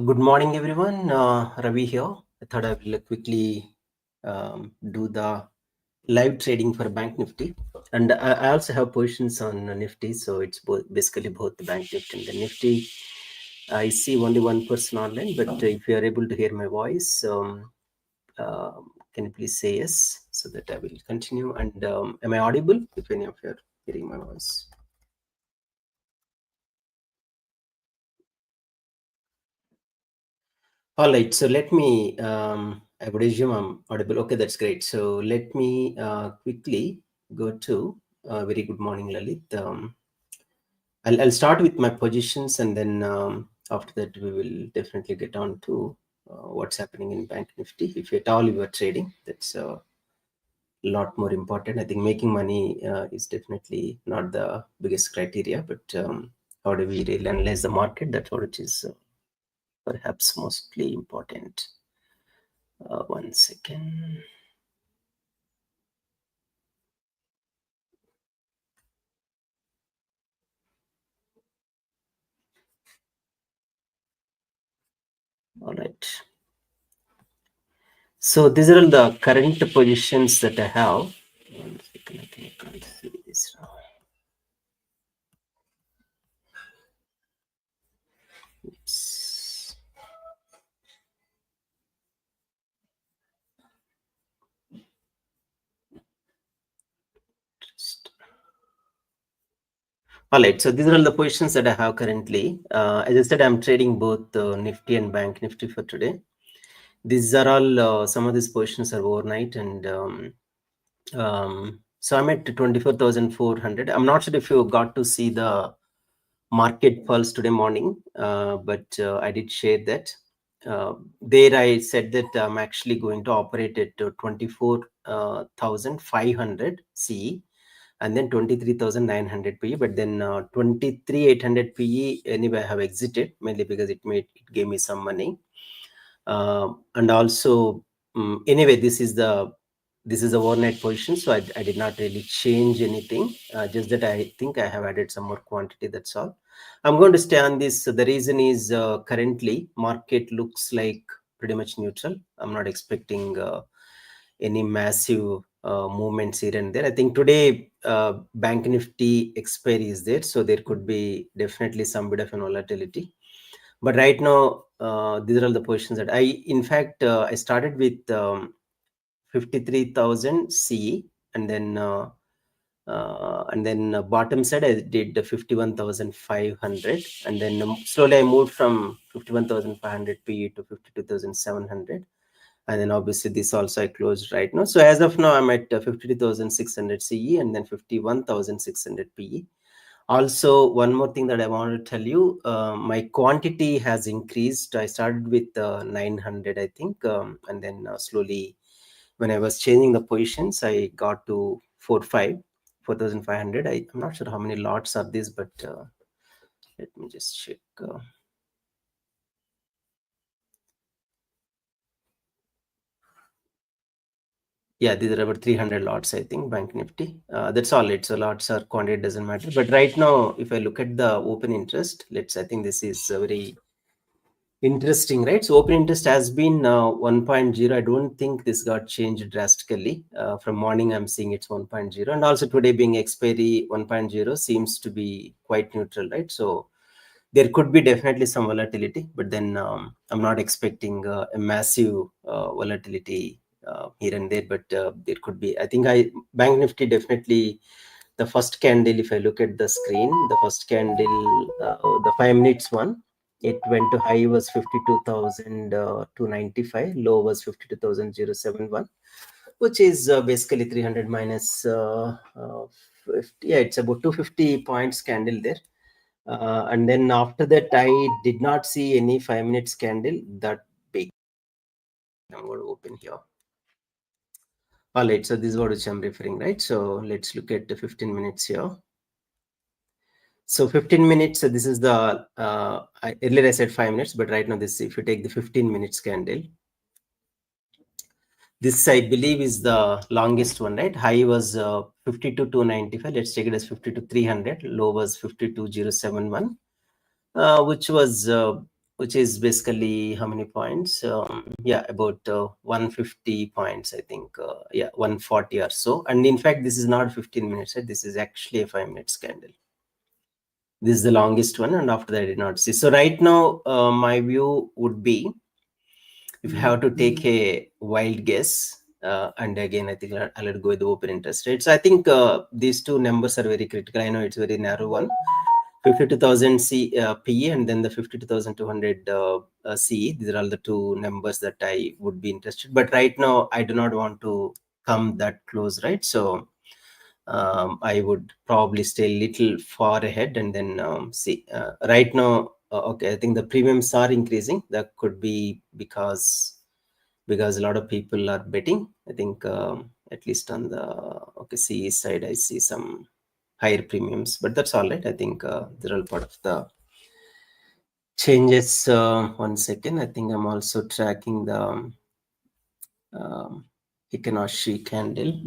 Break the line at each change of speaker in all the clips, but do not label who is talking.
Good morning, everyone. Ravi here. I thought I will quickly do the live trading for Bank Nifty, and I also have positions on Nifty, so it's basically both the Bank Nifty and the Nifty. I see only one person online, but if you are able to hear my voice, can you please say yes so that I will continue? And am I audible? If any of you are hearing my voice. All right, so let me, I would assume I'm audible. Okay, that's great. So let me quickly go to, very good morning, Lalit. I'll start with my positions, and then after that, we will definitely get on to what's happening in Bank Nifty. If at all you are trading, that's a lot more important. I think making money is definitely not the biggest criteria, but how do we really analyze the market? That's what it is perhaps mostly important. 1 second. All right. So these are all the current positions that I have. 1 second, I think I can't see this now. Oops. All right, so these are all the positions that I have currently. As I said, I'm trading both Nifty and Bank Nifty for today. These are all, some of these positions are overnight, and so I'm at 24,400. I'm not sure if you got to see the market pulse today morning, but I did share that. There I said that I'm actually going to operate at 24,500 CE and then 23,900 PE, but then 23,800 PE anyway I have exited, mainly because it gave me some money. And also anyway, this is a overnight position, so I did not really change anything, just that I think I have added some more quantity, that's all. I'm going to stay on this. The reason is currently market looks like pretty much neutral. I'm not expecting any massive movements here and there. I think today Bank Nifty expiry is there, so there could be definitely some bit of an volatility. But right now, these are all the positions that in fact, I started with 53,000 CE, and then bottom side I did the 51,500, and then slowly I moved from 51,500 PE to 52,700, and then obviously this also I closed right now. So as of now, I'm at 52,600 CE and then 51,600 PE. Also, one more thing that I want to tell you, my quantity has increased. I started with 900, I think, and then slowly, when I was changing the positions, I got to 4,500. I'm not sure how many lots are these, but let me just check. Yeah, these are about 300 lots, I think, Bank Nifty. That's all. It's a lots or quantity, doesn't matter. But right now, if I look at the open interest, I think this is very interesting, right? So open interest has been 1.0. I don't think this got changed drastically. From morning, I'm seeing it's 1.0. And also today being expiry 1.0 seems to be quite neutral, right? So there could be definitely some volatility, but then I'm not expecting a massive volatility here and there, but there could be. I think Bank Nifty definitely, the first candle, if I look at the screen, the first candle, the 5 minutes one, it went to high was 52,295, low was 52,071, which is basically 300 minus 50. Yeah, it's about 250 points candle there. And then after that, I did not see any 5 minutes candle that big. I'm going to open here. All right, so this is what which I'm referring, right? So let's look at the 15 minutes here. So 15 minutes, so this is the, earlier I said 5 minutes, but right now this, if you take the 15 minutes candle, this I believe is the longest one, right? High was 52,295. Let's take it as 52,300. Low was 52,071, which was which is basically how many points? Yeah, about 150 points, I think. Yeah, 140 or so. And in fact, this is not 15 minutes. This is actually a 5 minutes candle. This is the longest one, and after that I did not see. So right now, my view would be, if you have to take a wild guess, and again, I think I'll go with the open interest rate. So I think these two numbers are very critical. I know it's a very narrow one. 52,000 PE and then the 52,200 CE. These are all the two numbers that I would be interested. But right now, I do not want to come that close, right? So I would probably stay a little far ahead and then see. Right now, okay, I think the premiums are increasing. That could be because a lot of people are betting. I think at least on the CE side, I see some higher premiums, but that's all right. I think they're all part of the changes. 1 second. I think I'm also tracking the Hikanoshi candle.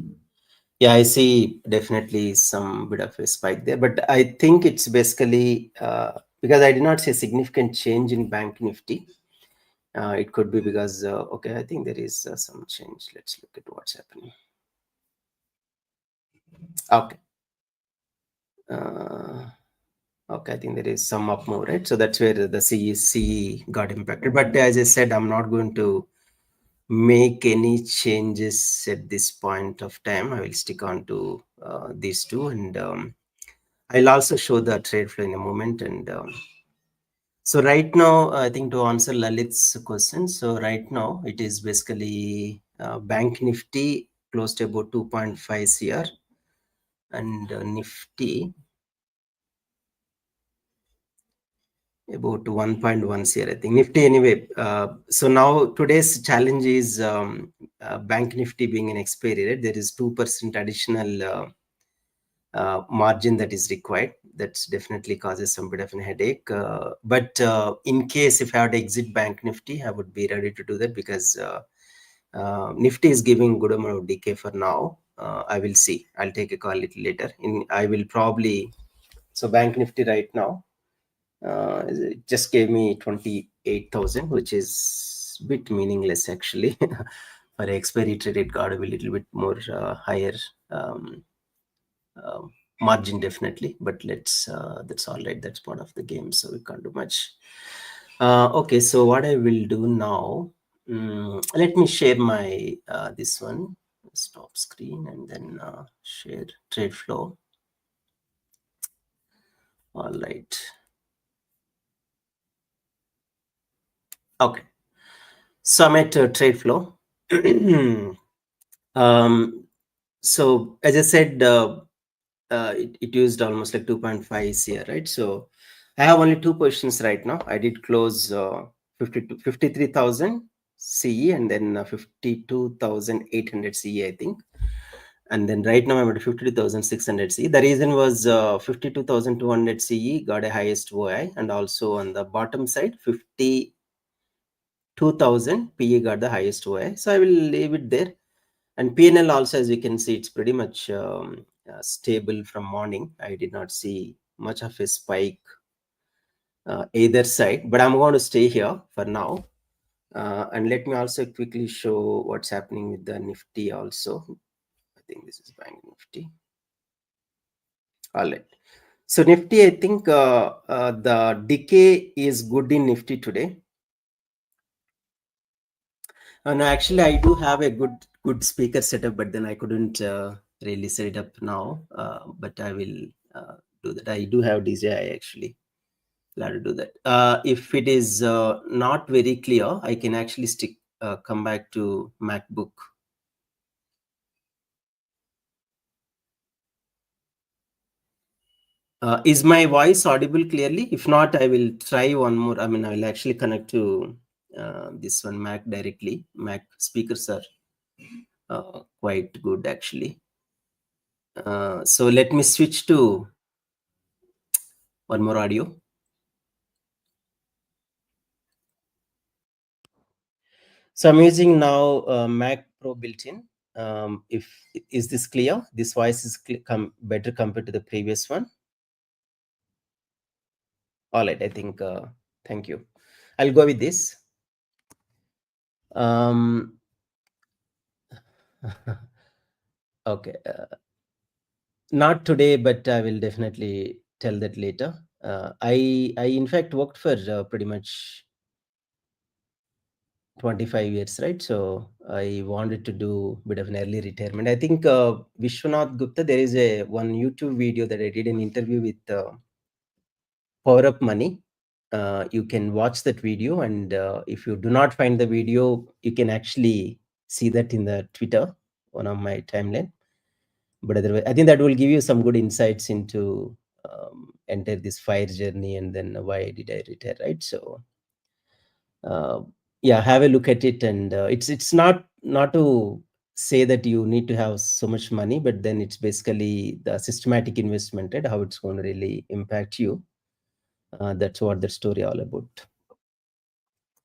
Yeah, I see definitely some bit of a spike there, but I think it's basically because I did not see a significant change in Bank Nifty. It could be because, okay, I think there is some change. Let's look at what's happening. Okay. Okay, I think there is some up move, right? So that's where the CEC got impacted. But as I said, I'm not going to make any changes at this point of time. I will stick on to these two, and I'll also show the trade flow in a moment. And so right now, I think to answer Lalit's question, so right now it is basically Bank Nifty close to about 2.5 CR and Nifty about 1.1 CR, I think. Nifty anyway. So now today's challenge is Bank Nifty being an expiry rate. There is 2% additional margin that is required. That's definitely causes some bit of a headache. But in case if I had to exit Bank Nifty, I would be ready to do that because Nifty is giving good amount of decay for now. I will see. I'll take a call a little later. I will probably, so Bank Nifty right now, it just gave me 28,000, which is a bit meaningless actually. For expiry trade, it got to be a little bit more higher margin definitely, but let's that's all right. That's part of the game, so we can't do much. Okay, so what I will do now, let me share my this one, stop screen, and then share trade flow. All right. Okay, so I'm at trade flow. So as I said, it used almost like 2.5 CR, right? So I have only two positions right now. I did close 53,000 CE and then 52,800 CE, I think. And then right now I'm at 52,600 CE. The reason was 52,200 CE got a highest OI, and also on the bottom side, 52,000 PE got the highest OI. So I will leave it there. And PNL also, as you can see, it's pretty much stable from morning. I did not see much of a spike either side, but I'm going to stay here for now. And let me also quickly show what's happening with the Nifty also. I think this is Bank Nifty. All right. So Nifty, I think the decay is good in Nifty today. No, actually, I do have a good speaker setup, but then I couldn't really set it up now. But I will do that. I do have DJI actually. Glad to do that. If it is not very clear, I can actually come back to MacBook. Is my voice audible clearly? If not, I will try one more. I mean, I will actually connect to this one Mac directly. Mac speakers are quite good actually. So let me switch to one more audio. So I'm using now Mac Pro built-in. If is this clear? This voice is better compared to the previous one. All right, I think. Thank you. I'll go with this. Okay, not today, but I will definitely tell that later. I in fact worked for pretty much 25 years, right? So I wanted to do a bit of an early retirement. I think Vishwanath Gupta, there is a one YouTube video that I did an interview with Power Up Money. You can watch that video, and if you do not find the video, you can actually see that in the Twitter, one of my timeline. But otherwise, I think that will give you some good insights into enter this fire journey and then why did I retire, right? So uh, yeah, have a look at it, and it's not to say that you need to have so much money, but then it's basically the systematic investment, right? How it's going to really impact you. That's what the story all about.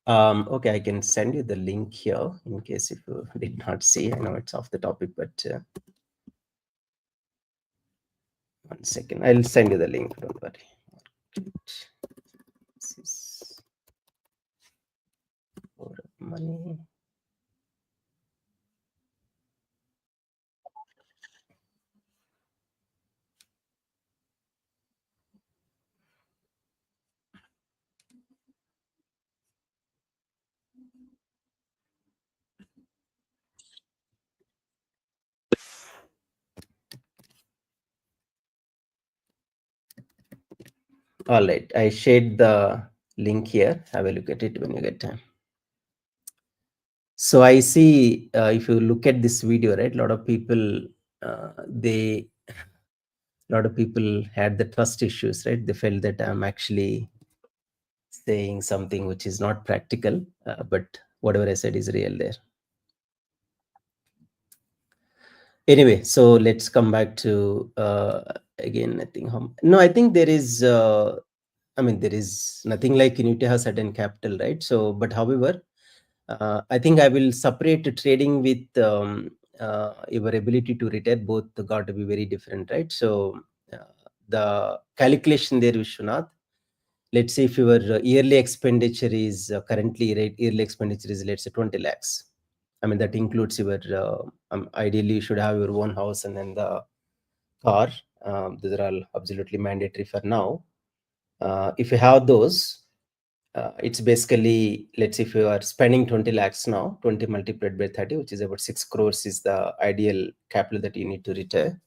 Okay, I can send you the link here in case if you did not see. I know it's off the topic, but 1 second. I'll send you the link. Don't worry. This is for money. All right, I shared the link here. Have a look at it when you get time. So I see if you look at this video, right, a lot of people a lot of people had the trust issues, right? They felt that I'm actually saying something which is not practical, but whatever I said is real there. Anyway, so let's come back to again. I think no, I think there is. I mean, there is nothing like you need to have certain capital, right? So, but however, I think I will separate trading with your ability to retire. Both got to be very different, right? So, the calculation there, Vishwanath. Let's say if your yearly expenditure is currently yearly expenditure is, let's say, 20 lakhs. I mean, that includes your ideally you should have your own house and then the car. Those are all absolutely mandatory for now. If you have those, it's basically, let's say if you are spending 20 lakhs now, 20 multiplied by 30, which is about 6 crores, is the ideal capital that you need to retire.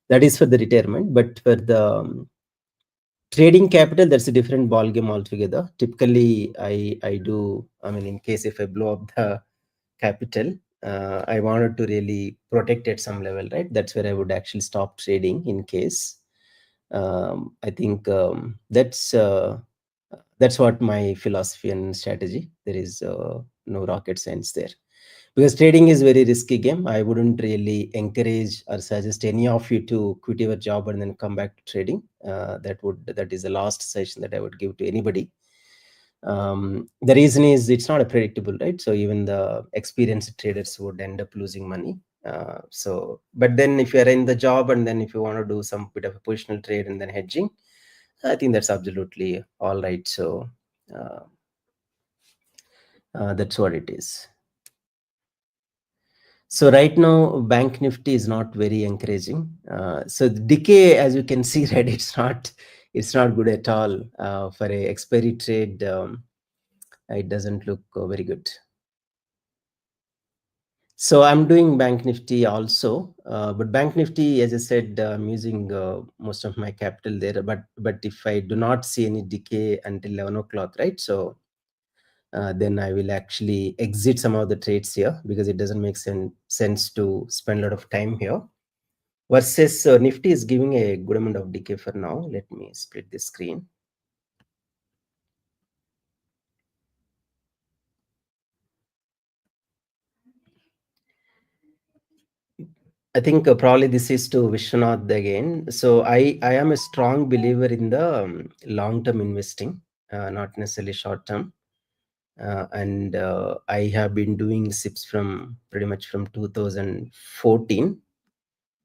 That is for the retirement. But for the trading capital, that's a different ball game altogether. Typically, I mean, in case if I blow up the capital, I wanted to really protect at some level, right? That's where I would actually stop trading in case. I think that's what my philosophy and strategy. There is no rocket science there, because trading is very risky game. I wouldn't really encourage or suggest any of you to quit your job and then come back to trading. That is the last session that I would give to anybody. The reason is it's not a predictable, right? So even the experienced traders would end up losing money. So but then if you're in the job and then if you want to do some bit of a positional trade and then hedging, I think that's absolutely all right. So uh, that's what it is. So right now, Bank Nifty is not very encouraging. So the decay, as you can see, right, it's not good at all for a expiry trade. It doesn't look very good. So I'm doing Bank Nifty also, but Bank Nifty, as I said, I'm using most of my capital there. But if I do not see any decay until 11 o'clock, right? So then I will actually exit some of the trades here, because it doesn't make sense to spend a lot of time here. Versus Nifty is giving a good amount of decay for now. Let me split the screen. I think probably this is to Vishwanath again. So I am a strong believer in the long-term investing, not necessarily short-term. And I have been doing SIPs from pretty much from 2014.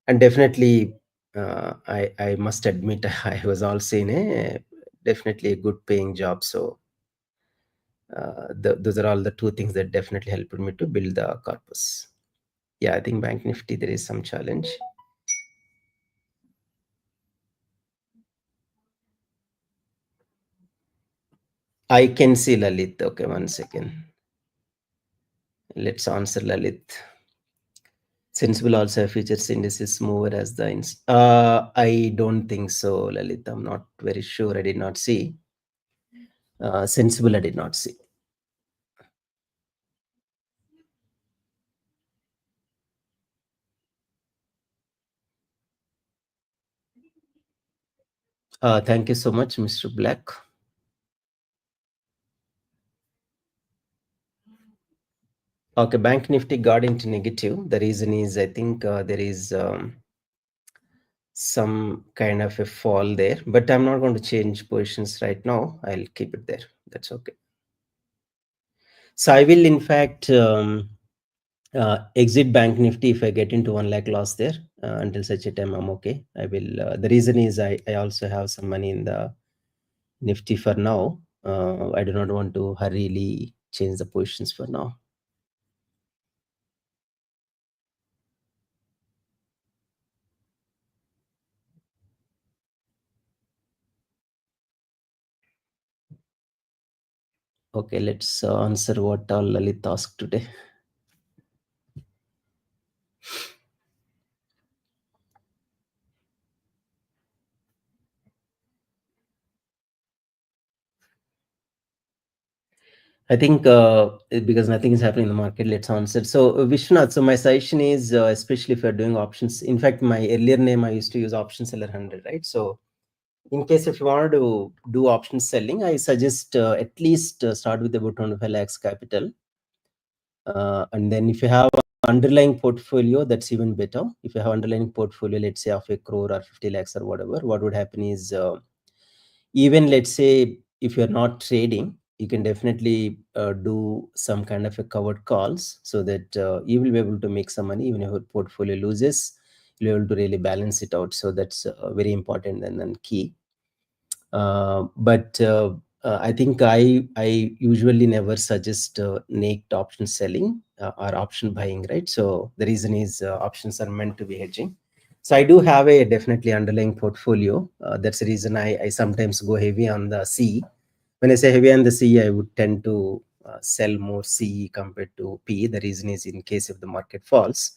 And definitely, I must admit, I was also in a definitely a good paying job. So Those are all the two things that definitely helped me to build the corpus. Yeah, I think Bank Nifty, there is some challenge. I can see Lalit. Okay, one second. Let's answer Lalit. Sensible also features indices mover as the I don't think so, Lalit. I'm not very sure. I did not see. Sensible, I did not see. Thank you so much, Mr. Black. Okay, Bank Nifty got into negative. The reason is I think there is some kind of a fall there, but I'm not going to change positions right now. I'll keep it there. That's okay. So I will in fact exit Bank Nifty if I get into 1 lakh loss there. Until such a time I'm okay. I will. The reason is I also have some money in the Nifty for now. I do not want to hurriedly change the positions for now. Okay, let's answer what all Lalit asked today. I think because nothing is happening in the market, let's answer. So Vishwanath, so my suggestion is, especially if you're doing options, in fact, my earlier name, I used to use option seller 100, right? So in case if you wanted to do option selling, I suggest at least start with about 25 lakhs capital. And then if you have underlying portfolio, that's even better. If you have underlying portfolio, let's say of a crore or 50 lakhs or whatever, what would happen is even let's say if you're not trading, you can definitely do some kind of a covered calls so that you will be able to make some money. Even if your portfolio loses, you'll be able to really balance it out. So that's very important and then key. But I think I usually never suggest naked option selling or option buying, right? So the reason is options are meant to be hedging. So I do have a definitely underlying portfolio. That's the reason I sometimes go heavy on the C. When I say heavy on the C, I would tend to sell more C compared to P. The reason is in case if the market falls,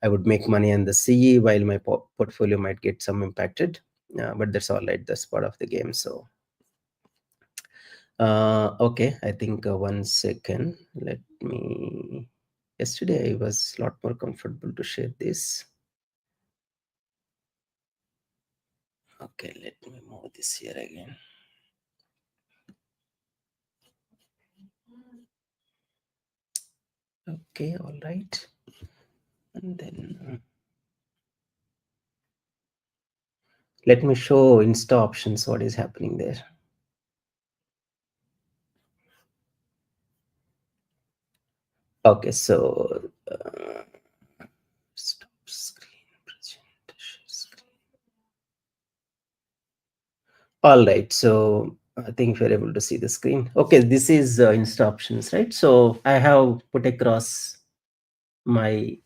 I would make money on the C while my portfolio might get some impacted. But that's all right. That's part of the game. So okay, I think 1 second. Let me. Yesterday I was a lot more comfortable to share this. Okay, let me move this here again. Okay, all right. And then let me show Insta options what is happening there. Okay, so stop screen, present share screen. All right, so I think we're able to see the screen. Okay, this is Insta options, right? So I have put across my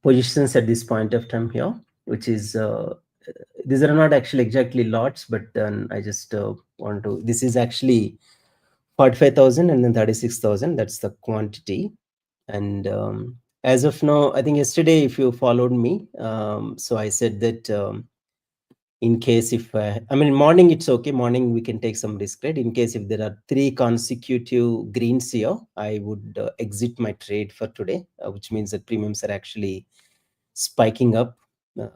positions at this point of time here, which is these are not actually exactly lots, but then I just want to. This is actually 45,000 and then 36,000. That's the quantity. And as of now, I think yesterday, if you followed me, so I said that in case if I mean morning, it's okay. Morning we can take some risk, right? In case if there are 3 consecutive greens here, I would exit my trade for today, which means that premiums are actually spiking up. Uh,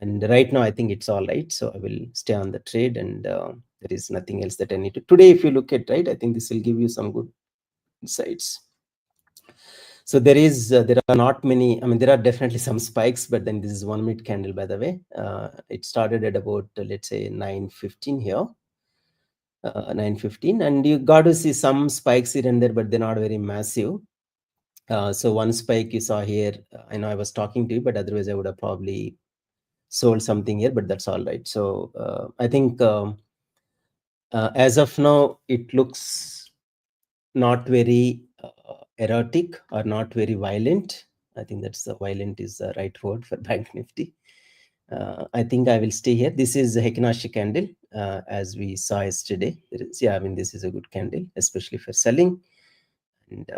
and right now, I think it's all right. So I will stay on the trade, and there is nothing else that I need to. Today, if you look at right, I think this will give you some good insights. So there are not many. I mean, there are definitely some spikes, but then this is 1 minute candle, by the way. It started at about let's say 9:15 here. 9:15, and you got to see some spikes here and there, but they're not very massive. So one spike you saw here, I know I was talking to you, but otherwise I would have probably sold something here, but that's all right. So I think as of now, it looks not very erratic or not very violent. I think that's the violent is the right word for Bank Nifty. I think I will stay here. This is a Hekinashi candle, as we saw yesterday. I mean, this is a good candle, especially for selling. And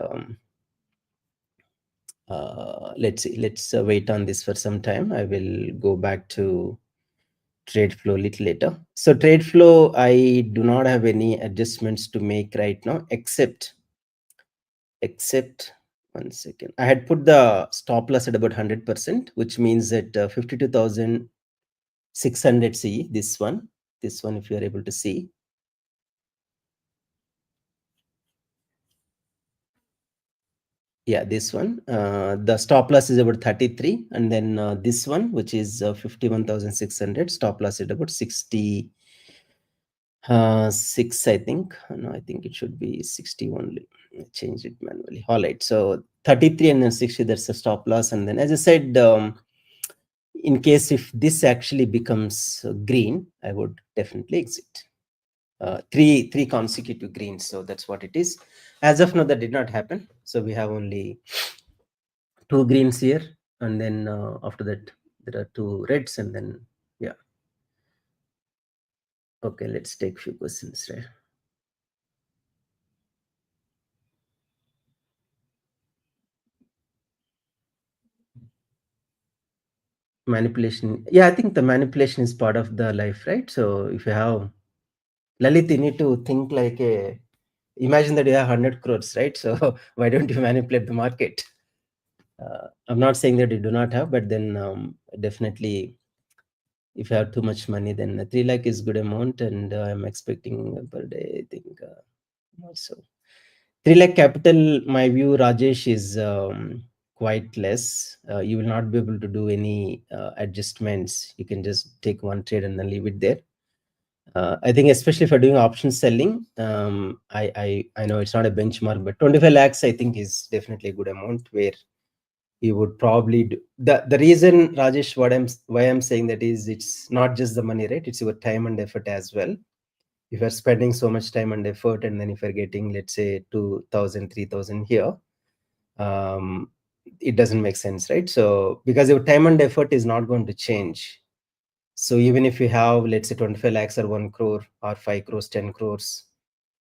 let's see. Let's wait on this for some time. I will go back to trade flow a little later. So trade flow, I do not have any adjustments to make right now, except 1 second. I had put the stop loss at about 100%, which means that 52,600 CE, this one, if you are able to see. Yeah, this one. The stop loss is about 33, and then this one, which is 51,600, stop loss is about 66, I think. No, I think it should be 60 only. I changed it manually. All right, so 33 and then 60, that's the stop loss. And then, as I said, in case if this actually becomes green, I would definitely exit. Three consecutive greens, so that's what it is. As of now, that did not happen, so we have only 2 greens here, and then after that there are 2 reds, and then yeah. Okay, let's take few questions, right? Manipulation. Yeah, I think the manipulation is part of the life, right? So if you have Lalit, you need to think like a, imagine that you have 100 crores, right? So why don't you manipulate the market? I'm not saying that you do not have, but then definitely if you have too much money, then 3 lakh is good amount, and I'm expecting per day, I think also 3 lakh capital. My view, Rajesh, is quite less. You will not be able to do any adjustments. You can just take one trade and then leave it there. I think especially for doing option selling, I know it's not a benchmark, but 25 lakhs I think is definitely a good amount where you would probably do. The reason, Rajesh, why I'm saying that is, it's not just the money, right? It's your time and effort as well. If you're spending so much time and effort, and then if you're getting, let's say, 2,000, 3,000 here, it doesn't make sense, right? So because your time and effort is not going to change. So even if you have, let's say, 25 lakhs or 1 crore or 5 crores, 10 crores,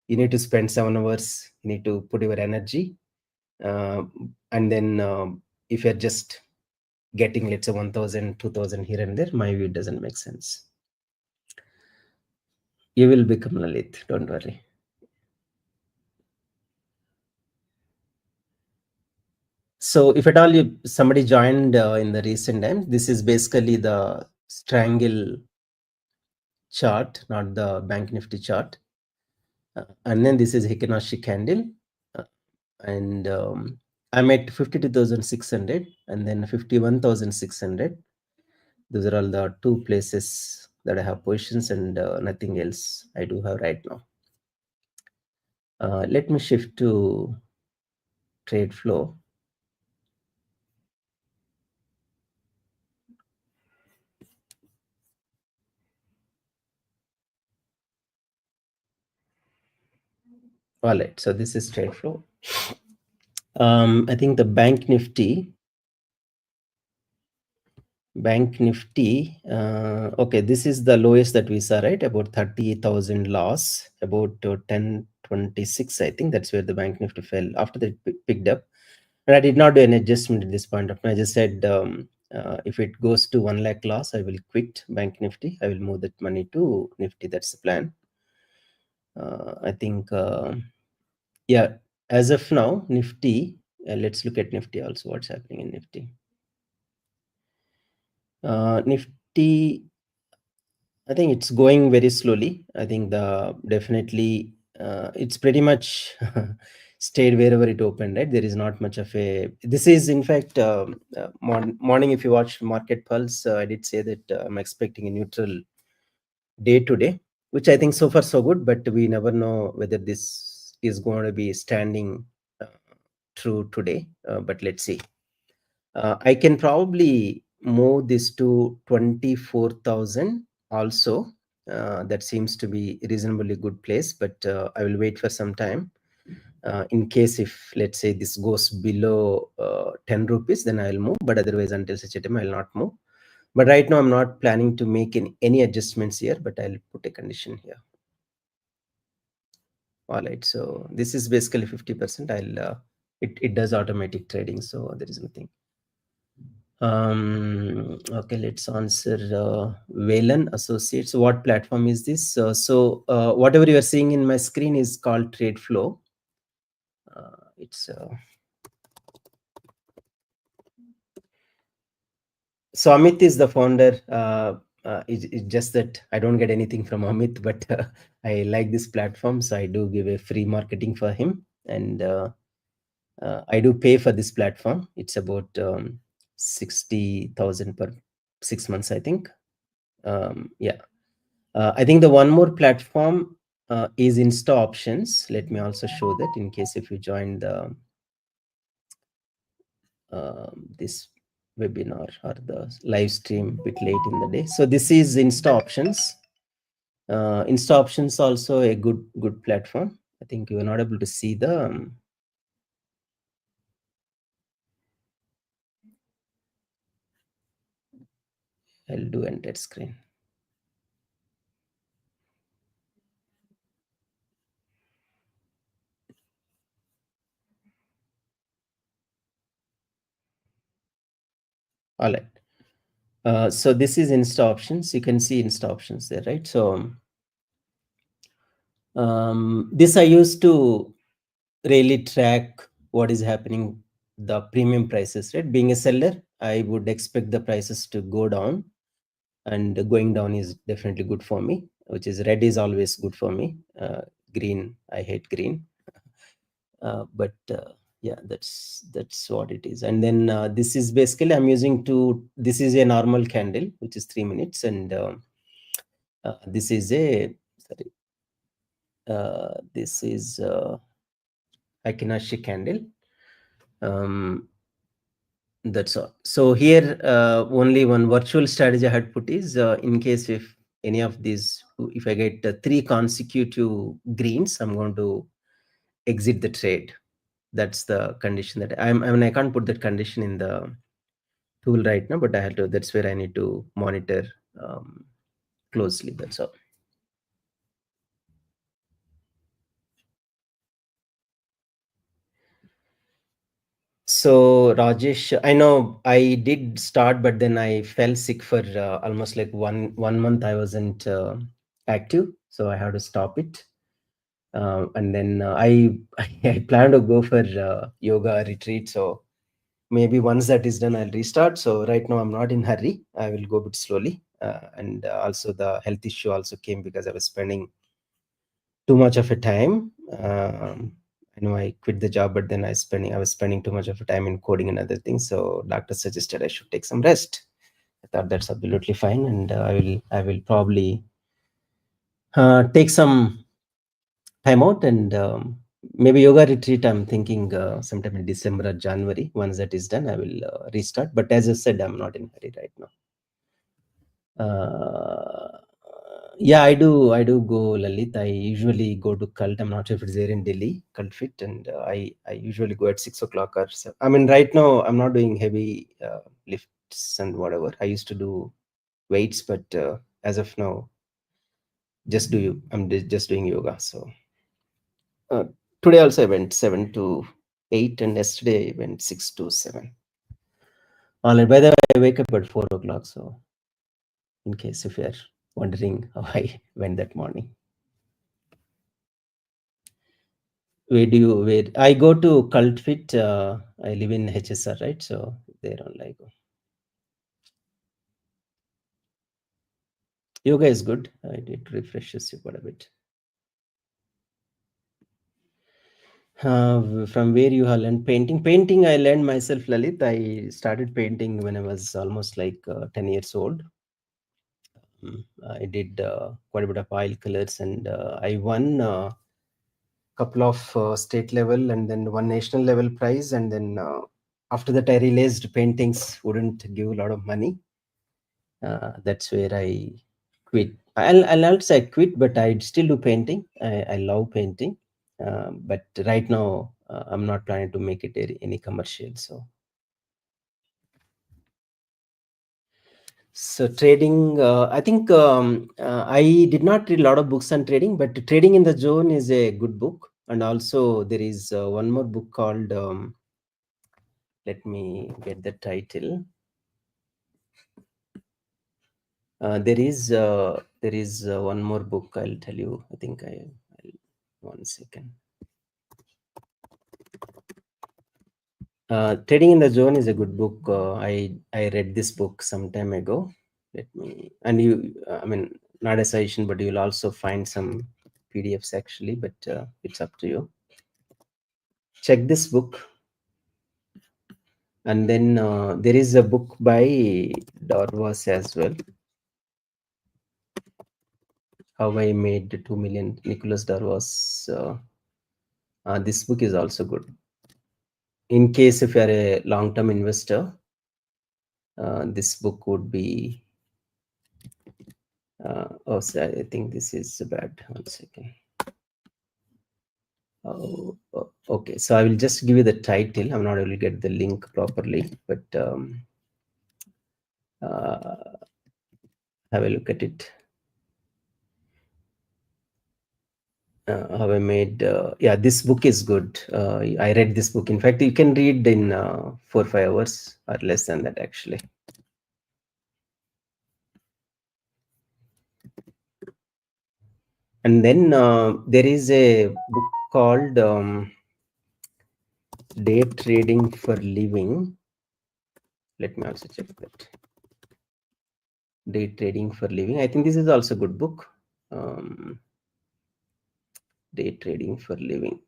you need to spend 7 hours, you need to put your energy. And then if you're just getting, let's say, 1,000, 2,000 here and there, my view, doesn't make sense. You will become Lalit, don't worry. So if at all somebody joined in the recent times, this is basically the strangle chart, not the Bank Nifty chart. And then this is Hikinashi candle. And I'm at 52,600 and then 51,600. Those are all the 2 places that I have positions, and nothing else I do have right now. Let me shift to trade flow. All right, so this is trade flow. I think the Bank Nifty, okay, this is the lowest that we saw, right? About 30,000 loss, about 1026. I think that's where the Bank Nifty fell. After that, picked up. And I did not do an adjustment at this point of time. I just said, if it goes to 1 lakh loss, I will quit Bank Nifty. I will move that money to Nifty. That's the plan. I think, yeah, as of now, Nifty, let's look at Nifty also, what's happening in Nifty. Nifty, I think it's going very slowly. I think definitely it's pretty much stayed wherever it opened, right? There is not much of a, this is in fact morning, if you watch Market Pulse, I did say that I'm expecting a neutral day today, which I think so far so good, but we never know whether this is going to be standing true today, but let's see. I can probably move this to 24,000 also. That seems to be a reasonably good place, but I will wait for some time. In case if, let's say, this goes below 10 rupees, then I'll move. But otherwise, until such a time, I'll not move. But right now, I'm not planning to make any adjustments here, but I'll put a condition here. All right. So this is basically 50%. It does automatic trading, so there is nothing. Okay, let's answer Valen Associates. What platform is this? Whatever you are seeing in my screen is called Trade Flow. It's so Amit is the founder. It's just that I don't get anything from Amit, but I like this platform, so I do give a free marketing for him, and I do pay for this platform. It's about 60,000 per 6 months, I think. Yeah. I think the one more platform is Insta Options. Let me also show that in case if you join the this webinar or the live stream a bit late in the day. So this is Insta Options. Insta Options also a good platform. I think you are not able to see the I'll do entire screen. All right. So this is Insta Options. You can see Insta Options there, right? So this I used to really track what is happening, the premium prices, right? Being a seller, I would expect the prices to go down, and going down is definitely good for me, which is red is always good for me. Green, I hate green. But yeah, that's what it is. And then this is basically I'm using this is a normal candle, which is 3 minutes, and this is a sorry, this is Akinashi candle. That's all. So here only one virtual strategy I had put is in case if any of these, if I get 3 consecutive greens, I'm going to exit the trade. That's the condition that I mean, I can't put that condition in the tool right now, but I had to. That's where I need to monitor closely. That's all. So Rajesh, I know I did start, but then I fell sick for almost like one month. I wasn't active, so I had to stop it. And then I plan to go for yoga retreat. So maybe once that is done, I'll restart. So right now I'm not in hurry. I will go a bit slowly. And also the health issue also came because I was spending too much of a time. I know I quit the job, but then I was spending too much of a time in coding and other things. So doctor suggested I should take some rest. I thought that's absolutely fine, and I will probably take some time out, and maybe yoga retreat. I'm thinking sometime in December or January. Once that is done, I will restart. But as I said, I'm not in hurry right now. Yeah, I do go, Lalit. I usually go to Cult. I'm not sure if it's there in Delhi, Cult Fit, and I usually go at 6 o'clock or so. I mean, right now I'm not doing heavy lifts and whatever. I used to do weights, but as of now, I'm just doing yoga. So today also I went 7 to 8, and yesterday I went 6 to 7. All right. By the way, I wake up at 4 o'clock. So in case if you're wondering how I went that morning. Where I go to Cult Fit? I live in HSR, right? So there only I go. Yoga is good. It refreshes you quite a bit. From where you have learned painting? Painting, I learned myself, Lalit. I started painting when I was almost like 10 years old. I did quite a bit of oil colors, and I won couple of state level and then one national level prize, and then after that I realized paintings wouldn't give a lot of money. That's where I quit. I'll not say I quit, but I still do painting. I love painting. But right now, I'm not planning to make it any commercial. So trading, I think I did not read a lot of books on trading, but Trading in the Zone is a good book. And also there is one more book called, let me get the title. There is one more book I'll tell you. I think one second. Trading in the Zone is a good book. I read this book some time ago. Let me, and you, I mean, not a suggestion, but you'll also find some PDFs actually, but it's up to you. Check this book. And then there is a book by Darvas as well. How I Made 2 Million, Nicholas Darvas. This book is also good. In case if you are a long-term investor, this book would be. Oh, sorry, I think this is bad. 1 second. Oh, okay. So I will just give you the title. I'm not able to get the link properly, but have a look at it. How I made, yeah, this book is good. I read this book. In fact, you can read in 4 or 5 hours or less than that, actually. And then there is a book called Day Trading for Living. Let me also check that. Day Trading for Living. I think this is also a good book. Day Trading for Living.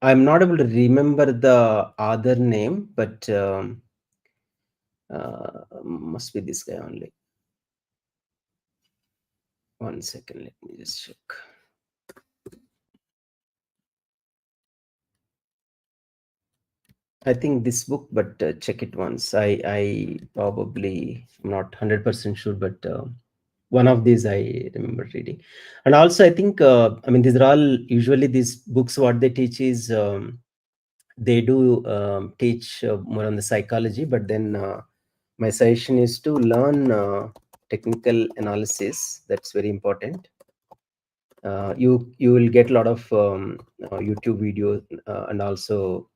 I'm not able to remember the other name, but must be this guy only. 1 second, let me just check. I think this book, but check it once. I probably am not 100% sure, but one of these I remember reading. And also, I think, I mean, these are all usually these books. What they teach is they do teach more on the psychology, but then my suggestion is to learn technical analysis. That's very important. You will get a lot of YouTube videos, and also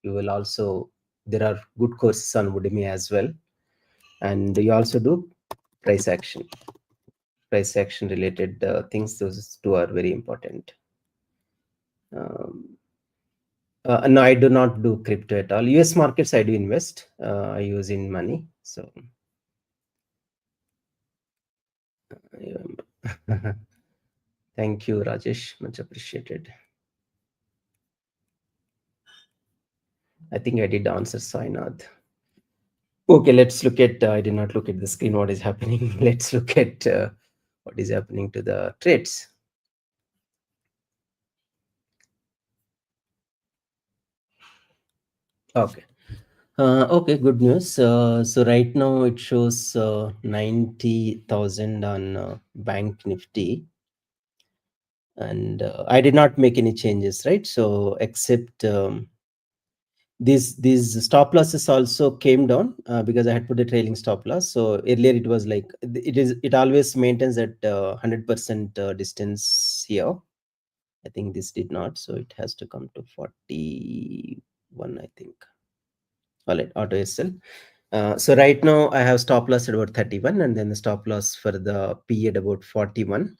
you will also, there are good courses on Udemy as well, and you also do price action related things. Those two are very important. No, I do not do crypto at all. US markets I do invest. I use in money. So thank you, Rajesh. Much appreciated. I think I did answer Sainath. Okay, let's look at, I did not look at the screen, what is happening. Let's look at what is happening to the trades. Okay. Okay, good news. So right now it shows 90,000 on Bank Nifty. And I did not make any changes, right? So except these stop losses also came down because I had put a trailing stop loss. So earlier it was like, it always maintains at 100% distance here. I think this did not, so it has to come to 41, I think. All right, auto SL. So right now I have stop loss at about 31, and then the stop loss for the P at about 41.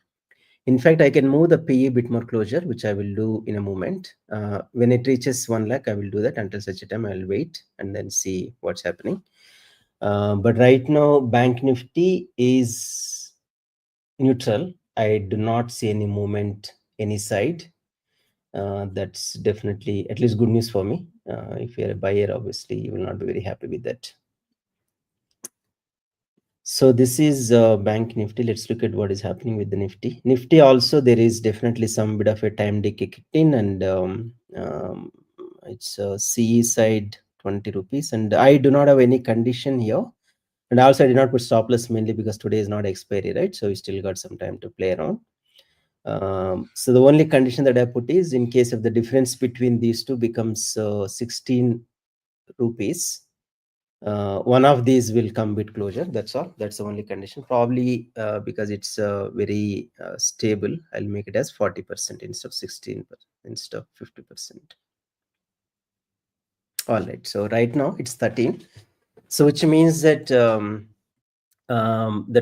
In fact, I can move the PE bit more closer, which I will do in a moment. When it reaches 1 lakh, I will do that. Until such a time, I'll wait and then see what's happening. But right now, Bank Nifty is neutral. I do not see any movement any side. That's definitely at least good news for me. If you're a buyer, obviously, you will not be very happy with that. So this is Bank Nifty. Let's look at what is happening with the Nifty. Nifty also, there is definitely some bit of a time decay kicked in, and it's CE side 20 rupees. And I do not have any condition here. And also I did not put stop loss mainly because today is not expiry, right? So we still got some time to play around. So the only condition that I put is in case of the difference between these two becomes 16 rupees, one of these will come with closure. That's all. That's the only condition. Probably because it's very stable, I'll make it as 40% instead of 16% instead of 50%. All right. So right now it's 13. So which means that the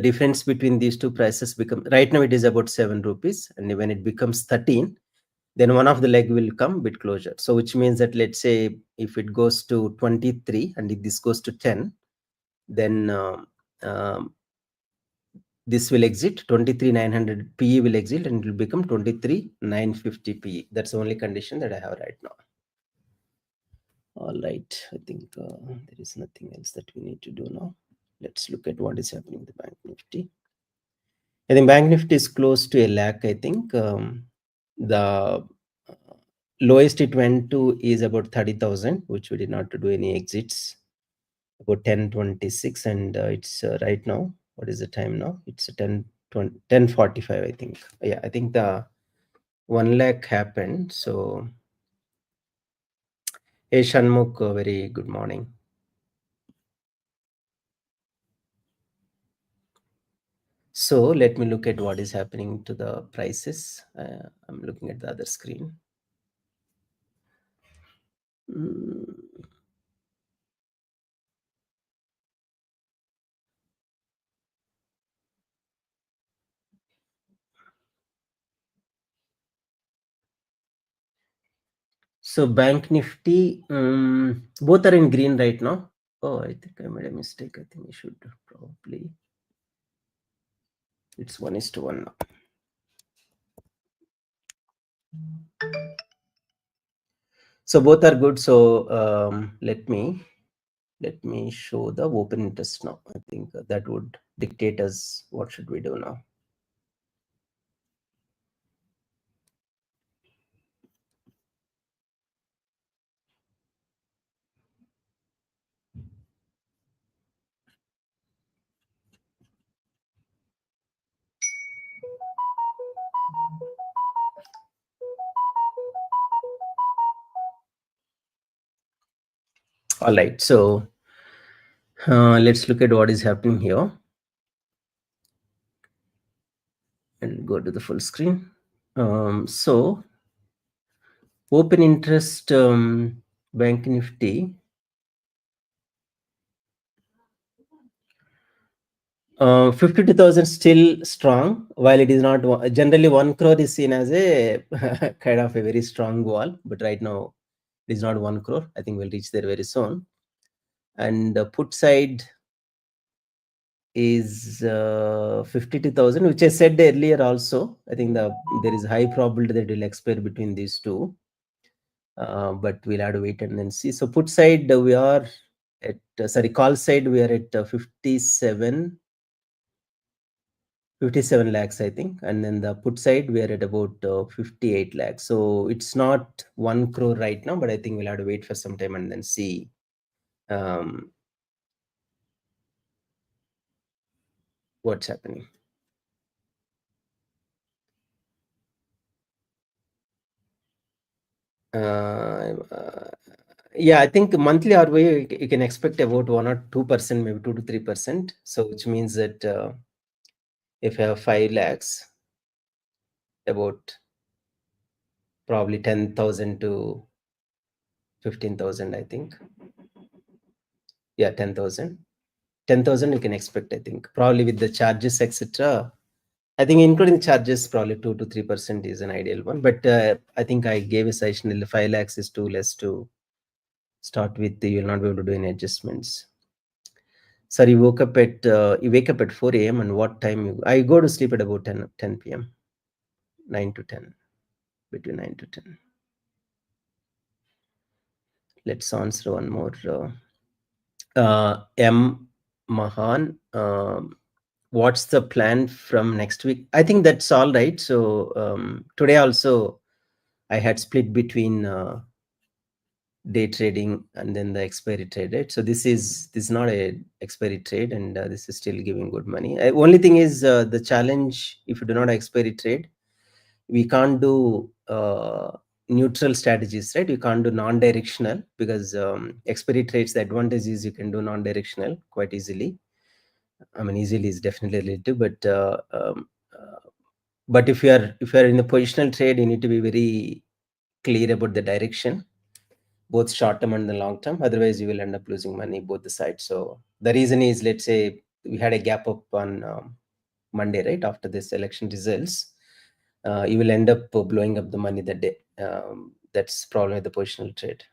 difference between these two prices become, right now it is about 7 rupees, and when it becomes 13, then one of the leg will come with closure. So which means that, let's say if it goes to 23 and if this goes to 10, then this will exit 23,900 PE will exit and it will become 23,950 PE. That's the only condition that I have right now. All right, I think there is nothing else that we need to do now. Let's look at what is happening in the Bank Nifty. I think Bank Nifty is close to a lakh. I think the lowest it went to is about 30,000, which we did not do any exits, about 1026, and it's right now, what is the time now? It's 10:45, I think. Yeah, I think the 1 lakh happened. So hey Shanmukh, very good morning. So let me look at what is happening to the prices. I'm looking at the other screen. So Bank Nifty, both are in green right now. Oh, I think I made a mistake. I think I should probably, it's 1:1 now. So both are good. So let me show the open interest now. I think that would dictate us what should we do now. All right, so let's look at what is happening here and go to the full screen. So open interest Bank Nifty, 52,000 still strong, while it is not generally 1 crore is seen as a kind of a very strong wall, but right now it is not 1 crore. I think we'll reach there very soon. And the put side is 52,000, which I said earlier also. I think there is high probability that it will expire between these two, but we'll have to wait and then see. So put side we are at call side we are at 57 lakhs, I think, and then the put side we are at about 58 lakhs. So it's not 1 crore right now, but I think we'll have to wait for some time and then see what's happening. Yeah, I think monthly ROI you can expect about 1 or 2%, maybe 2 to 3%. So which means that if you have 5 lakhs, about probably 10,000 to 15,000, I think. Yeah, 10,000 you can expect, I think, probably with the charges, etc. I think including charges, probably 2 to 3% is an ideal one. But I think I gave a suggestion 5 lakhs is too less to start with. You will not be able to do any adjustments. Sir, you wake up at 4 a.m. and what time I go to sleep at about 10 p.m. 9 to 10, between 9 to 10. Let's answer one more. M. Mahan, what's the plan from next week? I think that's all right. So today also I had split between day trading and then the expiry trade, right? So this is not a expiry trade, and this is still giving good money. Only thing is the challenge, if you do not expiry trade, we can't do neutral strategies, right? We can't do non-directional because expiry trades, the advantage is you can do non-directional quite easily. I mean, easily is definitely relative, but if you are in a positional trade, you need to be very clear about the direction, both short term and the long term. Otherwise, you will end up losing money both the sides. So the reason is, let's say we had a gap up on Monday, right after this election results, you will end up blowing up the money that day. That's probably the positional trade.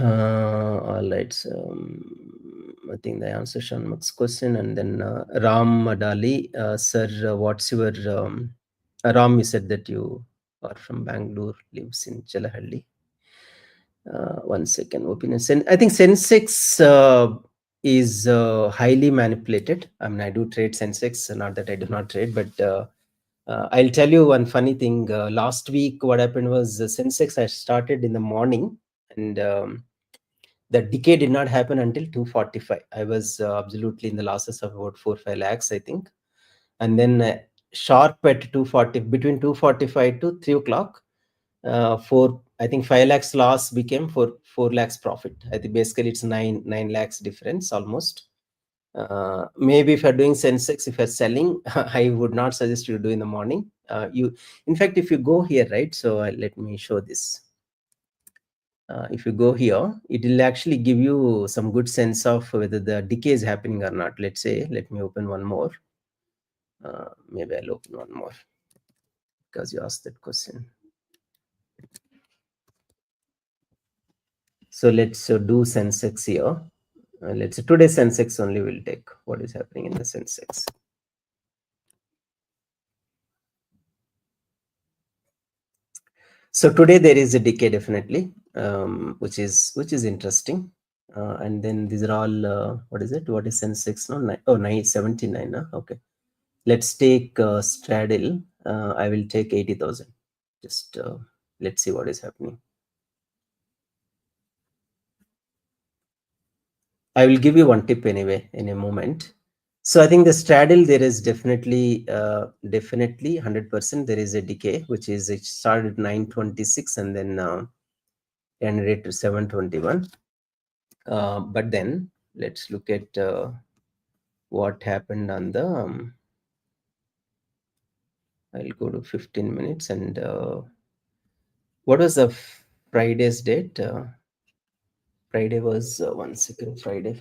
All right. So, I think the answer Shanmuk's question, and then Ram Madali, sir, what's your Ram? You said that you are from Bangalore, lives in Jalahalli. 1 second. Opinion. I think Sensex is highly manipulated. I mean, I do trade Sensex. Not that I do not trade, but I'll tell you one funny thing. Last week, what happened was Sensex I started in the morning, and the decay did not happen until 2:45. I was absolutely in the losses of about 4-5 lakhs, I think. And then sharp at 2:40, between 2:45 to 3 o'clock, I think 5 lakhs loss became 4 lakhs profit. I think basically it's 9 lakhs difference almost. Maybe if you're doing Sensex, if you're selling, I would not suggest you do in the morning. In fact, if you go here, right? So let me show this. If you go here, it will actually give you some good sense of whether the decay is happening or not. Let's say, let me open one more. Maybe I'll open one more because you asked that question. So let's do Sensex here. Let's say today's Sensex only will take what is happening in the Sensex. So today there is a decay definitely, which is interesting. And then these are all what is it? What is Sensex now? 979. Okay. Let's take straddle. I will take 80,000. Just let's see what is happening. I will give you one tip anyway in a moment. So I think the straddle, there is definitely 100% there is a decay, which is it started at 926 and then ended it to 721. But then let's look at what happened on the. I'll go to 15 minutes and what was the Friday's date? Friday was 1 second. Friday.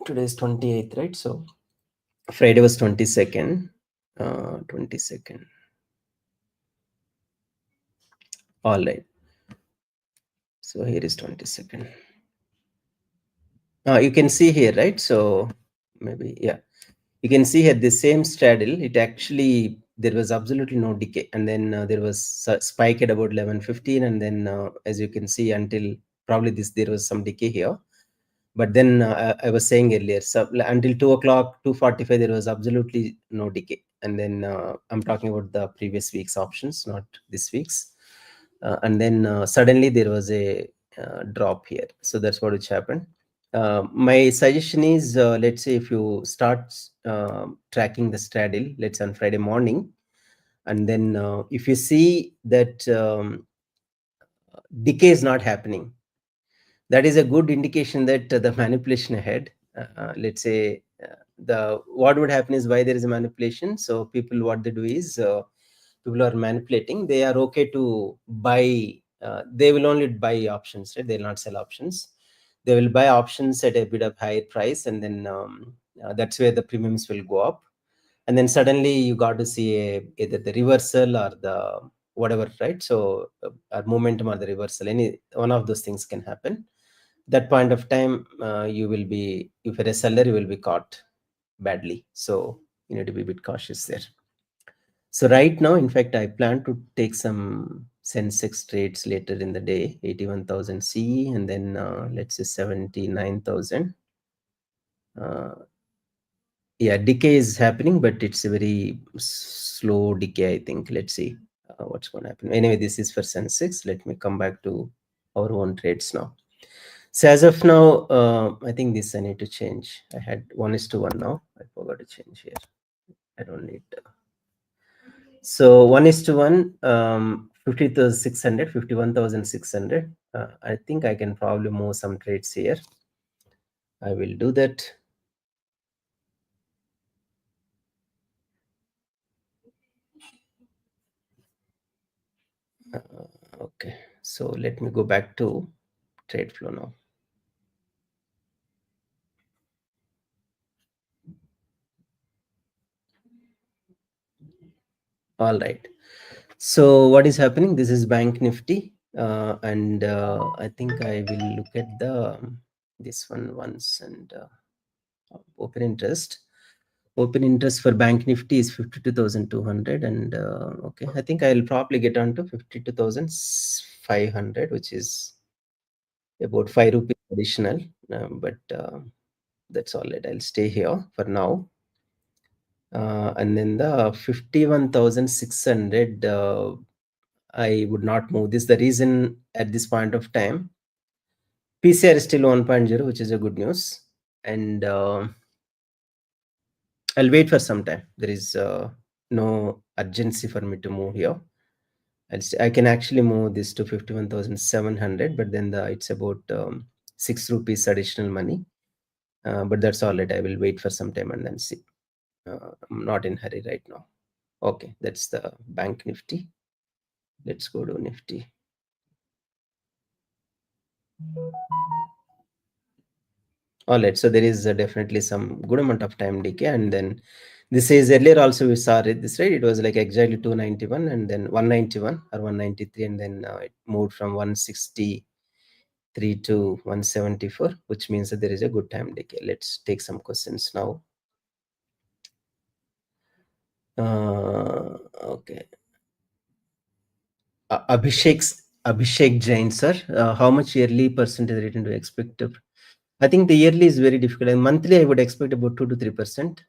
Today is 28th, right? So Friday was 22nd. 22nd. All right. So here is 22nd. You can see here, right? So maybe, yeah. You can see here the same straddle. It actually, there was absolutely no decay. And then there was a spike at about 11:15. And then as you can see, until probably there was some decay here. But then I was saying earlier, so until 2 o'clock, 2:45, there was absolutely no decay. And then I'm talking about the previous week's options, not this week's. And then suddenly there was a drop here. So that's what which happened. My suggestion is, let's say if you start tracking the straddle, let's say on Friday morning, and then if you see that decay is not happening, that is a good indication that the manipulation ahead. Let's say what would happen is why there is a manipulation. So people, what they do is people are manipulating. They are okay to buy. They will only buy options, right? They will not sell options. They will buy options at a bit of higher price, and then that's where the premiums will go up. And then suddenly you got to see either the reversal or the whatever, right? So or momentum or the reversal, any one of those things can happen. That point of time, you will be, if you're a seller, you will be caught badly. So you need to be a bit cautious there. So right now, in fact, I plan to take some Sensex trades later in the day, 81,000 CE, and then let's say 79,000. Yeah, decay is happening, but it's a very slow decay, I think. Let's see what's going to happen. Anyway, this is for Sensex. Let me come back to our own trades now. So as of now, I think this I need to change. I had 1:1 now. I forgot to change here. I don't need. So 1:1, 50,600, 51,600. I think I can probably move some trades here. I will do that. Okay, so let me go back to trade flow now. All right. So what is happening? This is Bank Nifty, and I think I will look at the this one once and open interest. Open interest for Bank Nifty is 52,200, and okay, I think I'll probably get on to 52,500, which is about 5 rupees additional, but that's all right. I'll stay here for now. And then the 51,600, I would not move this. The reason at this point of time, PCR is still 1.0, which is a good news. And I'll wait for some time. There is no urgency for me to move here. I can actually move this to 51,700, but then it's about 6 rupees additional money. But that's all right. I will wait for some time and then see. I'm not in hurry right now. Okay, that's the Bank Nifty. Let's go to Nifty. All right, so there is definitely some good amount of time decay, and then this is earlier also we saw it this, right? It was like exactly 291 and then 191 or 193, and then it moved from 163 to 174, which means that there is a good time decay. Let's take some questions now. Okay. Abhishek Jain, sir, how much yearly percentage return do you expect? I think the yearly is very difficult, and monthly I would expect about 2 to 3%.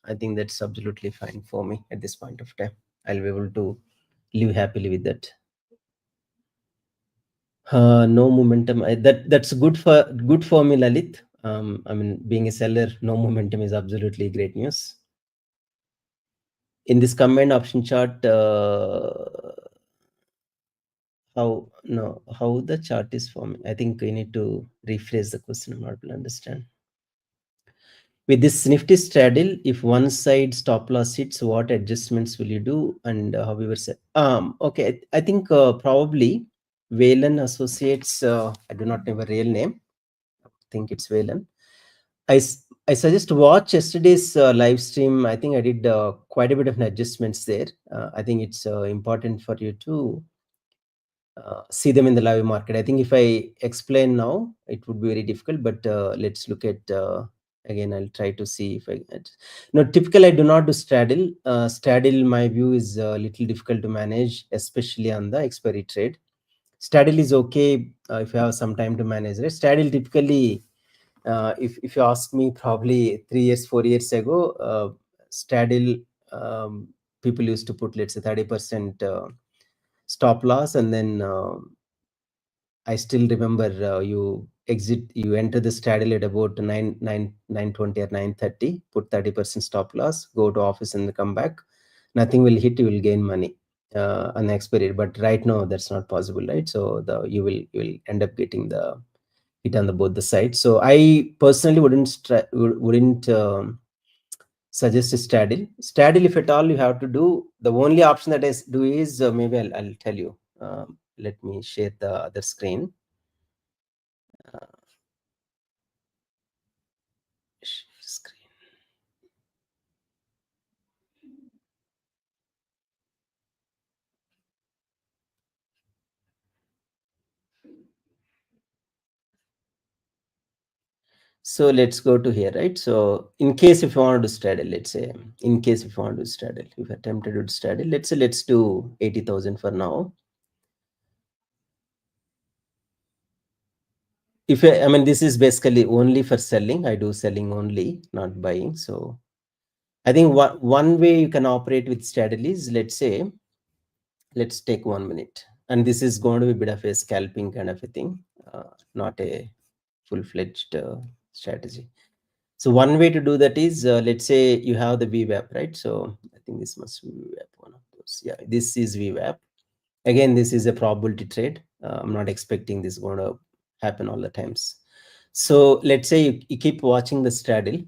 I think that's absolutely fine for me at this point of time. I'll be able to live happily with that. No momentum. That's good for me, Lalit. I mean, being a seller, no momentum is absolutely great news. In this combined option chart, how the chart is forming? I think we need to rephrase the question. I'm not able to understand. With this Nifty straddle, if one side stop loss hits, what adjustments will you do? And how we were said, okay, I think probably Whalen Associates. I do not know a real name. I think it's Whalen. I suggest watch yesterday's live stream. I think I did quite a bit of adjustments there. I think it's important for you to see them in the live market. I think if I explain now, it would be very difficult, but let's look at again. I'll try to see if I no, typically I do not do straddle. Straddle, my view, is a little difficult to manage, especially on the expiry trade. Straddle is okay if you have some time to manage it. Straddle typically, if you ask me, probably 3 years, 4 years ago, straddle, people used to put, let's say, 30% stop loss, and then I still remember you enter the straddle at about 9:20 or 9:30, put 30% stop loss, go to office and come back. Nothing will hit, you will gain money on the expiry. But right now that's not possible, right? So you will end up getting the hit on the both the sides. So I personally wouldn't suggest a straddle. Straddle, if at all you have to do, the only option that I do is maybe I'll tell you. Let me share the other screen. Screen. So let's go to here, right? So in case if you want to straddle, let's say, in case if you want to straddle, if you're tempted to straddle, let's say, let's do 80,000 for now. If I mean, this is basically only for selling. I do selling only, not buying. So I think one way you can operate with straddle is, let's say, let's take 1 minute. And this is going to be a bit of a scalping kind of a thing. not a full-fledged strategy. So one way to do that is, let's say you have the VWAP, right? So I think this must be VWAP, one of those. Yeah, this is VWAP. Again, this is a probability trade. I'm not expecting this going to happen all the times. So let's say you keep watching the straddle,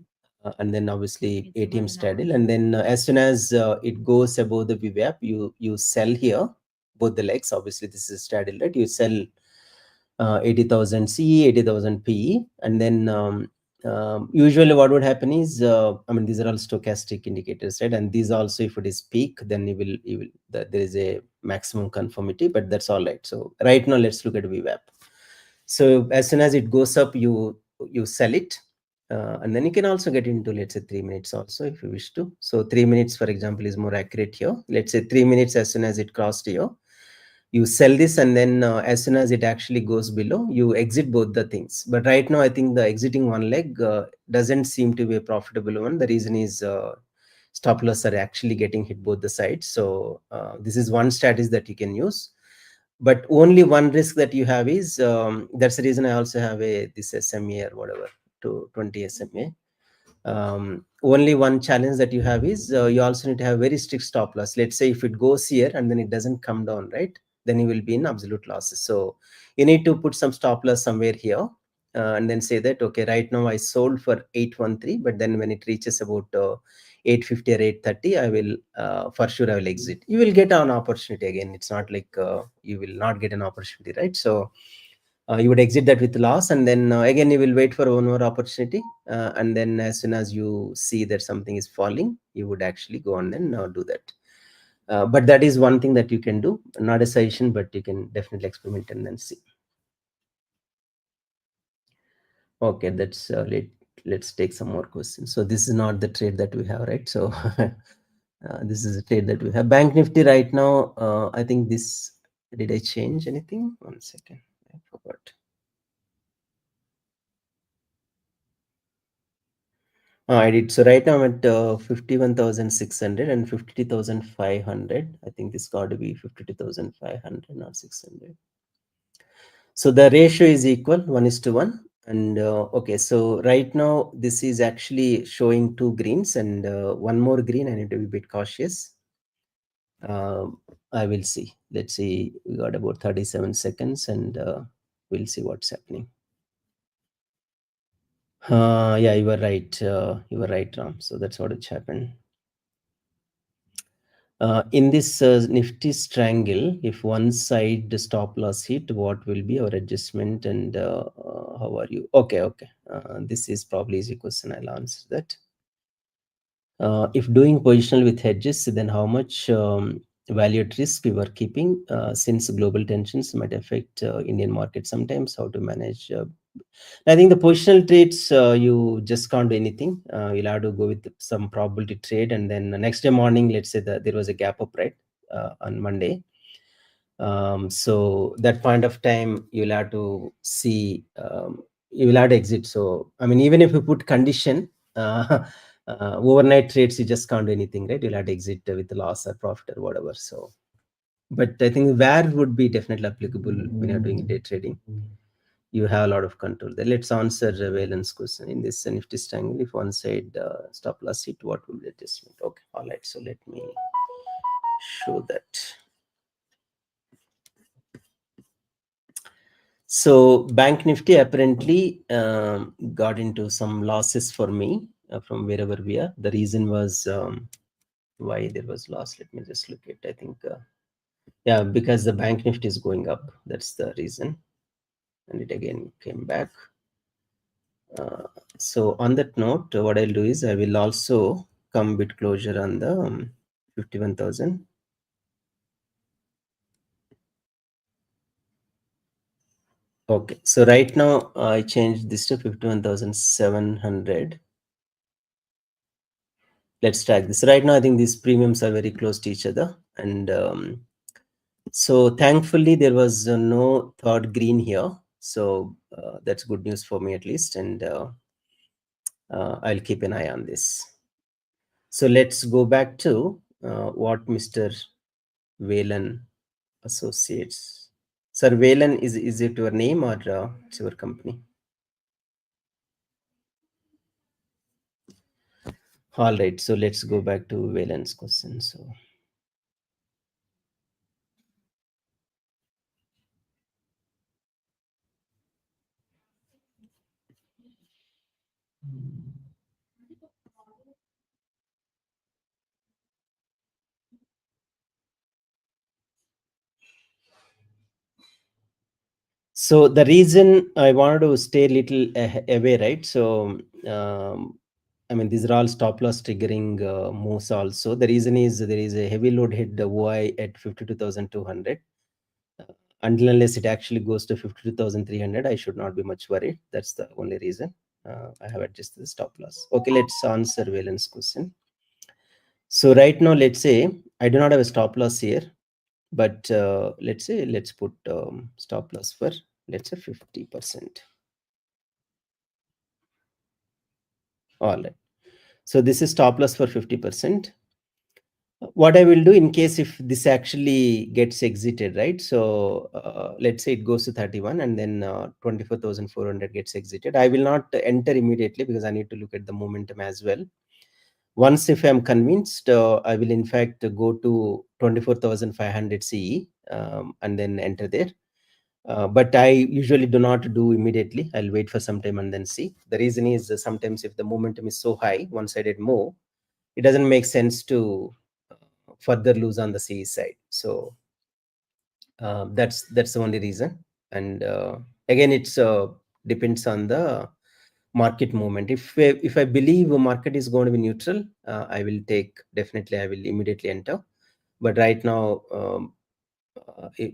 and then obviously ATM straddle, and then as soon as it goes above the VWAP, you sell here, both the legs. Obviously, this is a straddle, right? You sell 80,000 CE, 80,000 PE, and then usually what would happen is, I mean, these are all stochastic indicators, right? And these also, if it is peak, then there is a maximum conformity, but that's all right. So right now, let's look at VWAP. So as soon as it goes up, you sell it, and then you can also get into, let's say, 3 minutes also if you wish to. So 3 minutes, for example, is more accurate here. Let's say 3 minutes, as soon as it crossed here, you sell this, and then as soon as it actually goes below, you exit both the things. But right now, I think the exiting one leg doesn't seem to be a profitable one. The reason is stop loss are actually getting hit both the sides. So this is one strategy that you can use. But only one risk that you have is, that's the reason I also have this SMA or whatever, to 20 SMA. Only one challenge that you have is, you also need to have very strict stop loss. Let's say if it goes here and then it doesn't come down, right, then you will be in absolute losses. So you need to put some stop loss somewhere here, and then say that, okay, right now I sold for 813, but then when it reaches about 850 or 830, I will for sure I will exit. You will get an opportunity again. It's not like you will not get an opportunity, right? So you would exit that with loss, and then again you will wait for one more opportunity, and then as soon as you see that something is falling, you would actually go on and do that. But that is one thing that you can do, not a suggestion, but you can definitely experiment and then see. Okay, that's let's take some more questions. So this is not the trade that we have, right? So this is a trade that we have. Bank Nifty right now, I think this, did I change anything? One second, I forgot. I did. So right now I'm at 51,600 and 52,500. I think this got to be 52,500, not 600. So the ratio is equal, 1:1. And okay, so right now this is actually showing two greens and one more green. I need to be a bit cautious. I will see. Let's see. We got about 37 seconds, and we'll see what's happening. Yeah, you were right. You were right, Ram. So that's what it happened. In this Nifty triangle, if one side the stop loss hit, what will be our adjustment, and how are you? Okay. This is probably easy question. I'll answer that. If doing positional with hedges, then how much value at risk we were keeping, since global tensions might affect Indian market sometimes, how to manage. I think the positional trades, you just can't do anything. You'll have to go with some probability trade, and then the next day morning, let's say that there was a gap up, right, on Monday. So that point of time, you'll have to see, you will have to exit. So I mean, even if you put condition, overnight trades, you just can't do anything, right? You'll have to exit with loss or profit or whatever. So, but I think where would be definitely applicable when you're doing day trading. You have a lot of control there. Let's answer the Valence question. In this Nifty triangle, if one side stop loss hit, what will be the adjustment? Okay, all right. So let me show that. So Bank Nifty apparently got into some losses for me from wherever we are. The reason was why there was loss. Let me just look at. I think yeah, because the Bank Nifty is going up. That's the reason, and it again came back. So on that note, what I'll do is I will also come bit closer on the 51,000. Okay, so right now I changed this to 51,700. Let's track this. Right now, I think these premiums are very close to each other, and so thankfully there was no third green here. So that's good news for me at least, and I'll keep an eye on this. So let's go back to what Mr. Whalen Associates Sir, Velan, is it your name or it's your company? All right, so let's go back to Velan's question. So so the reason I wanted to stay a little away, right? So I mean, these are all stop loss triggering moves also. The reason is there is a heavy load hit the OI at 52,200. Until unless it actually goes to 52,300, I should not be much worried. That's the only reason I have adjusted the stop loss. Okay, let's answer Velan's question. So right now, let's say I do not have a stop loss here, but let's say let's put stop loss for, let's say, 50%. All right. So this is stop loss for 50%. What I will do in case if this actually gets exited, right? So let's say it goes to 31 and then 24,400 gets exited. I will not enter immediately because I need to look at the momentum as well. Once if I'm convinced, I will in fact go to 24,500 CE and then enter there. But I usually do not do immediately. I'll wait for some time and then see. The reason is sometimes if the momentum is so high, one-sided move, it doesn't make sense to further lose on the CE side. So that's the only reason. And again, it's depends on the market movement. If I believe a market is going to be neutral, I will I will immediately enter. But right now,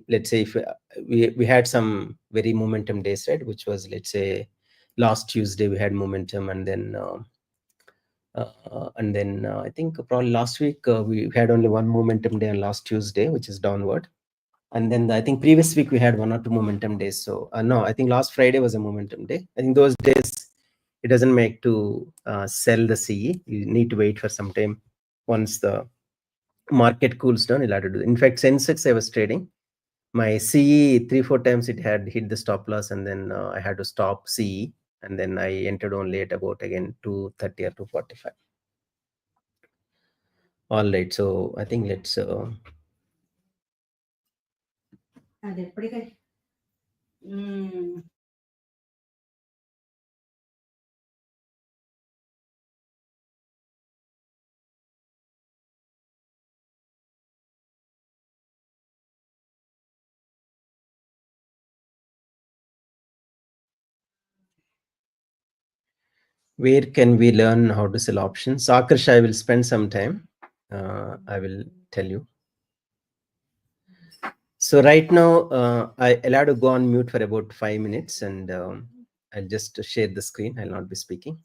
let's say if we had some very momentum days, right, which was, let's say, last Tuesday we had momentum, and then I think probably last week we had only one momentum day on last Tuesday, which is downward. And then I think previous week we had one or two momentum days. So no, I think last Friday was a momentum day. I think those days it doesn't make to sell the CE. You need to wait for some time. Once the market cools down, you'll have to do. In fact, Sensex I was trading. My CE 3-4 times it had hit the stop loss, and then I had to stop CE, and then I entered only at about again 230 or 245. All right, so I think let's where can we learn how to sell options? Akarsh, I will spend some time. I will tell you. So right now, I allowed to go on mute for about 5 minutes, and I'll just share the screen. I'll not be speaking.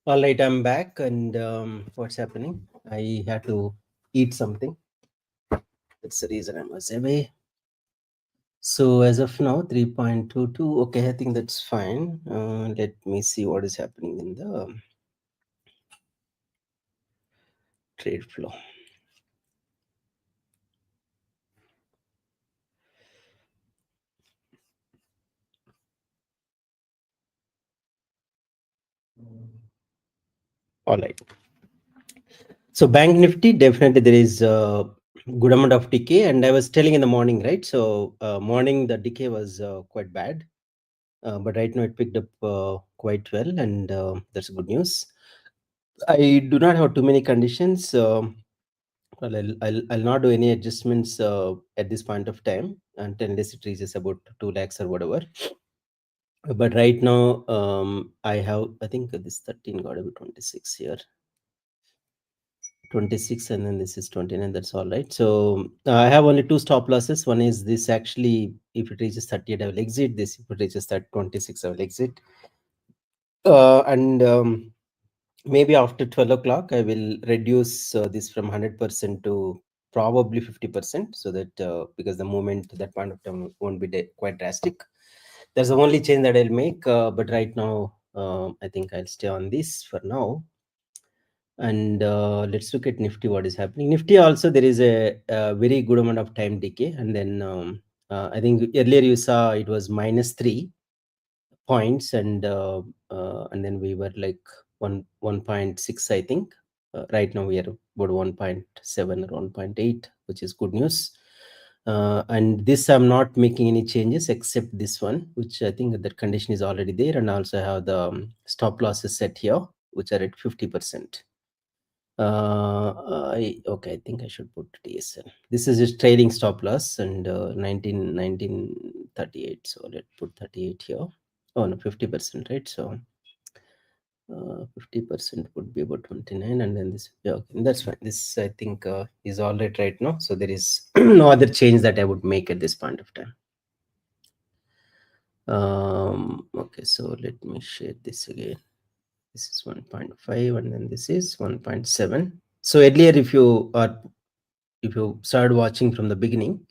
All right, I'm back, and what's happening? I had to eat something. That's the reason I was away. So as of now, 3.22. Okay, I think that's fine. Let me see what is happening in the trade flow. All right. So Bank Nifty, definitely there is a good amount of decay, and I was telling in the morning, right? So morning the decay was quite bad, but right now it picked up quite well, and that's good news. I do not have too many conditions. Well, I'll not do any adjustments at this point of time unless it reaches about 2 lakhs or whatever. But right now, I think this 13 got to be 26 here. 26 and then this is 29. That's all right. So I have only 2 stop losses. One is this actually, if it reaches 38, I will exit. This, if it reaches that 26, I will exit. And maybe after 12 o'clock, I will reduce this from 100% to probably 50%, so that because the movement at that point of time won't be quite drastic. That's the only change that I'll make. But right now, I think I'll stay on this for now. And let's look at Nifty, what is happening. Nifty also, there is a very good amount of time decay. And then I think earlier you saw it was -3 points, and then we were like 1.6, I think. Right now we are about 1.7 or 1.8, which is good news. And this I'm not making any changes except this one, which I think that condition is already there, and also I have the stop losses set here, which are at 50%. Okay, I think I should put TSL. This is just trading stop loss, and 1938. So let's put 38 here. Oh no, 50%, right? So 50% would be about 29, and then this. Yeah, okay, that's fine. This I think is all right now. So there is no other change that I would make at this point of time. Okay, so let me share this again. This is 1.5, and then this is 1.7. So earlier, if you started watching from the beginning,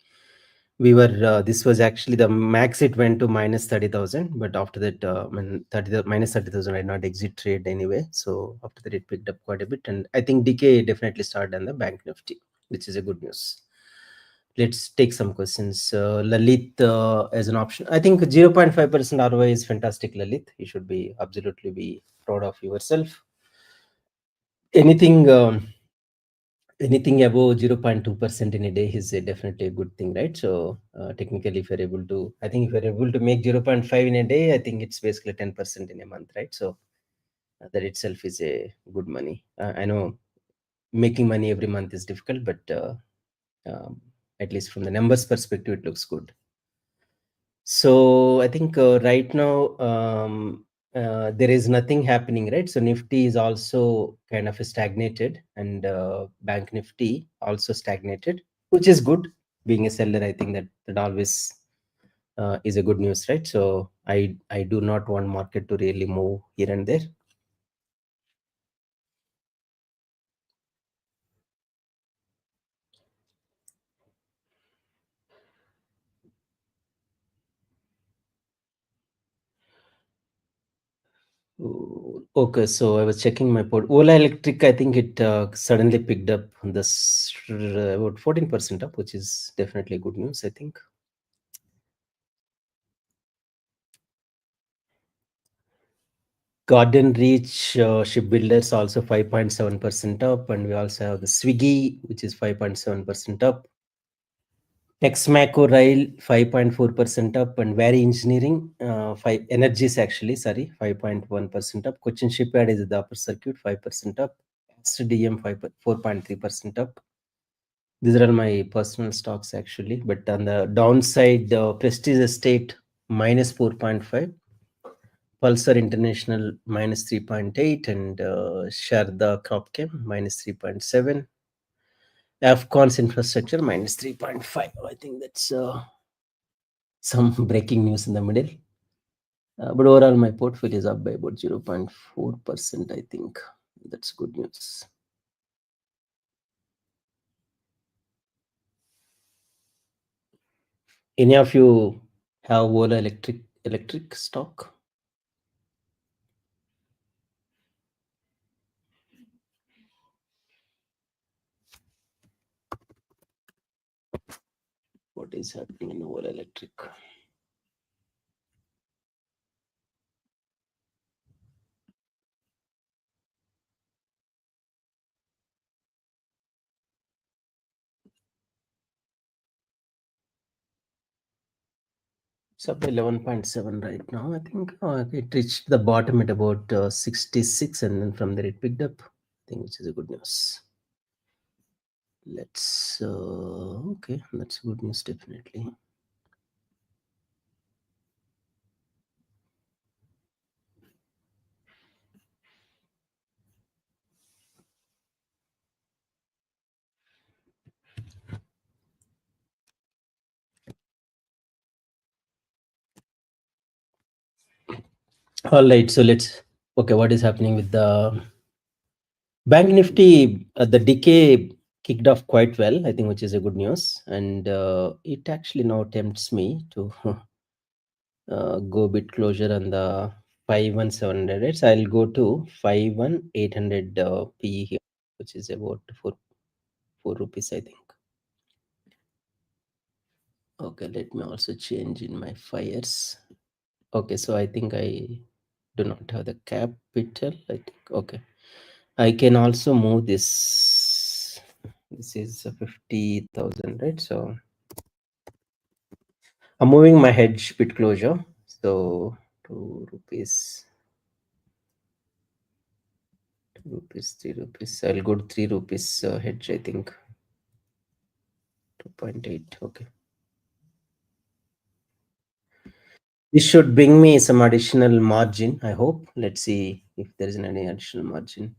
we were this was actually the max. It went to -30,000, but after that, when -30,000, I not exit trade anyway. So after that, it picked up quite a bit, and I think decay definitely started on the Bank Nifty, which is a good news. Let's take some questions. Lalit as an option. I think 0.5% ROI is fantastic, Lalit. You should be absolutely be proud of yourself. Anything. Anything above 0.2% in a day is definitely a good thing, right? So technically, if you're able to, I think if you're able to make 0.5 in a day, I think it's basically 10% in a month, right? So that itself is a good money. I know making money every month is difficult, but at least from the numbers perspective, it looks good. So I think right now there is nothing happening, right? So Nifty is also kind of stagnated, and Bank Nifty also stagnated, which is good. Being a seller, I think that always is a good news, right? So I do not want market to really move here and there. Okay, so I was checking my port. Ola Electric, I think it suddenly picked up this about 14% up, which is definitely good news, I think. Garden Reach Shipbuilders also 5.7% up, and we also have the Swiggy, which is 5.7% up. Texmaco Rail 5.4% up, and Vary Engineering 5 Energies actually, sorry, 5.1% up. Cochin Shipyard is the upper circuit, 5% up. SDM 4.3% up. These are all my personal stocks actually, but on the downside, Prestige Estate -4.5. Pulsar International -3.8, and Sharda Cropchem -3.7. Afcons Infrastructure -3.5. I think that's some breaking news in the middle. But overall, my portfolio is up by about 0.4%, I think. That's good news. Any of you have Ola electric stock? What is happening in Ola Electric? It's up by 11.7 right now. I think it reached the bottom at about 66, and then from there it picked up. I think which is a good news. Let's okay, that's good news definitely. All right, so let's okay. What is happening with the Bank Nifty? The decay kicked off quite well, I think, which is a good news, and it actually now tempts me to go bit closer on the 51700 rates. I'll go to 51800 PE here, which is about 4 rupees, I think. Okay, let me also change in my fires. Okay, so I think I do not have the capital. I think okay. I can also move this. This is 50,000, right? So I'm moving my hedge bit closer. So 2 rupees, 2 rupees, 3 rupees. I'll go to 3 rupees hedge, I think. 2.8. Okay. This should bring me some additional margin, I hope. Let's see if there is any additional margin.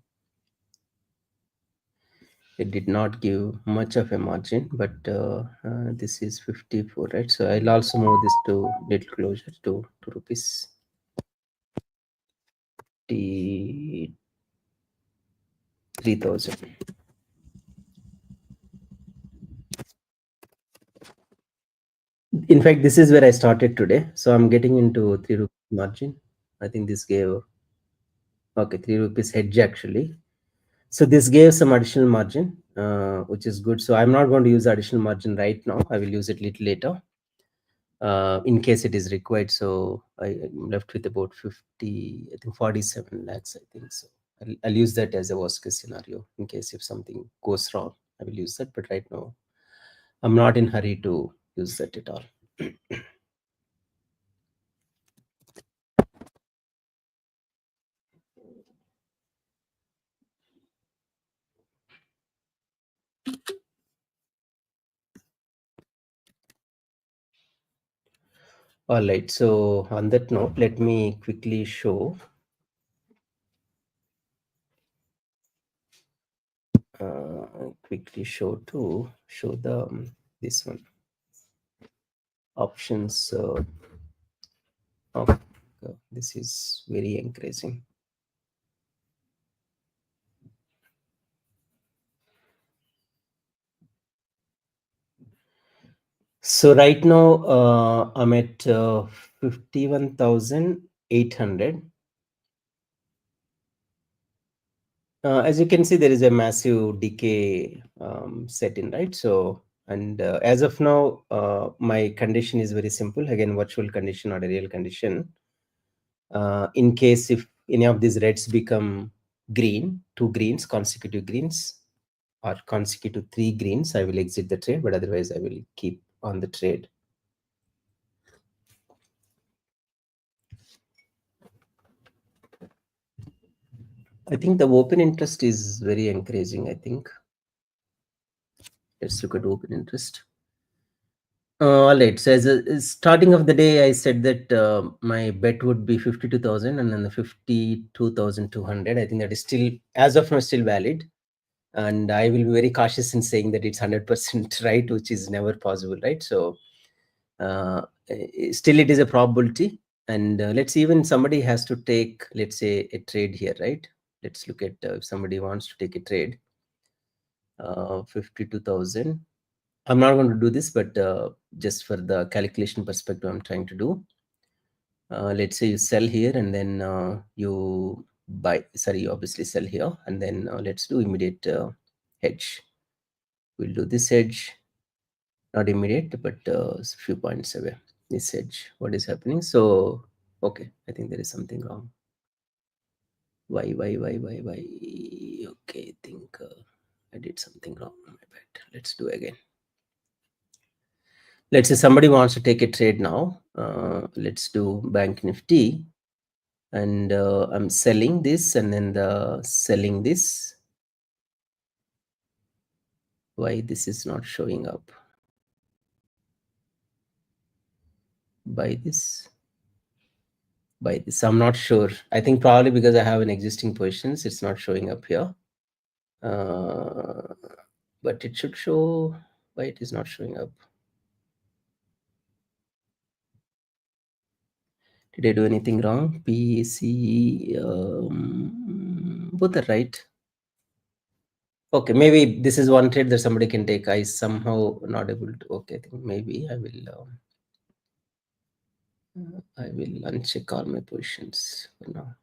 It did not give much of a margin, but this is 54, right? So I'll also move this to little closer to 2 rupees. 3,000. In fact, this is where I started today. So I'm getting into 3 rupees margin. I think this gave, okay, 3 rupees hedge actually. So this gave some additional margin, which is good. So I'm not going to use additional margin right now. I will use it little later in case it is required. So I'm left with about 50, I think 47 lakhs, I think. So I'll use that as a worst case scenario in case if something goes wrong. I will use that. But right now, I'm not in hurry to use that at all. All right. So on that note, let me quickly show the this one options. This is very encouraging. So right now I'm at 51,800. As you can see, there is a massive decay set in, right? So, and as of now, my condition is very simple. Again, virtual condition, not a real condition. In case if any of these reds become green, 2 greens, consecutive greens, or consecutive 3 greens, I will exit the trade, but otherwise I will keep on the trade. I think the open interest is very encouraging, I think. Let's look at open interest. All right. So as a starting of the day, I said that my bet would be 52,000 and then the 52,200. I think that is still, as of now, still valid. And I will be very cautious in saying that it's 100% right, which is never possible, right? So still it is a probability. And let's see, even somebody has to take, let's say, a trade here, right? Let's look at if somebody wants to take a trade. 52,000. I'm not going to do this, but just for the calculation perspective, I'm trying to do. Let's say you sell here and then you buy, sorry, you obviously sell here, and then let's do immediate hedge. We'll do this hedge, not immediate, but a few points away. This hedge, what is happening? So, okay, I think there is something wrong. Why? Okay, I think I did something wrong. My bad. Let's do again. Let's say somebody wants to take a trade now. Let's do Bank Nifty, and I'm selling this and then selling this. Why this is not showing up? Buy this. Buy this. I'm not sure. I think probably because I have an existing positions, it's not showing up here. But it should show. Why it is not showing up? Did I do anything wrong? P, C, both are right. Okay, maybe this is one trade that somebody can take. I somehow not able to. Okay, I think maybe I will uncheck all my positions for now.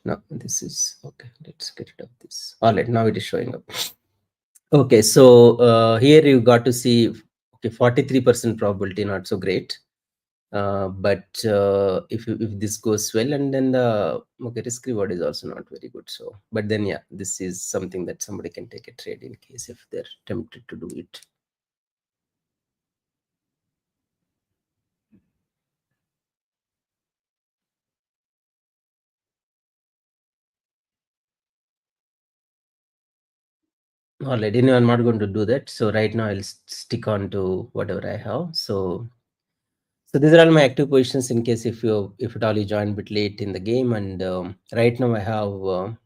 No, this is okay. Let's get rid of this. All right, now it is showing up. Okay, so here you got to see, okay, 43% probability, not so great. But if this goes well, and then the okay, risk reward is also not very good. So, but then yeah, this is something that somebody can take a trade in case if they're tempted to do it. All right, anyway, I'm not going to do that. So right now I'll stick on to whatever I have. So these are all my active positions in case if at all you join a bit late in the game. And right now I have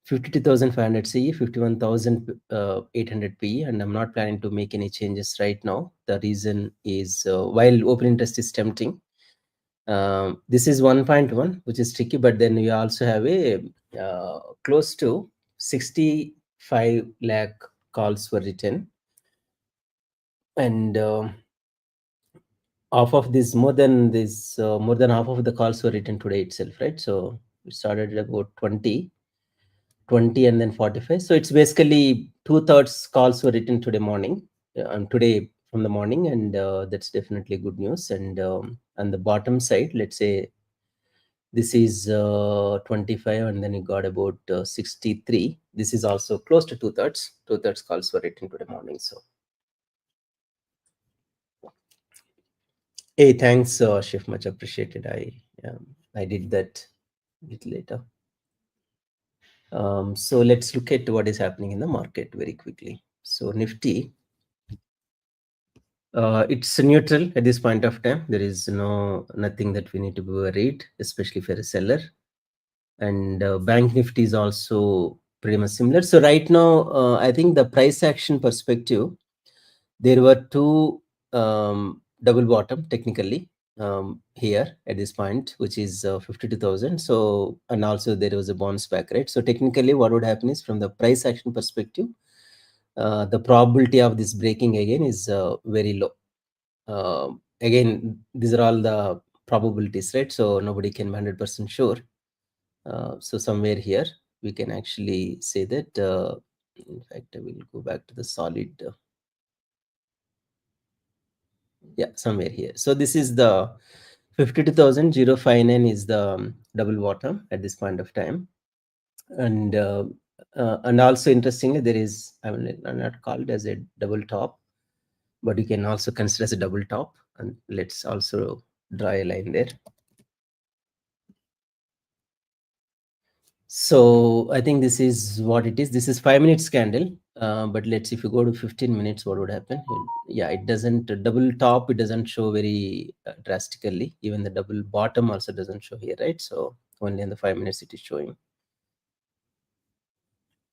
52,500 CE, 51,800 PE, and I'm not planning to make any changes right now. The reason is while open interest is tempting, this is 1.1, which is tricky, but then you also have a close to 65 lakh calls were written, and half of this, more than half of the calls were written today itself, right? So we started at about 20 and then 45. So it's basically 2/3 calls were written today morning, today from the morning, and that's definitely good news. And on the bottom side, let's say this is 25, and then you got about 63. This is also close to 2/3. 2/3 calls were written today morning. So, hey, thanks, Shiv, much appreciated. I did that a bit later. So let's look at what is happening in the market very quickly. So Nifty, it's neutral at this point of time. There is nothing that we need to be worried, especially for a seller. And Bank Nifty is also pretty much similar. So right now, I think the price action perspective, there were two double bottom technically here at this point, which is 52,000. So, and also there was a bounce back, right? So technically what would happen is from the price action perspective, the probability of this breaking again is very low. Again, these are all the probabilities, right? So nobody can be 100% sure. So somewhere here we can actually say that. In fact, I will go back to the solid. Yeah, somewhere here. So this is the 52,059 is the double bottom at this point of time, and also interestingly, there is, I mean, not called as a double top, but you can also consider as a double top. And let's also draw a line there. So I think this is what it is. This is 5 minutes candle. But let's, if you go to 15 minutes, what would happen? Yeah, it doesn't double top. It doesn't show very drastically. Even the double bottom also doesn't show here, right? So only in the 5 minutes it is showing.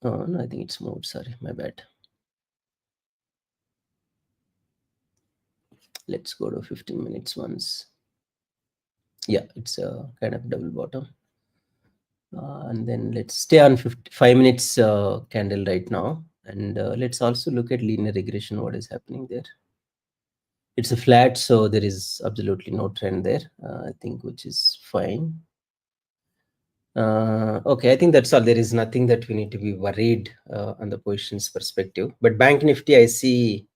Oh, no, I think it's moved. Sorry, my bad. Let's go to 15 minutes once. Yeah, it's a kind of double bottom. And then let's stay on 5 minutes candle right now. And let's also look at linear regression, what is happening there. It's a flat, so there is absolutely no trend there, I think, which is fine. Okay, I think that's all. There is nothing that we need to be worried on the positions perspective. But Bank Nifty, I see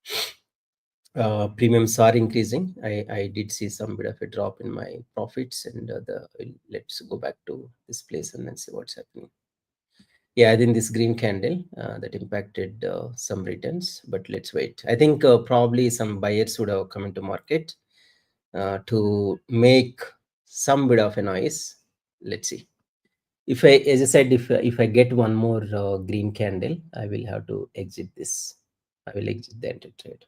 premiums are increasing. I did see some bit of a drop in my profits, and let's go back to this place and then see what's happening. Yeah, I think this green candle that impacted some returns, but let's wait. I think probably some buyers would have come into market to make some bit of a noise. Let's see. If I, as I said, if I get one more green candle, I will have to exit this. I will exit the entry trade.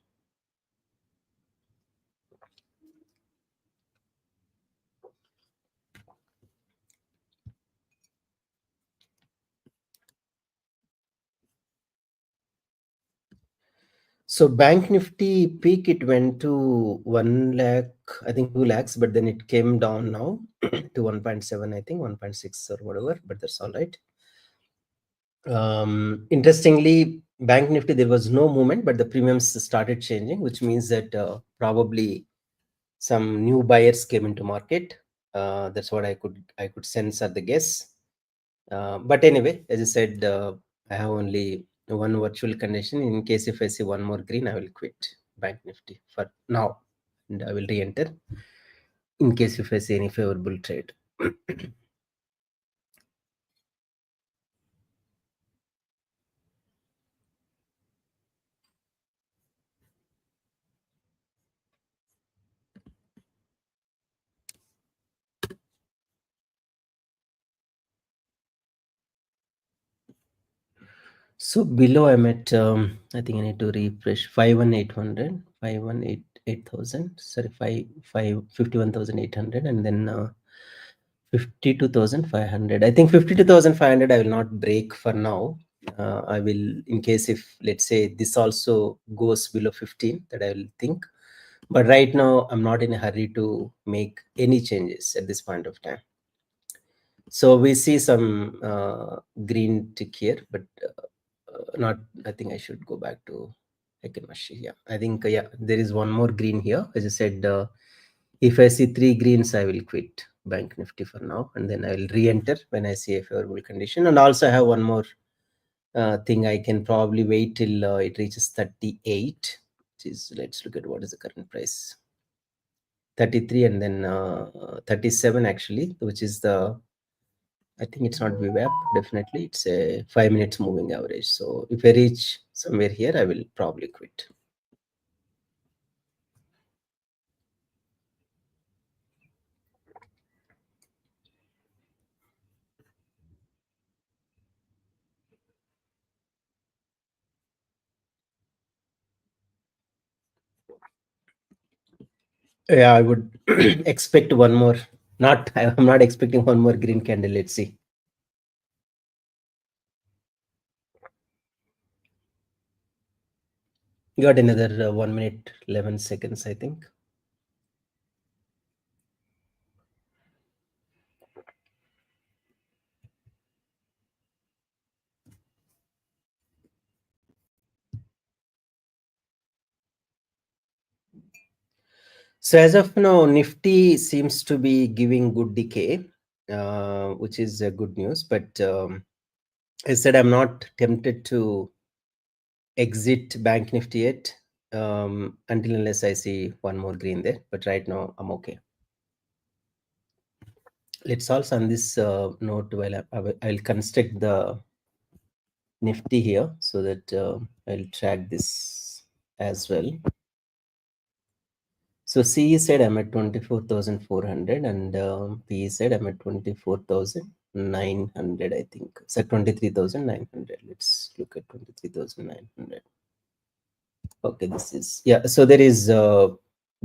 So Bank Nifty peak, it went to 1 lakh, I think 2 lakhs, but then it came down now to 1.7, I think 1.6 or whatever, but that's all right. Interestingly, Bank Nifty, there was no movement, but the premiums started changing, which means that probably some new buyers came into market. That's what I could sense at the guess. But anyway, as I said, I have only one virtual condition. In case if I see one more green, I will quit Bank Nifty for now, and I will re-enter in case if I see any favorable trade. So below I'm at, I think I need to refresh 51800, 518,000, sorry, 51,800, and then 52,500. I think 52,500 I will not break for now. I will, in case if, let's say, this also goes below 15, that I will think. But right now, I'm not in a hurry to make any changes at this point of time. So we see some green tick here, but not, I think I should go back to Ekamashi. Yeah, I think, yeah, there is one more green here. As I said, if I see 3 greens, I will quit Bank Nifty for now, and then I will re-enter when I see a favorable condition. And also I have one more thing. I can probably wait till it reaches 38, which is, let's look at what is the current price. 33 and then 37 actually, which is the, I think it's not VWAP, definitely it's a 5 minutes moving average. So if I reach somewhere here, I will probably quit. Yeah, I would expect one more. I'm not expecting one more green candle. Let's see. You got another 1 minute 11 seconds, I think. So as of now, Nifty seems to be giving good decay, which is good news. But I said I'm not tempted to exit Bank Nifty yet until unless I see one more green there. But right now, I'm okay. Let's also on this note, while I'll construct the Nifty here so that I'll track this as well. So CE said I'm at 24,400 and PE said I'm at 24,900, I think. So 23,900. Let's look at 23,900. Okay, this is, yeah. So there is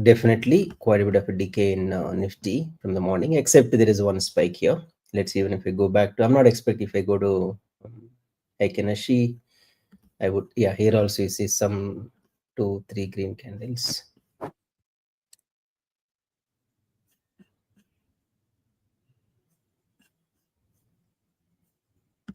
definitely quite a bit of a decay in Nifty from the morning, except there is one spike here. Let's see, even if we go back to, I'm not expecting if I go to Ekenashi, I would, yeah, here also you see some 2-3 green candles.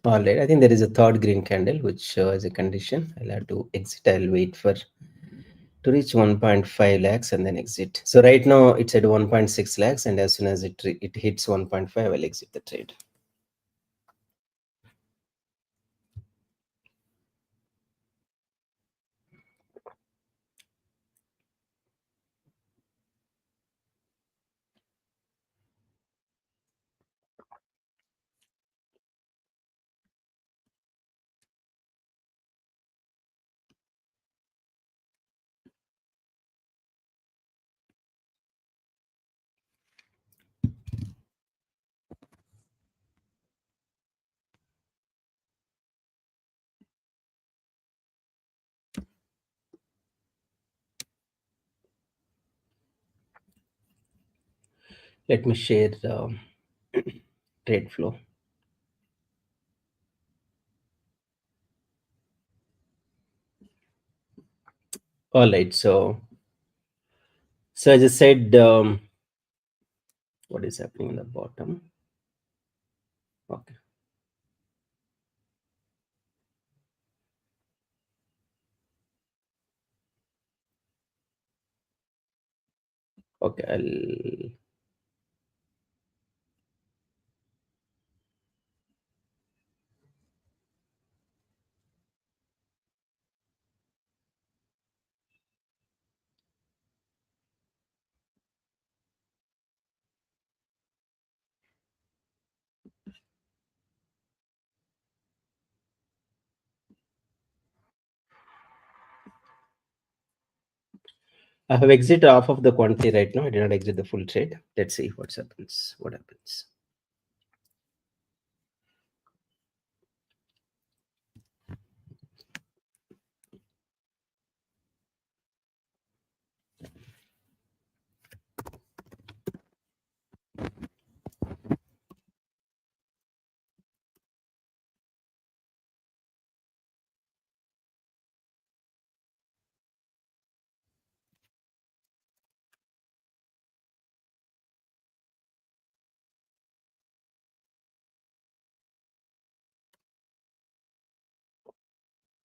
All right, I think there is a third green candle which is a condition. I'll have to exit. I'll wait for to reach 1.5 lakhs and then exit. So right now it's at 1.6 lakhs, and as soon as it hits 1.5, I'll exit the trade. Let me share trade flow. All right, so as I said, what is happening in the bottom? Okay, okay, I have exited off of the quantity right now. I did not exit the full trade. Let's see what happens. What happens?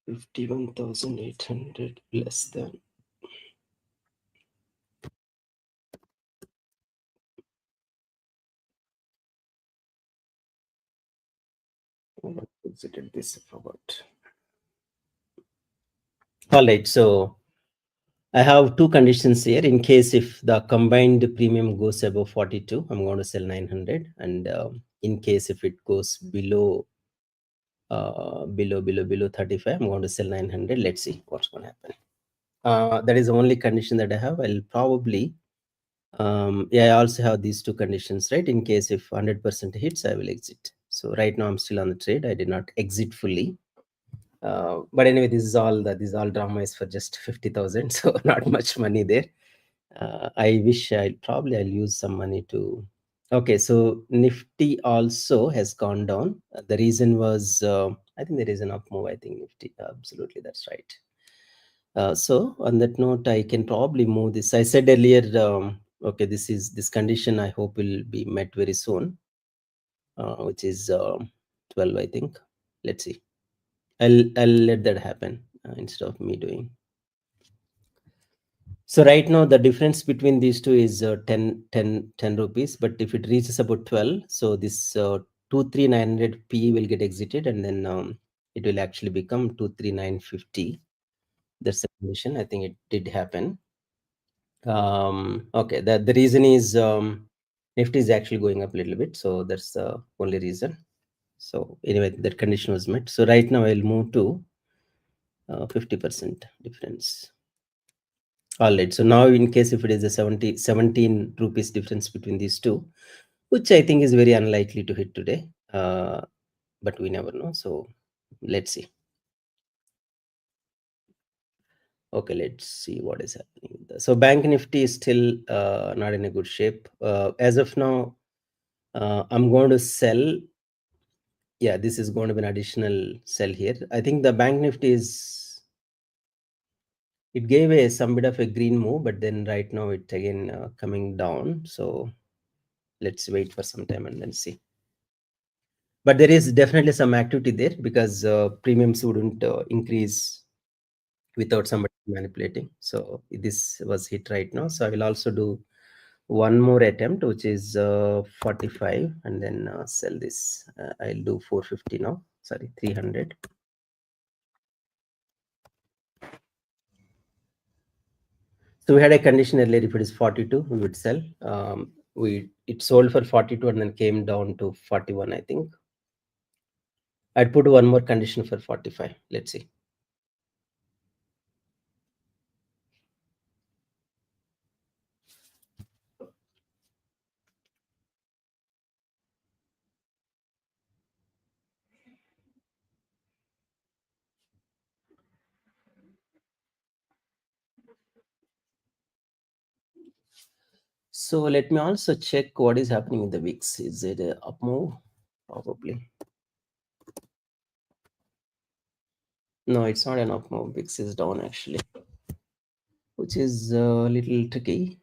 51,800 less than. I exited this. I forgot. All right, so I have two conditions here. In case if the combined premium goes above 42, I'm going to sell 900, and in case if it goes below 35, I'm going to sell 900. Let's see what's going to happen. That is the only condition that I have. I'll probably yeah, I also have these two conditions, right? In case if 100% hits, I will exit. So right now I'm still on the trade. I did not exit fully. But anyway, this is all drama is for just 50,000, so not much money there. I wish I'll use some money to. Okay, so Nifty also has gone down. The reason was I think there is an up move. I think Nifty, absolutely, that's right. So on that note, I can probably move this. I said earlier, okay, this condition I hope will be met very soon, which is 12, I think. Let's see. I'll let that happen instead of me doing. So right now the difference between these two is 10 rupees. But if it reaches about 12, so this 23900 P will get exited, and then it will actually become 23950. That's the condition. I think it did happen. Okay, the reason is Nifty is actually going up a little bit, so that's the only reason. So anyway, that condition was met. So right now I'll move to 50% difference. All right. So now in case if it is a 17 rupees difference between these two, which I think is very unlikely to hit today, but we never know. So let's see. Okay, let's see what is happening. So Bank Nifty is still not in a good shape. As of now, I'm going to sell. Yeah, this is going to be an additional sell here. I think the Bank Nifty it gave some bit of a green move, but then right now it again coming down. So let's wait for some time and then see. But there is definitely some activity there because premiums wouldn't increase without somebody manipulating. So this was hit right now. So I will also do one more attempt, which is 45, and then sell this. I'll do 450 now. Sorry, 300. So we had a condition earlier. If it is 42, we would sell. We it sold for 42 and then came down to 41, I think. I'd put one more condition for 45. Let's see. So let me also check what is happening in the VIX. Is it a up move? Probably. No, it's not an up move. VIX is down actually, which is a little tricky.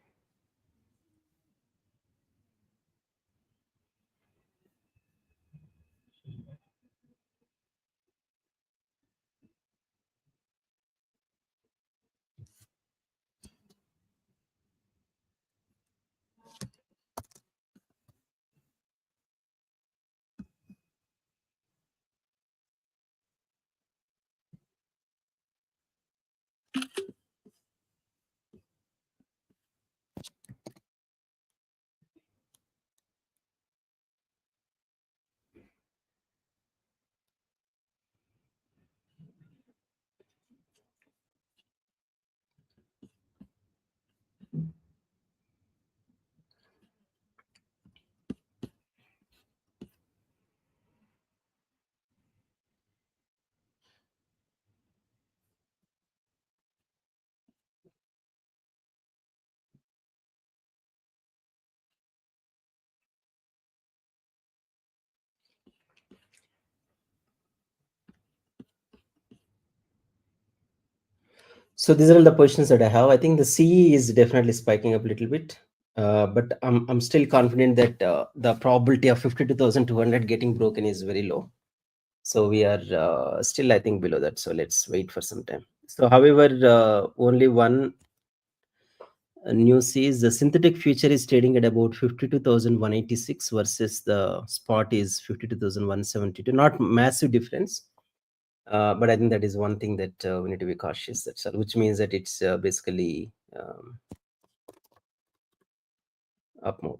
So these are all the positions that I have. I think the CE is definitely spiking up a little bit, but I'm still confident that the probability of 52,200 getting broken is very low. So we are still, I think, below that. So let's wait for some time. So, however, only one news is the synthetic future is trading at about 52,186 versus the spot is 52,172. Not massive difference. But I think that is one thing that we need to be cautious. That's all, which means that it's basically up move.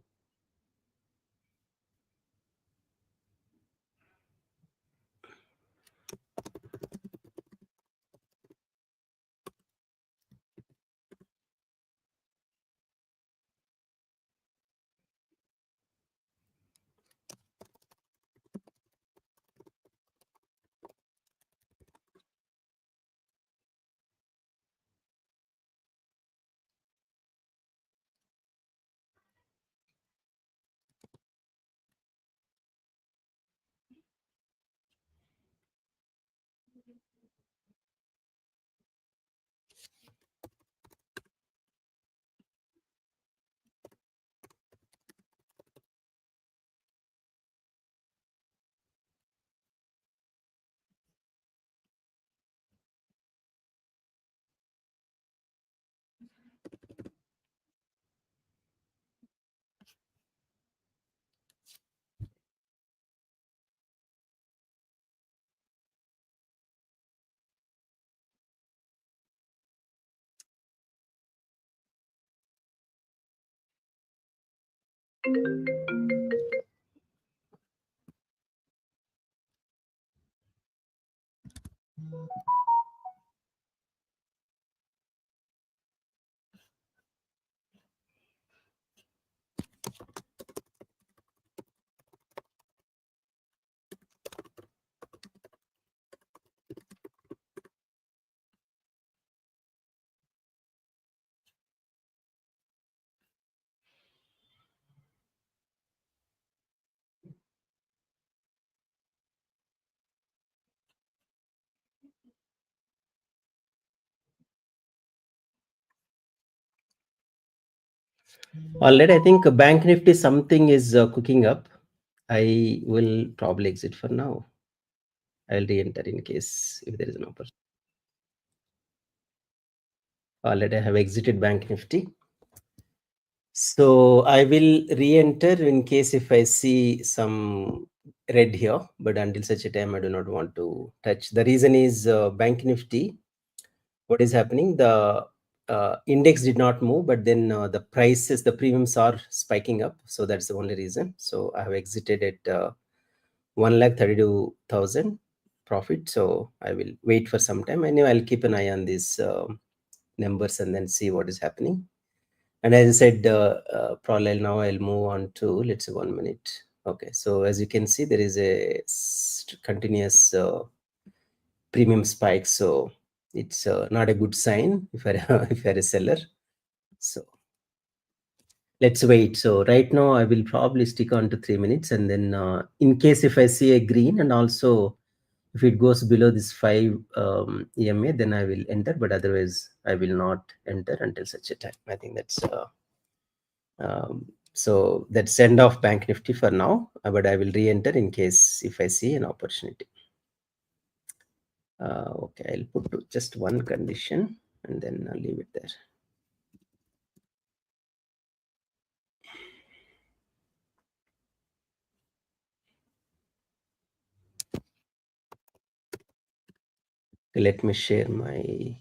Already, I think Bank Nifty something is cooking up. I will probably exit for now. I'll re-enter in case if there is an opportunity. Already I have exited Bank Nifty. So I will re-enter in case if I see some red here, but until such a time I do not want to touch. The reason is Bank Nifty. What is happening? The index did not move, but then the prices, the premiums are spiking up. So that's the only reason. So I have exited at 1,32,000 profit. So I will wait for some time. Anyway, I'll keep an eye on these numbers and then see what is happening. And as I said, probably now I'll move on to, let's say 1 minute. Okay, so as you can see, there is a continuous premium spike. So it's not a good sign if if you're a seller. So let's wait. So right now I will probably stick on to 3 minutes, and then in case if I see a green, and also if it goes below this 5 EMA, then I will enter, but otherwise I will not enter until such a time. I think that's so that's end of Bank Nifty for now, but I will re-enter in case if I see an opportunity. Okay, I'll put to just one condition and then I'll leave it there. Let me share my,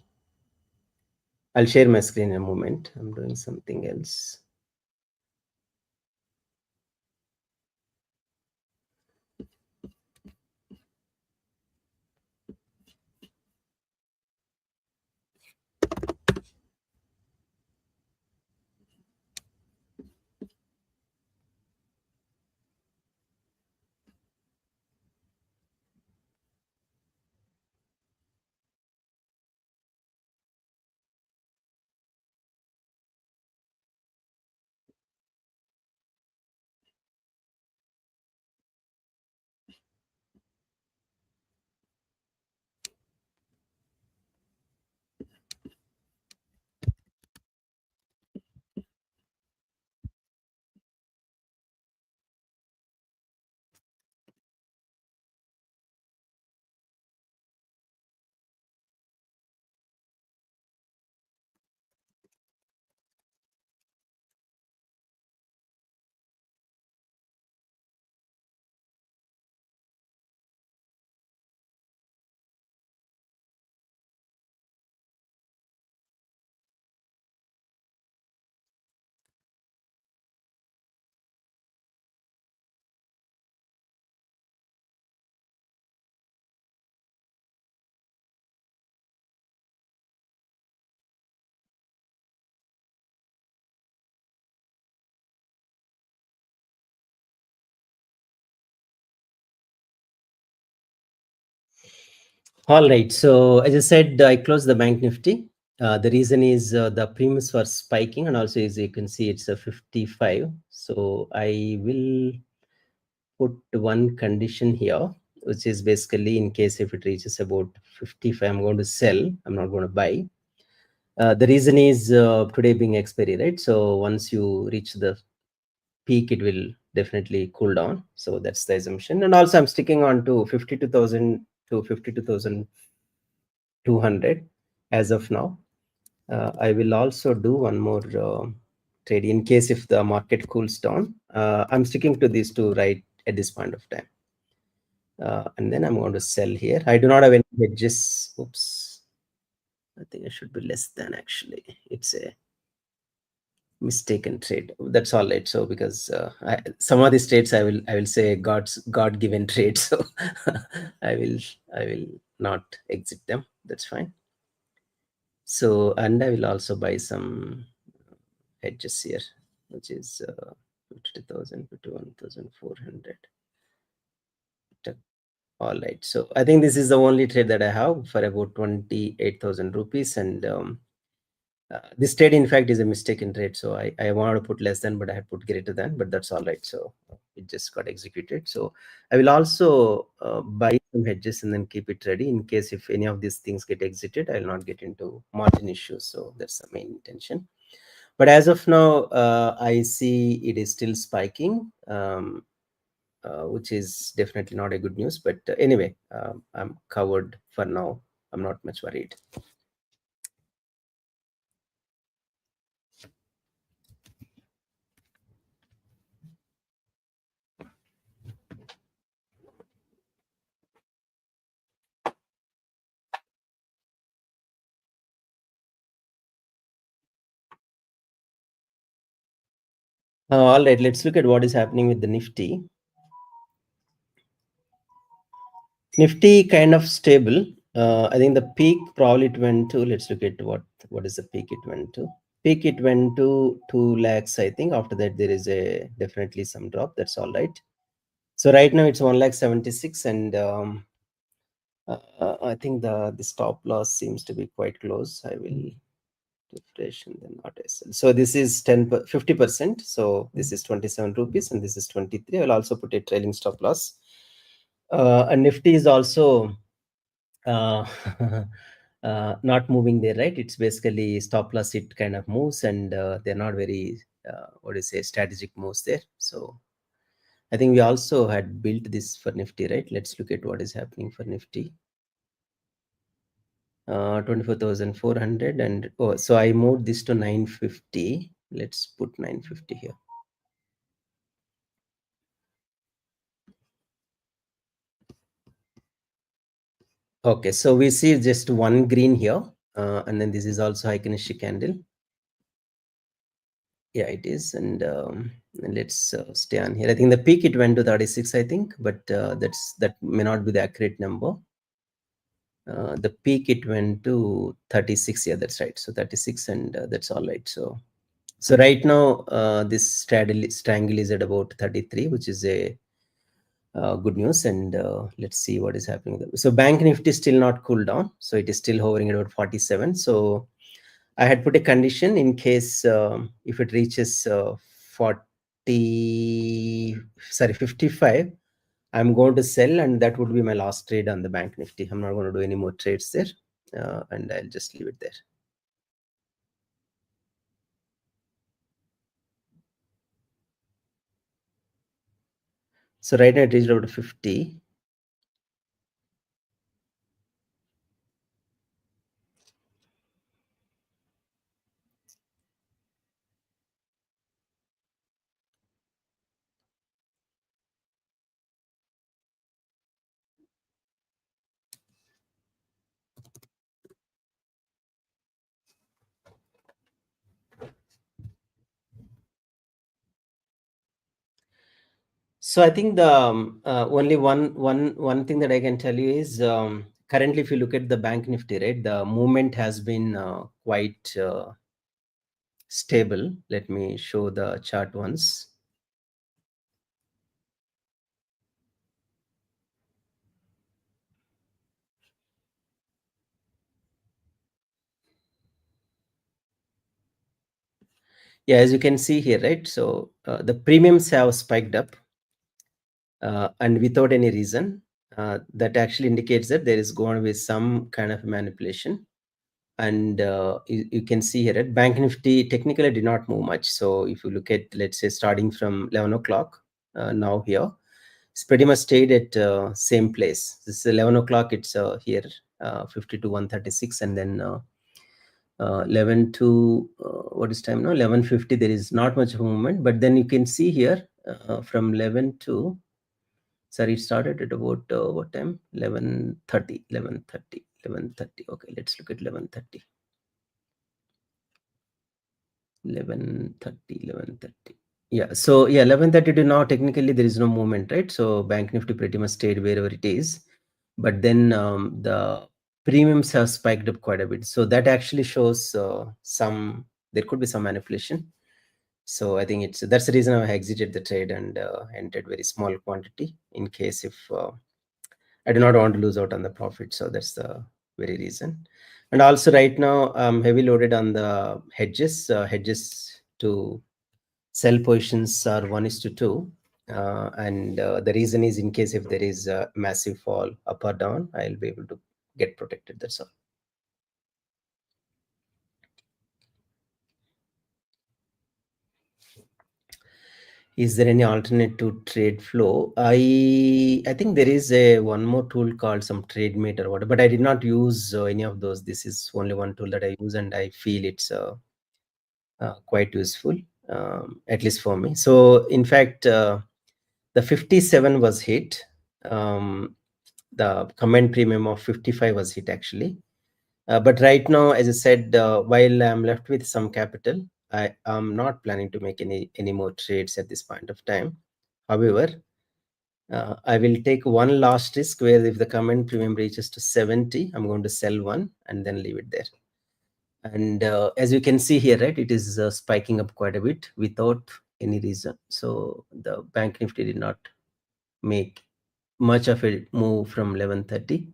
I'll share my screen in a moment. I'm doing something else. All right. So as I said, I closed the Bank Nifty. The reason is the premiums were spiking, and also as you can see, it's a 55. So I will put one condition here, which is basically in case if it reaches about 55, I'm going to sell. I'm not going to buy. The reason is today being expiry, right? So once you reach the peak, it will definitely cool down. So that's the assumption. And also I'm sticking on to 52,000 to 52,200 as of now. I will also do one more trade in case if the market cools down. I'm sticking to these two right at this point of time. And then I'm going to sell here. I do not have any hedges. Oops. I think I should be less than actually. It's a mistaken trade. That's all right. So because some of these trades I will say God given trade. So I will not exit them. That's fine. So and I will also buy some hedges here, which is 50,000, 51,400. All right. So I think this is the only trade that I have for about 28,000 rupees. And this trade, in fact, is a mistaken trade. So I wanted to put less than, but I had put greater than, but that's all right. So it just got executed. So I will also buy some hedges and then keep it ready in case if any of these things get exited, I will not get into margin issues. So that's the main intention. But as of now, I see it is still spiking. which is definitely not a good news. But anyway, I'm covered for now. I'm not much worried. All right, let's look at what is happening with the Nifty. Nifty kind of stable. I think the peak probably it went to, let's look at what is the peak it went to. Peak it went to 2 lakhs, I think. After that, there is a definitely some drop. That's all right. So right now it's 1 lakh 76, and I think the stop loss seems to be quite close. I will refresh and then not SL. So this is 50%. So this is 27 rupees and this is 23. I will also put a trailing stop loss. And Nifty is also uh, not moving there, right? It's basically stop loss, it kind of moves, and they're not very what do you say, strategic moves there. So I think we also had built this for Nifty, right? Let's look at what is happening for Nifty. 24,400, and oh, so I moved this to 950. Let's put 950 here. Okay, so we see just one green here, and then this is also Heikenschik candle. Yeah, it is, and let's stay on here. I think the peak it went to 36, I think, but that may not be the accurate number. The peak it went to 36. Yeah, that's right. So 36, and that's all right. So right now this strangle is at about 33, which is a good news. And let's see what is happening with so Bank Nifty is still not cooled down, so it is still hovering at about 47. So I had put a condition in case if it reaches 55, I'm going to sell, and that would be my last trade on the Bank Nifty. I'm not going to do any more trades there, and I'll just leave it there. So right now it reached about 50. So I think the only one thing that I can tell you is currently, if you look at the Bank Nifty, right, the movement has been quite stable. Let me show the chart once. Yeah, as you can see here, right? So the premiums have spiked up, and without any reason. That actually indicates that there is going to be some kind of manipulation. And you can see here at Bank Nifty technically did not move much. So if you look at, let's say, starting from 11 o'clock, now here, it's pretty much stayed at same place. This is 11 o'clock, it's here, 50 to 136, and then 11 to what is time now, 11:50, there is not much of a movement. But then you can see here from 11 to, sorry, it started at about what time, 11:30, 11:30, 11:30. Okay, let's look at 11:30. 11:30, 11:30. Yeah, so yeah, 11:30 to now, technically there is no movement, right? So Bank Nifty pretty much stayed wherever it is. But then the premiums have spiked up quite a bit. So that actually shows there could be some manipulation. So I think that's the reason I exited the trade and entered very small quantity in case if I do not want to lose out on the profit. So that's the very reason. And also right now I'm heavy loaded on the hedges. Hedges to sell positions are 1:2. And the reason is in case if there is a massive fall up or down, I'll be able to get protected. That's all. Is there any alternate to trade flow? I think there is a one more tool called some trade mate or whatever, but I did not use any of those. This is only one tool that I use, and I feel it's quite useful, at least for me. So in fact, the 57 was hit. The command premium of 55 was hit actually. But right now, as I said, while I'm left with some capital, I am not planning to make any more trades at this point of time. However, I will take one last risk where if the command premium reaches to 70, I'm going to sell one and then leave it there. And as you can see here, right, it is spiking up quite a bit without any reason. So the Bank Nifty did not make much of a move from 1130.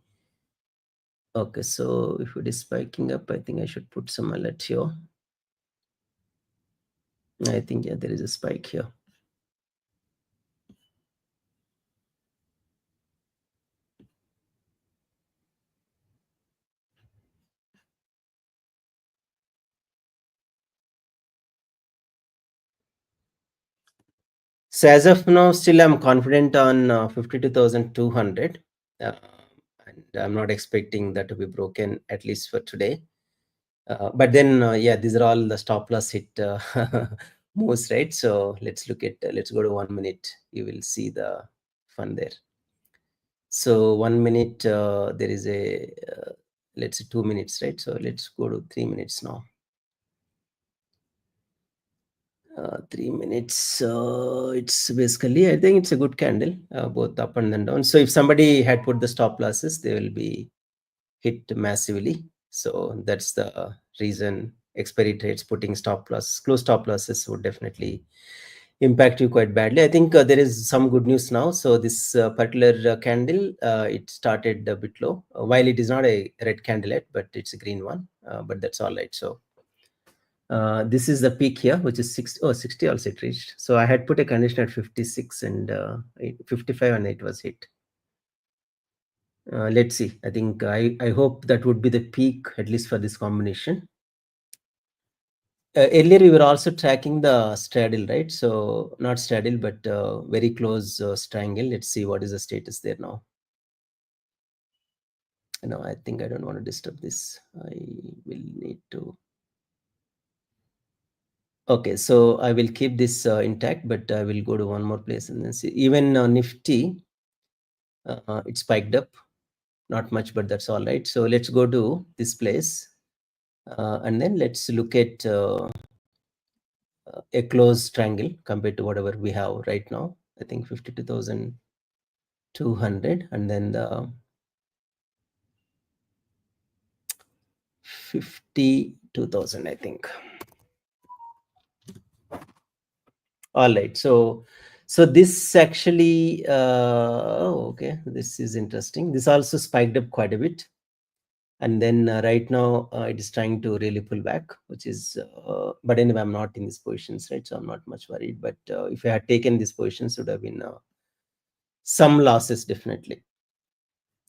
Okay, so if it is spiking up, I think I should put some alert here. I think, yeah, there is a spike here. So as of now, still I'm confident on 52,200. And I'm not expecting that to be broken, at least for today. But then, yeah, these are all the stop loss hit moves, right? So let's look at, let's go to 1 minute. You will see the fun there. So 1 minute, there is a, let's say 2 minutes, right? So let's go to 3 minutes now. 3 minutes. It's basically, I think it's a good candle, both up and then down. So if somebody had put the stop losses, they will be hit massively. So that's the reason expiry trades putting stop loss, close stop losses would definitely impact you quite badly. I think there is some good news now. So this particular candle, it started a bit low, while it is not a red candle yet, but it's a green one. But that's all right. So this is the peak here, which is 60. Oh, 60 also it reached. So I had put a condition at 56 and 55, and it was hit. Let's see. I think I hope that would be the peak, at least for this combination. Earlier we were also tracking the straddle, right? So not straddle, but very close triangle. Let's see what is the status there now. No, I think I don't want to disturb this. I will need to. Okay, so I will keep this intact, but I will go to one more place and then see. Even Nifty, it spiked up, not much, but that's all right. So let's go to this place, and then let's look at a close triangle compared to whatever we have right now. I think 52,200, and then the 52,000, I think. All right, so this actually okay, this is interesting. This also spiked up quite a bit, and then right now it is trying to really pull back, which is but anyway, I'm not in these positions, right? So I'm not much worried. But if I had taken these positions, would have been some losses definitely.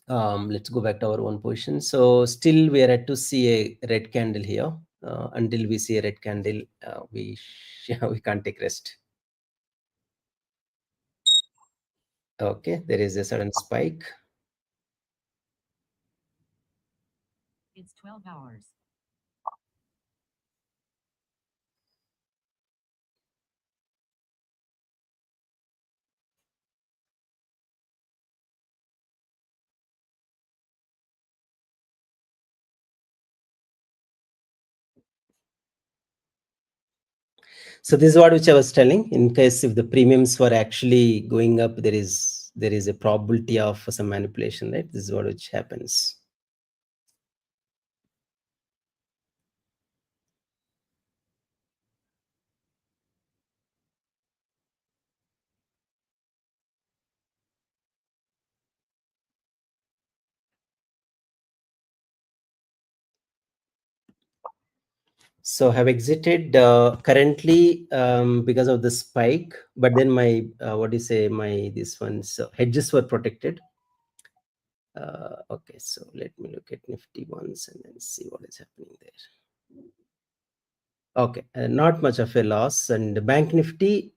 Let's go back to our own position. So still we are at to see a red candle here. Until we see a red candle, we can't take rest. Okay, there is a sudden spike.
It's 12 hours.
So this is what which I was telling. In case if the premiums were actually going up, there is a probability of some manipulation, right? This is what which happens. So have exited currently because of the spike, but then my what do you say, my this one's hedges were protected. Okay, so let me look at Nifty once and then see what is happening there. Okay, not much of a loss. And Bank Nifty,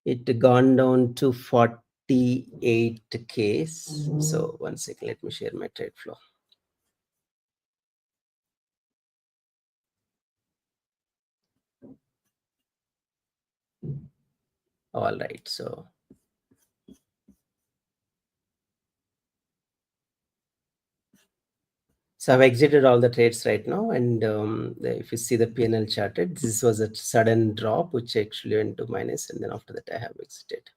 it gone down to 48K. So one second, let me share my trade flow. All right, so I've exited all the trades right now, and if you see the PNL charted, this was a sudden drop which actually went to minus, and then after that I have exited.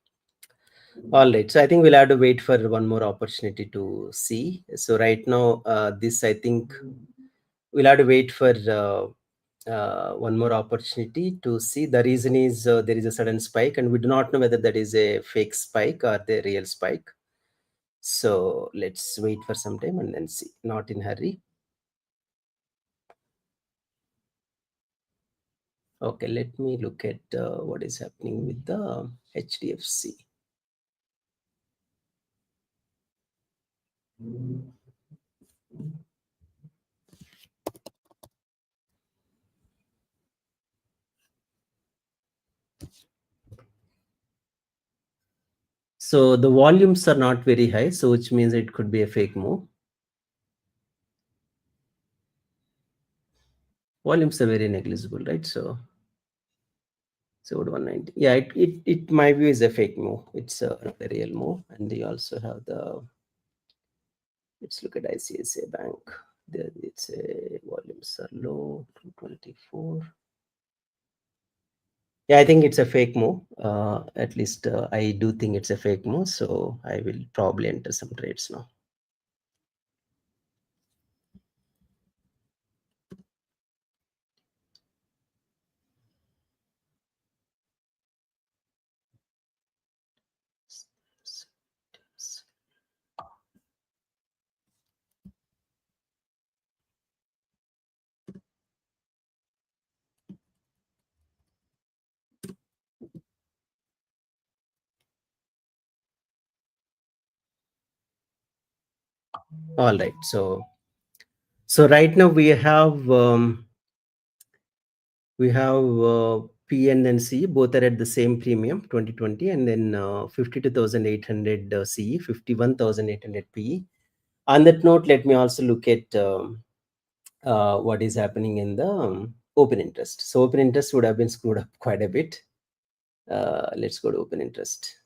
All right, so I think we'll have to wait for one more opportunity to see. So right now, this I think we'll have to wait for one more opportunity to see. The reason is there is a sudden spike, and we do not know whether that is a fake spike or the real spike. So let's wait for some time and then see. Not in hurry. Okay, let me look at what is happening with the HDFC. So the volumes are not very high, so which means it could be a fake move. Volumes are very negligible, right? So 190. Yeah, it my view is a fake move. It's not a real move. And they also have the, let's look at ICICI Bank. There it's a volumes are low, 224. Yeah, I think it's a fake move. At least I do think it's a fake move. So I will probably enter some trades now. All right. So right now we have PN and C both are at the same premium 2020, and then 52,800 CE, 51,800 PE. On that note, let me also look at what is happening in the open interest. So open interest would have been screwed up quite a bit. Let's go to open interest.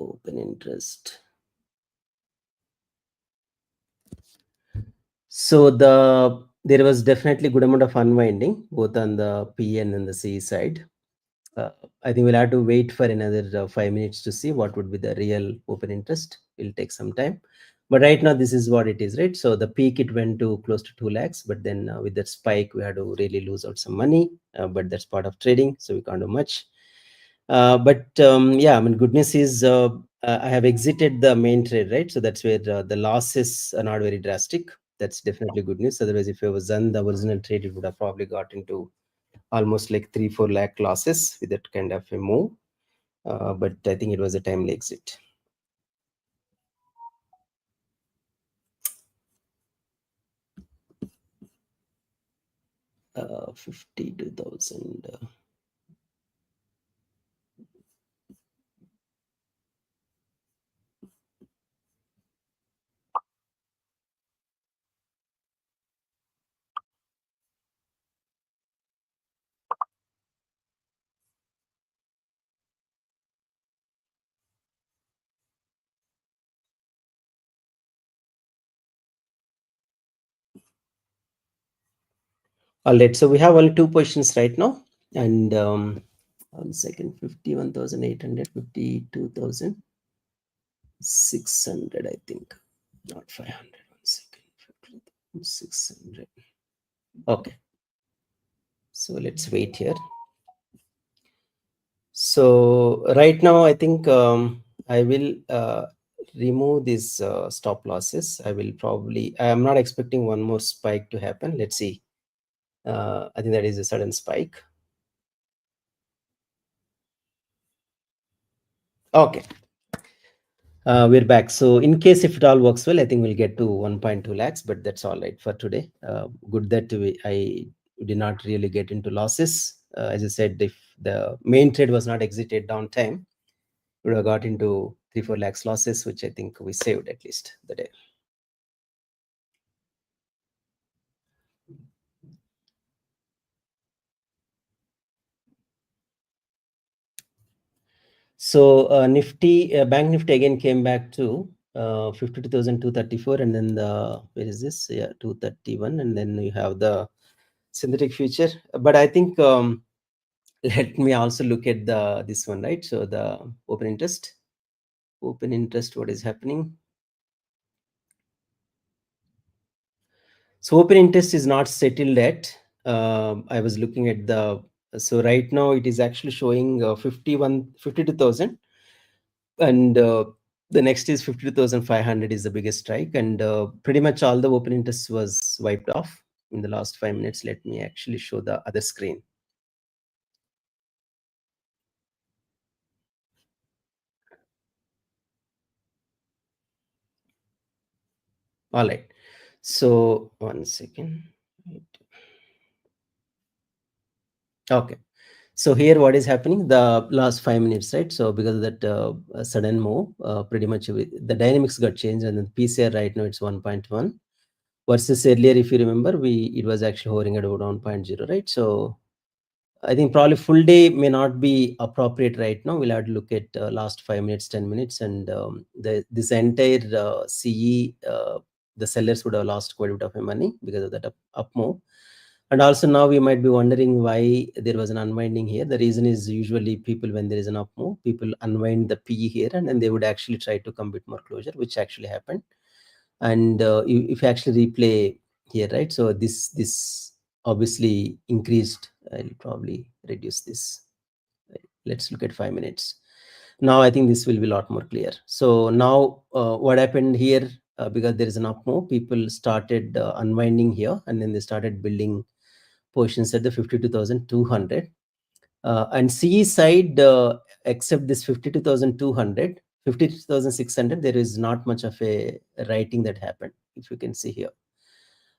Open interest. So there was definitely good amount of unwinding both on the PN and the C side. I think we'll have to wait for another 5 minutes to see what would be the real open interest. It'll take some time. But right now, this is what it is, right? So the peak, it went to close to 2 lakhs. But then with that spike, we had to really lose out some money. But that's part of trading. So we can't do much. Yeah, I mean, goodness is I have exited the main trade, right? So that's where the losses are not very drastic. That's definitely good news. Otherwise, if it was done the original trade, it would have probably got into almost like 3-4 lakh losses with that kind of a move. But I think it was a timely exit. Uh, 52,000. All right, so we have only 2 positions right now, and 1 second, 51,800, 52,600, I think, not 500. 1 second, 600. Okay, so let's wait here. So right now, I think I will remove these stop losses. I am not expecting one more spike to happen. Let's see. I think that is a sudden spike. Okay. We're back. So in case if it all works well, I think we'll get to 1.2 lakhs, but that's all right for today. Good that we did not really get into losses. As I said, if the main trade was not exited downtime, we would have got into 3-4 lakhs losses, which I think we saved at least the day. So Nifty, Bank Nifty again came back to 52,234, and then the, where is this? Yeah, 231, and then we have the synthetic future. But I think let me also look at the this one, right? So the open interest, what is happening? So open interest is not settled yet. I was looking at the, so right now it is actually showing 52,000, and the next is 52,500 is the biggest strike, and pretty much all the open interest was wiped off in the last 5 minutes. Let me actually show the other screen. All right, so 1 second. Okay, so here what is happening, the last 5 minutes, right? So because of that sudden move, pretty much the dynamics got changed, and the PCR right now it's 1.1 versus earlier, if you remember, it was actually hovering at about 1.0, right? So I think probably full day may not be appropriate right now. We'll have to look at last 5 minutes, 10 minutes, and this entire CE, the sellers would have lost quite a bit of money because of that up move. And also now we might be wondering why there was an unwinding here. The reason is usually people, when there is an up move, people unwind the PE here, and then they would actually try to come bit more closure, which actually happened. And if you actually replay here, right? So this obviously increased. I'll probably reduce this. Let's look at 5 minutes. Now I think this will be a lot more clear. So now what happened here, because there is an up move, people started unwinding here, and then they started building positions at the 52,200. And CE side, except this 52,200, 52,600, there is not much of a writing that happened, if you can see here.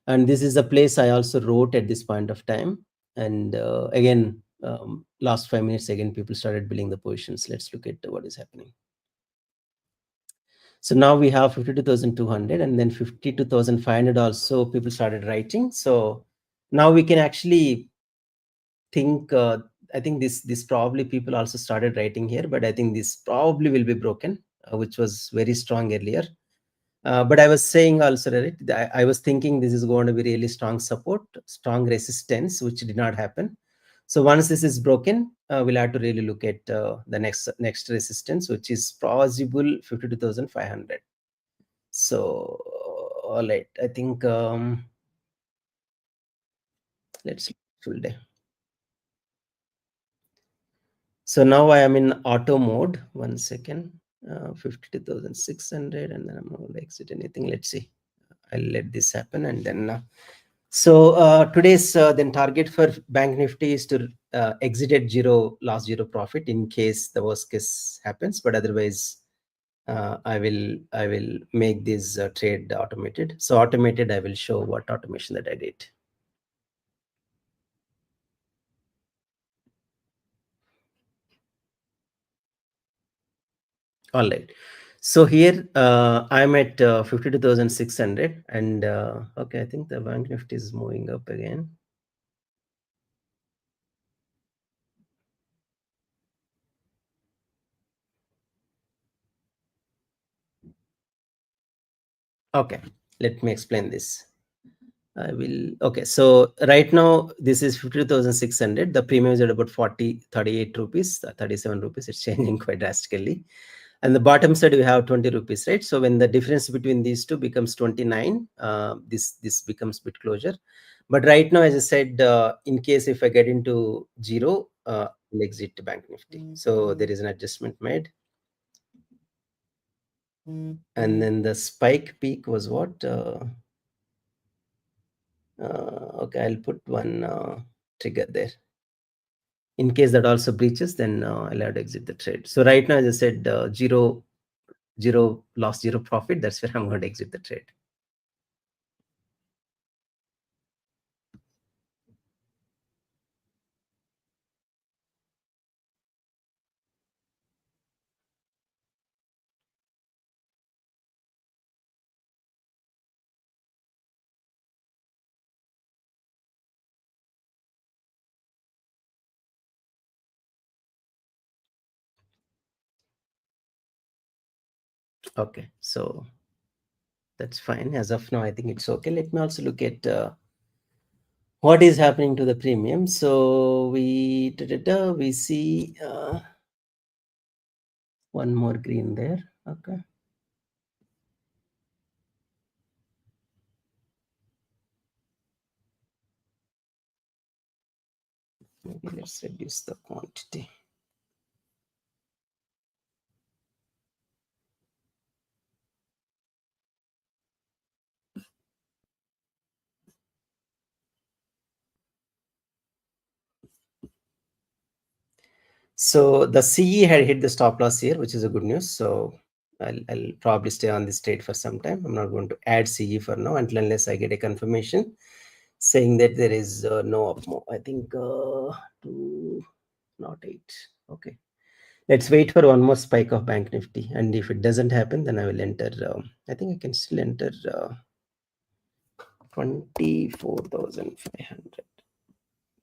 And this is a place I also wrote at this point of time. And again, last 5 minutes, again, people started building the positions. Let's look at what is happening. So now we have 52,200, and then 52,500 also people started writing. So now we can actually think, I think this probably people also started writing here, but I think this probably will be broken, which was very strong earlier. But I was saying also, right, I was thinking this is going to be really strong support, strong resistance, which did not happen. So once this is broken, we'll have to really look at the next resistance, which is possible 52,500. So all right, I think let's full day. So now I am in auto mode. 1 second. 52,600, and then I'm going to exit anything. Let's see. I'll let this happen, and then today's then target for Bank Nifty is to exit at last zero profit in case the worst case happens. But otherwise, I will make this trade automated. So automated, I will show what automation that I did. All right. So here I'm at 52,600, and okay, I think the Bank Nifty is moving up again. Okay, let me explain this. I will. Okay, so right now this is 52,600. The premium is at about 38 rupees, 37 rupees. It's changing quite drastically. And the bottom side we have 20 rupees, right? So when the difference between these two becomes 29, this becomes bit closer. But right now, as I said, in case if I get into zero, I'll exit Bank Nifty. So there is an adjustment made. And then the spike peak was what? Okay, I'll put one trigger there. In case that also breaches, then I'll have to exit the trade. So right now, as I said, zero loss, zero profit. That's where I'm going to exit the trade. Okay, so that's fine. As of now, I think it's okay. Let me also look at what is happening to the premium. So we see one more green there. Okay. Maybe let's reduce the quantity. So the CE had hit the stop loss here, which is a good news. So I'll probably stay on this trade for some time. I'm not going to add CE for now until unless I get a confirmation saying that there is no up move. I think 208. Okay. Let's wait for one more spike of Bank Nifty. And if it doesn't happen, then I will enter. I think I can still enter 24,500.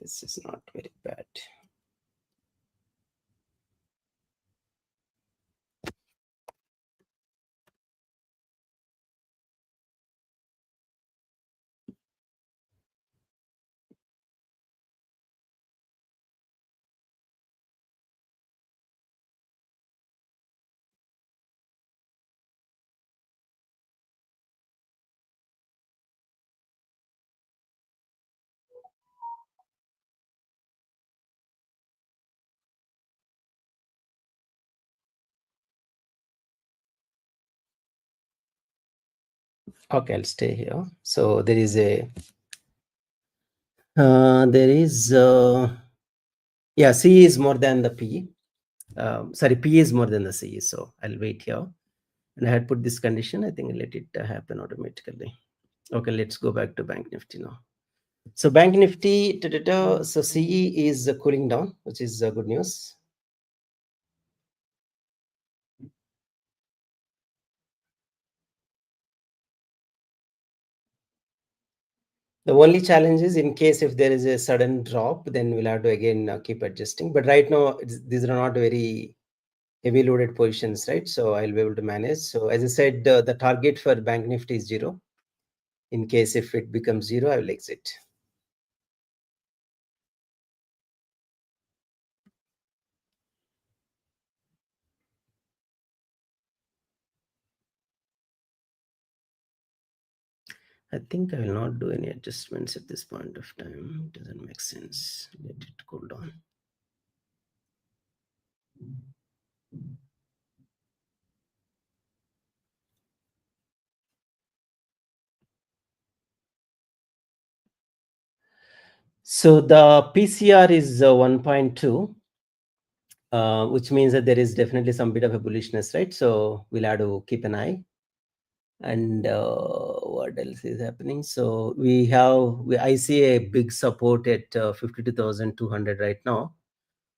This is not very bad. Okay, I'll stay here. So there is a yeah, C is more than the P. Sorry, P is more than the C. So I'll wait here. And I had put this condition. I think I'll let it happen automatically. Okay, let's go back to Bank Nifty now. So Bank Nifty, so CE is cooling down, which is good news. The only challenge is in case if there is a sudden drop, then we'll have to again keep adjusting. But right now, these are not very heavy loaded positions, right? So I'll be able to manage. So as I said, the target for Bank Nifty is 0. In case if it becomes 0, I will exit. I think I will not do any adjustments at this point of time. It doesn't make sense. Let it cool down. So the PCR is 1.2, which means that there is definitely some bit of a bullishness, right? So we'll have to keep an eye. And what else is happening? So I see a big support at 52,200 right now,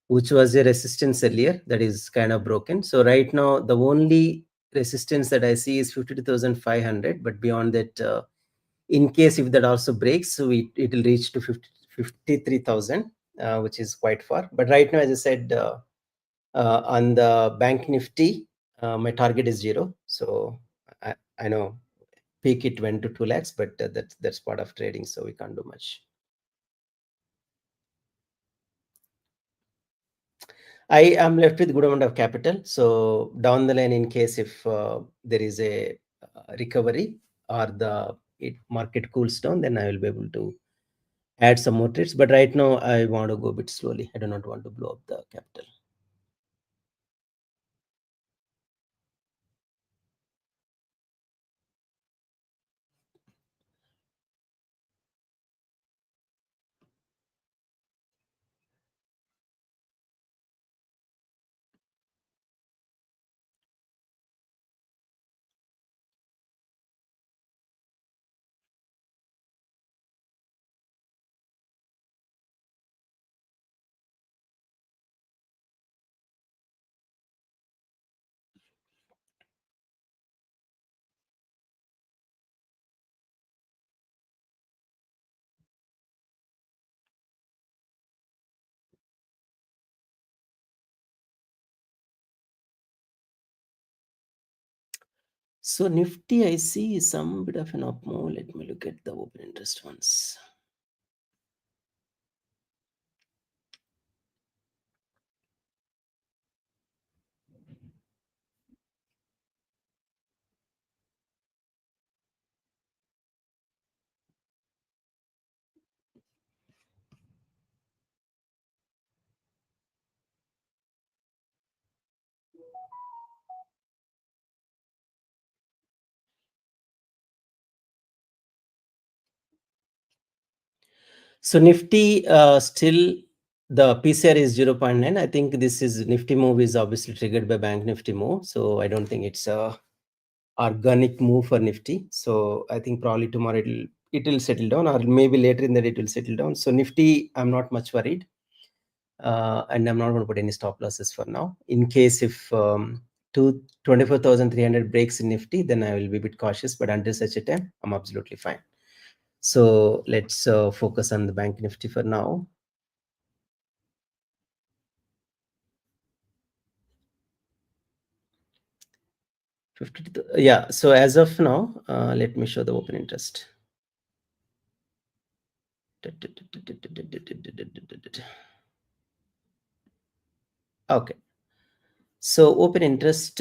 which was a resistance earlier that is kind of broken. So right now, the only resistance that I see is 52,500. But beyond that, in case if that also breaks, so it will reach to 53,000, which is quite far. But right now, as I said, on the Bank Nifty, my target is 0. So I know peak it went to 2 lakhs, but that's part of trading, so we can't do much. I am left with good amount of capital. So down the line, in case if there is a recovery or the market cools down, then I will be able to add some more trades. But right now, I want to go a bit slowly. I do not want to blow up the capital. So Nifty, I see some bit of an up move. Let me look at the open interest ones. So Nifty still the PCR is 0.9. I think this is Nifty move is obviously triggered by Bank Nifty move. So I don't think it's a organic move for Nifty. So I think probably tomorrow it'll settle down, or maybe later in the day it will settle down. So Nifty, I'm not much worried, and I'm not going to put any stop losses for now. In case if 24,300 breaks in Nifty, then I will be a bit cautious. But until such a time, I'm absolutely fine. So let's focus on the Bank Nifty for now. Yeah, so as of now, let me show the open interest. Okay, so open interest,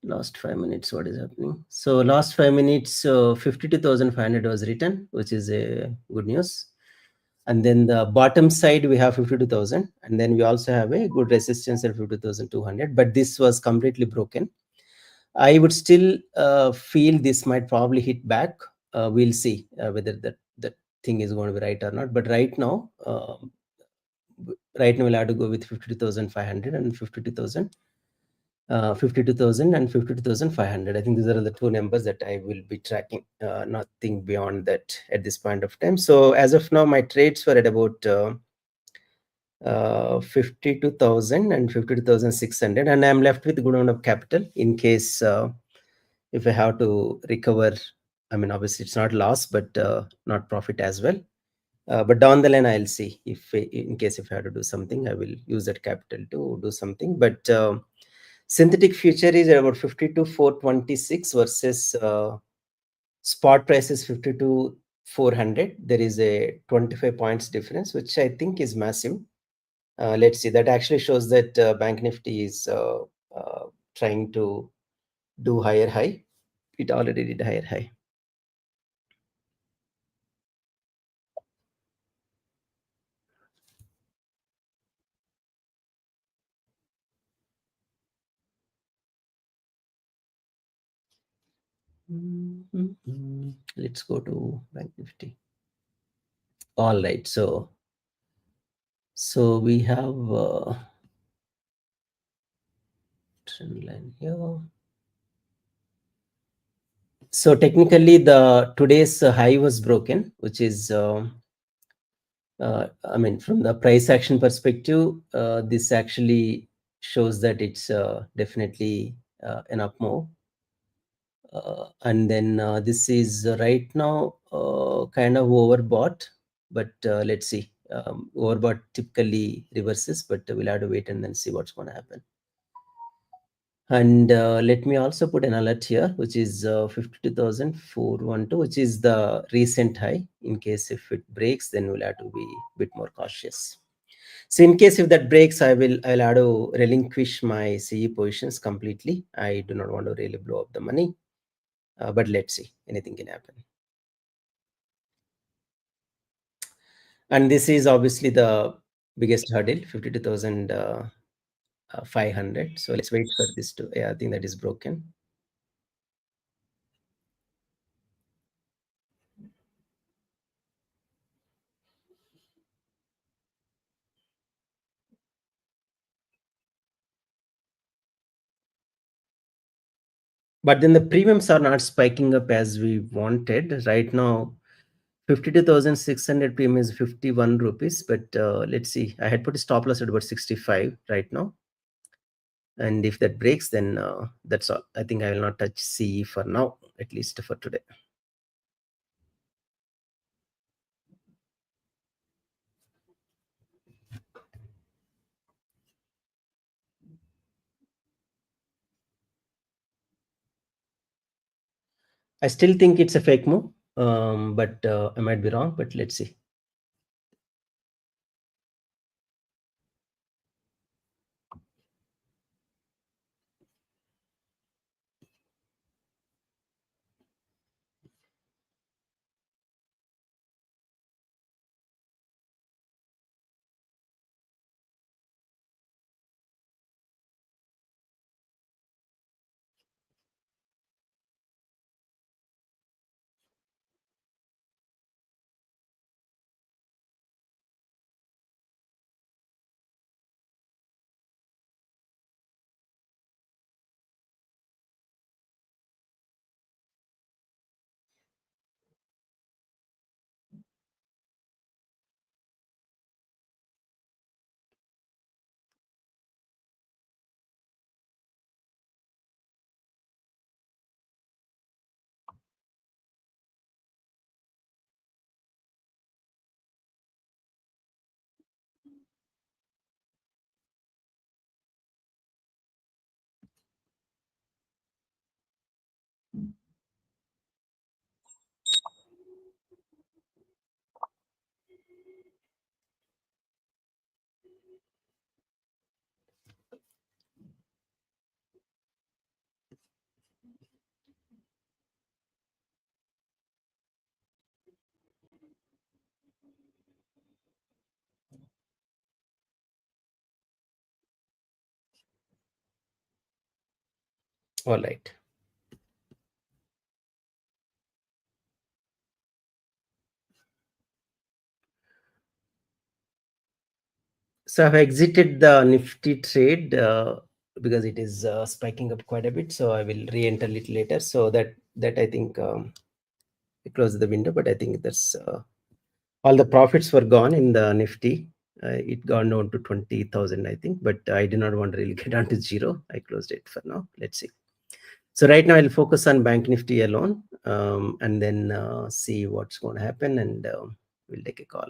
last 5 minutes, what is happening? So last 5 minutes, 52,500 was written, which is a good news. And then the bottom side, we have 52,000. And then we also have a good resistance at 52,200. But this was completely broken. I would still feel this might probably hit back. We'll see whether that thing is going to be right or not. But right now we'll have to go with 52,500 and 52,000. 52,000 and 52,500. I think these are the two numbers that I will be tracking, nothing beyond that at this point of time. So as of now, my trades were at about 52,000 and 52,600, and I'm left with a good amount of capital in case if I have to recover. I mean, obviously it's not loss, but not profit as well. But down the line, I'll see if in case if I have to do something, I will use that capital to do something. But synthetic future is at about 52,426 versus spot price is 52,400. There is a 25 points difference, which I think is massive. Let's see. That actually shows that Bank Nifty is trying to do higher high. It already did higher high. Let's go to Bank Nifty. All right. So we have trend line here. So technically, the today's high was broken, which is I mean, from the price action perspective, this actually shows that it's definitely an up move. And then this is right now kind of overbought, but let's see. Overbought typically reverses, but we'll have to wait and then see what's going to happen. And let me also put an alert here, which is 52,412, which is the recent high. In case if it breaks, then we'll have to be a bit more cautious. So in case if that breaks, I'll have to relinquish my CE positions completely. I do not want to really blow up the money, but let's see, anything can happen. And this is obviously the biggest hurdle, 52,500. So let's wait for this to, yeah, I think that is broken. But then the premiums are not spiking up as we wanted. Right now, 52,600 premium is 51 rupees. But let's see. I had put a stop loss at about 65 right now. And if that breaks, then that's all. I think I will not touch CE for now, at least for today. I still think it's a fake move, but I might be wrong, but let's see. All right. So I've exited the Nifty trade because it is spiking up quite a bit. So I will re-enter a little later. So that I think I close the window, but I think that's all the profits were gone in the Nifty. It gone down to 20,000, I think, but I did not want to really get down to zero. I closed it for now. Let's see. So right now I'll focus on Bank Nifty alone, and then see what's going to happen, and we'll take a call.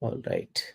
All right.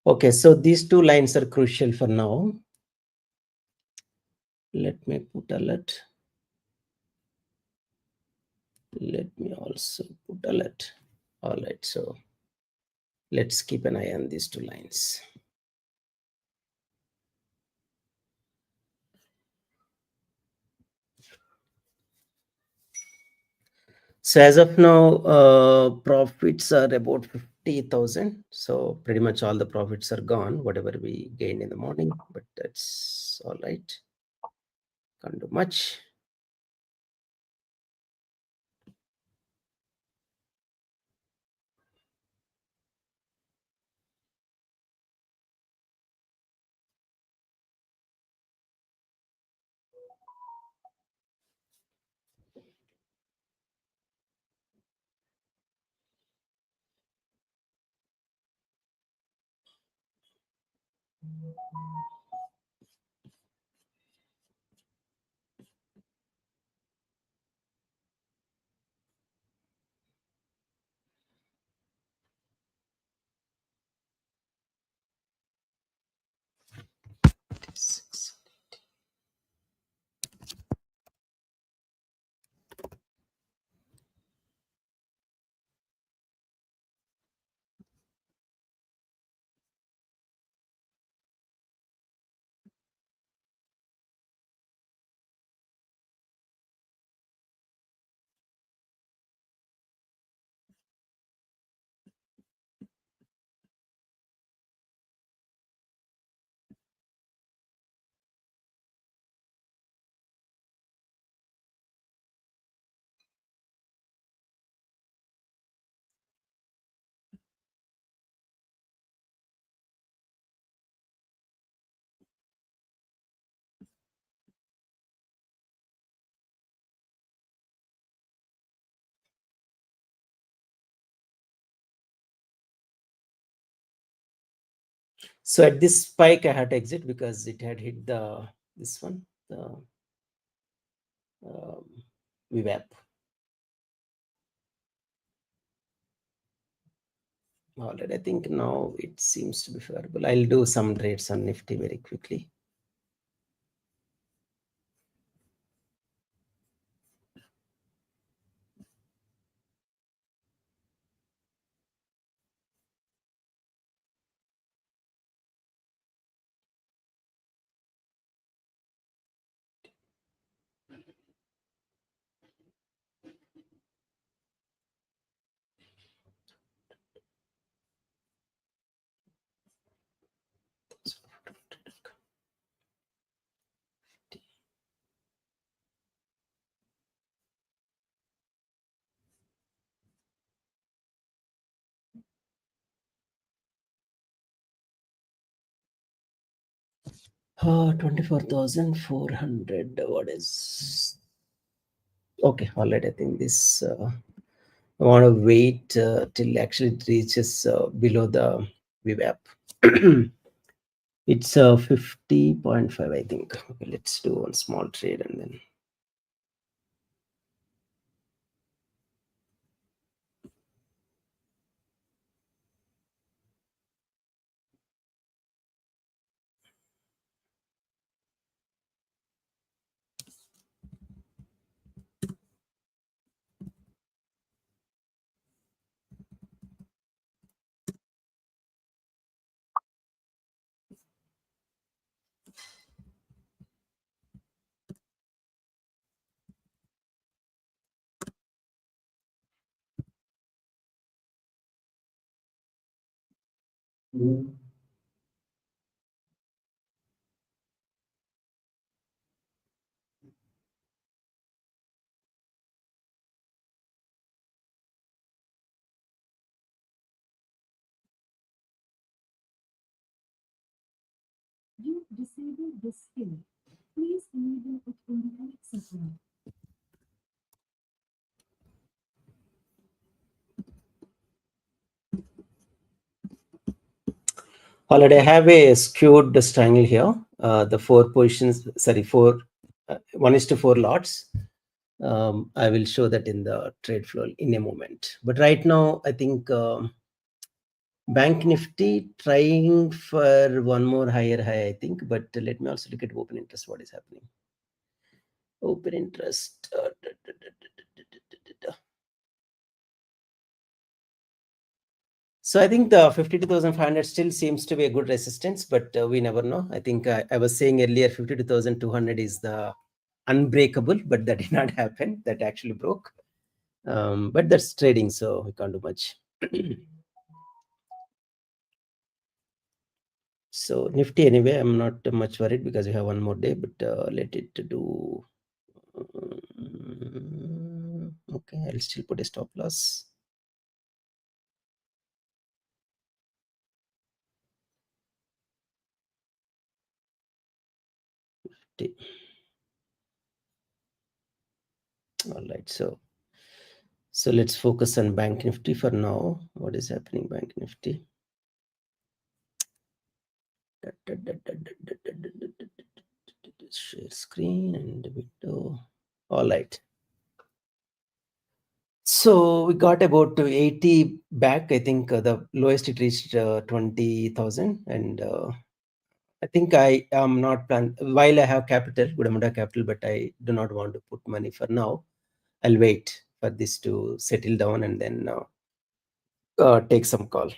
Okay, so these two lines are crucial for now. Let me put alert. Let me also put alert. All right, so let's keep an eye on these two lines. So as of now, profits are about 50,000. So pretty much all the profits are gone, whatever we gained in the morning, but that's all right. Can't do much. So at this spike, I had to exit because it had hit this one, the VWAP. All right, I think now it seems to be favorable. I'll do some trades on Nifty very quickly. Oh, 24,400. What is okay? All right, I think this. I want to wait till actually it reaches below the VWAP. It's 50.5, I think. Okay, let's do one small trade and then.
You've disabled this skill. Please enable it in the Alexa tab.
Already I have a skewed triangle here. The 4 positions, sorry, 1:4 lots. I will show that in the trade flow in a moment. But right now, I think Bank Nifty trying for one more higher high, I think. But let me also look at open interest. What is happening? Open interest. So I think the 52,500 still seems to be a good resistance, but we never know. I think I was saying earlier 52,200 is the unbreakable, but that did not happen. That actually broke. But that's trading, so we can't do much. So Nifty anyway, I'm not much worried because we have one more day, but let it do. Okay, I'll still put a stop loss. All right, so let's focus on Bank Nifty for now. What is happening, Bank Nifty? Share screen and window. All right. So we got about 80 back. I think the lowest it reached 20,000, and I think I am not plan. While I have capital, good amount of capital, but I do not want to put money for now. I'll wait for this to settle down and then take some call.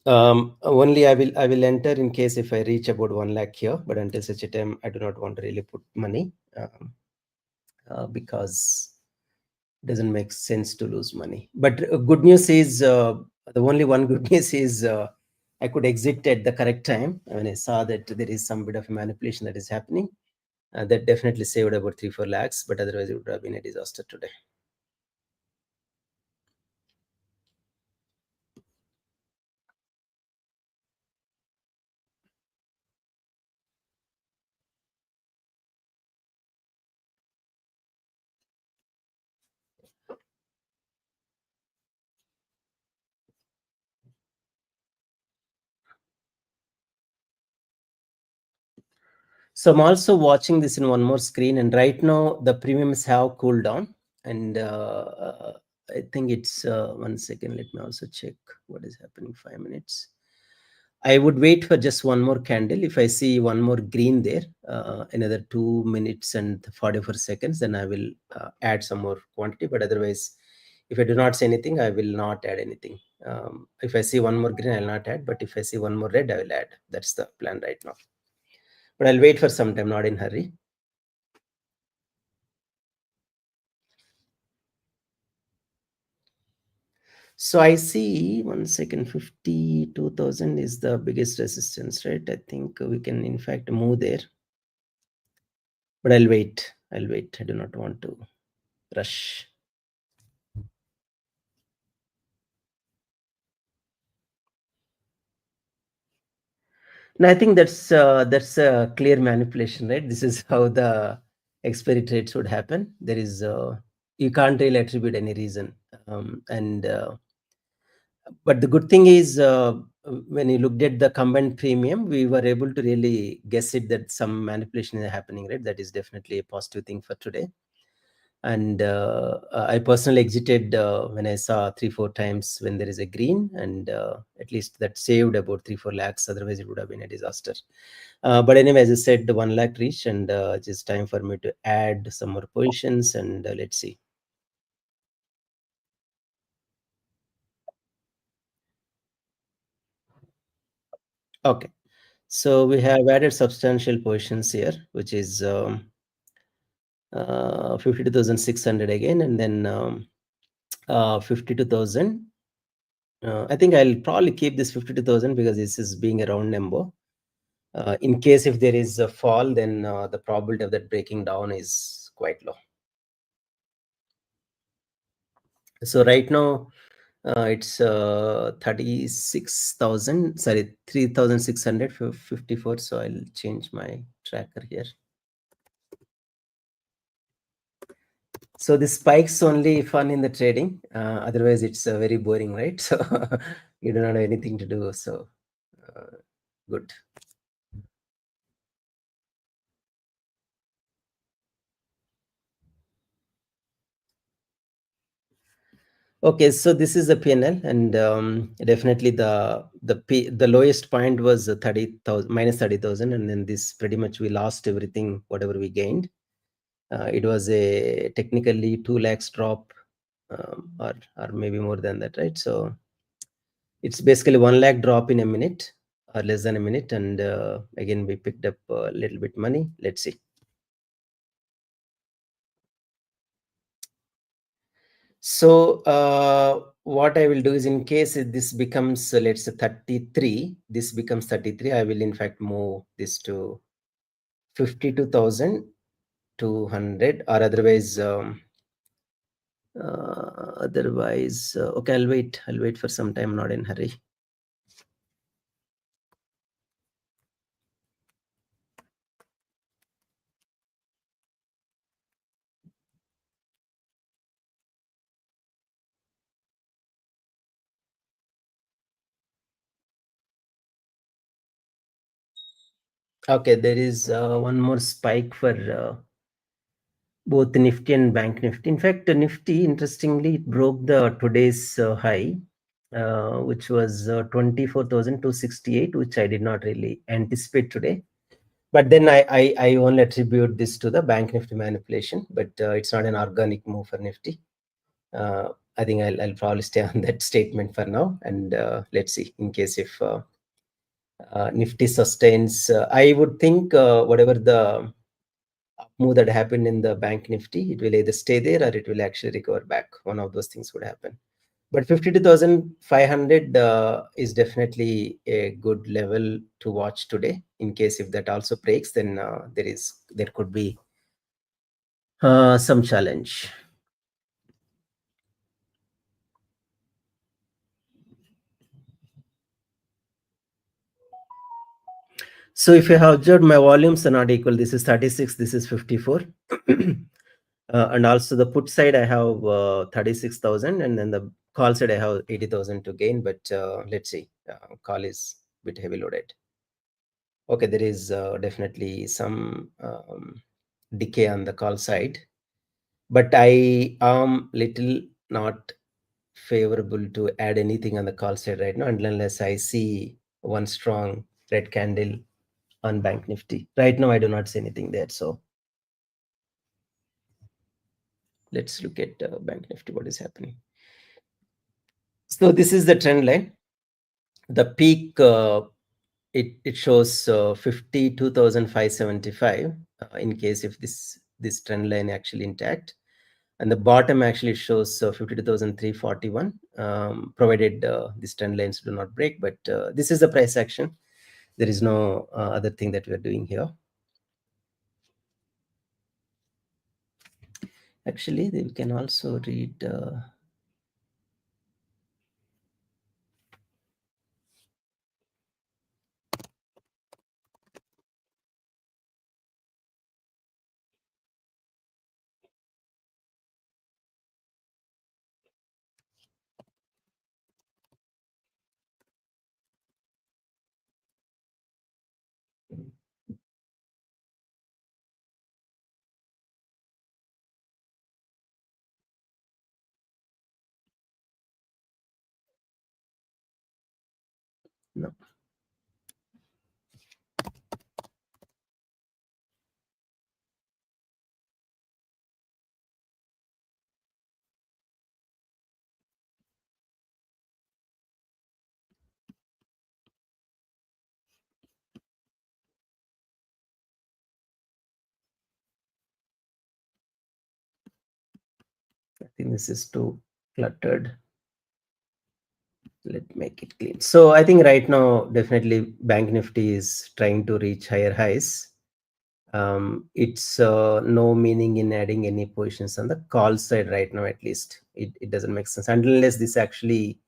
Only I will enter in case if I reach about 1 lakh here, but until such a time I do not want to really put money because it doesn't make sense to lose money. But good news is the only one good news is I could exit at the correct time when I saw that there is some bit of manipulation that is happening. That definitely saved about 3-4 lakhs, but otherwise it would have been a disaster today. So I'm also watching this in one more screen, and right now the premiums have cooled down, and I think it's 1 second. Let me also check what is happening. 5 minutes. I would wait for just one more candle. If I see one more green there, another 2 minutes and 44 seconds, then I will add some more quantity. But otherwise, if I do not see anything, I will not add anything. If I see one more green, I will not add. But if I see one more red, I will add. That's the plan right now. But I'll wait for some time, not in hurry. So I see 1 second, 52,000 is the biggest resistance, right? I think we can in fact move there. But I'll wait. I do not want to rush. No, I think that's a clear manipulation, right? This is how the expiry trades would happen. There is you can't really attribute any reason, and but the good thing is when you looked at the combined premium, we were able to really guess it that some manipulation is happening, right? That is definitely a positive thing for today. And I personally exited when I saw 3-4 times when there is a green, and at least that saved about 3-4 lakhs. Otherwise, it would have been a disaster. But anyway, as I said, the 1 lakh reached, and it's just time for me to add some more positions, and let's see. Okay, so we have added substantial positions here, which is 52,600 again, and then 52,000. I think I'll probably keep this 52,000 because this is being a round number. In case if there is a fall, then the probability of that breaking down is quite low. So right now it's 36,000, sorry, 3,654. So I'll change my tracker here. So the spikes only fun in the trading. Otherwise, it's very boring, right? So you do not have anything to do. So good. Okay, so this is the PNL, and definitely the lowest point was 30,000 minus 30,000, and then this pretty much we lost everything, whatever we gained. It was a technically 2 lakhs drop, or maybe more than that, right? So it's basically 1 lakh drop in a minute or less than a minute, and again we picked up a little bit money. Let's see. So what I will do is, in case this becomes let's say 33, this becomes 33, I will in fact move this to 52,200, or otherwise okay, I'll wait for some time, not in hurry. Okay, there is one more spike for both Nifty and Bank Nifty. In fact, Nifty, interestingly, it broke the today's high, which was 24,268, which I did not really anticipate today. But then I only attribute this to the Bank Nifty manipulation, but it's not an organic move for Nifty. I think I'll probably stay on that statement for now, and let's see in case if Nifty sustains. I would think whatever the move that happened in the Bank Nifty, it will either stay there or it will actually recover back. One of those things would happen. But 52,500 is definitely a good level to watch today. In case if that also breaks, then there could be some challenge. So if you have observed, my volumes are not equal. This is 36, this is 54. And also the put side, I have 36,000, and then the call side, I have 80,000 to gain. But let's see, call is a bit heavy loaded. Okay, there is definitely some decay on the call side, but I am little not favorable to add anything on the call side right now unless I see one strong red candle on Bank Nifty. Right now, I do not see anything there. So let's look at Bank Nifty, what is happening. So this is the trend line. The peak, it shows 52,575 in case if this trend line actually intact. And the bottom actually shows 52,341, provided these trend lines do not break. But this is the price action. There is no other thing that we are doing here. Actually, we can also read. No. I think this is too cluttered. Let's make it clean. So I think right now, definitely Bank Nifty is trying to reach higher highs. It's no meaning in adding any positions on the call side right now, at least. It doesn't make sense. Unless this actually,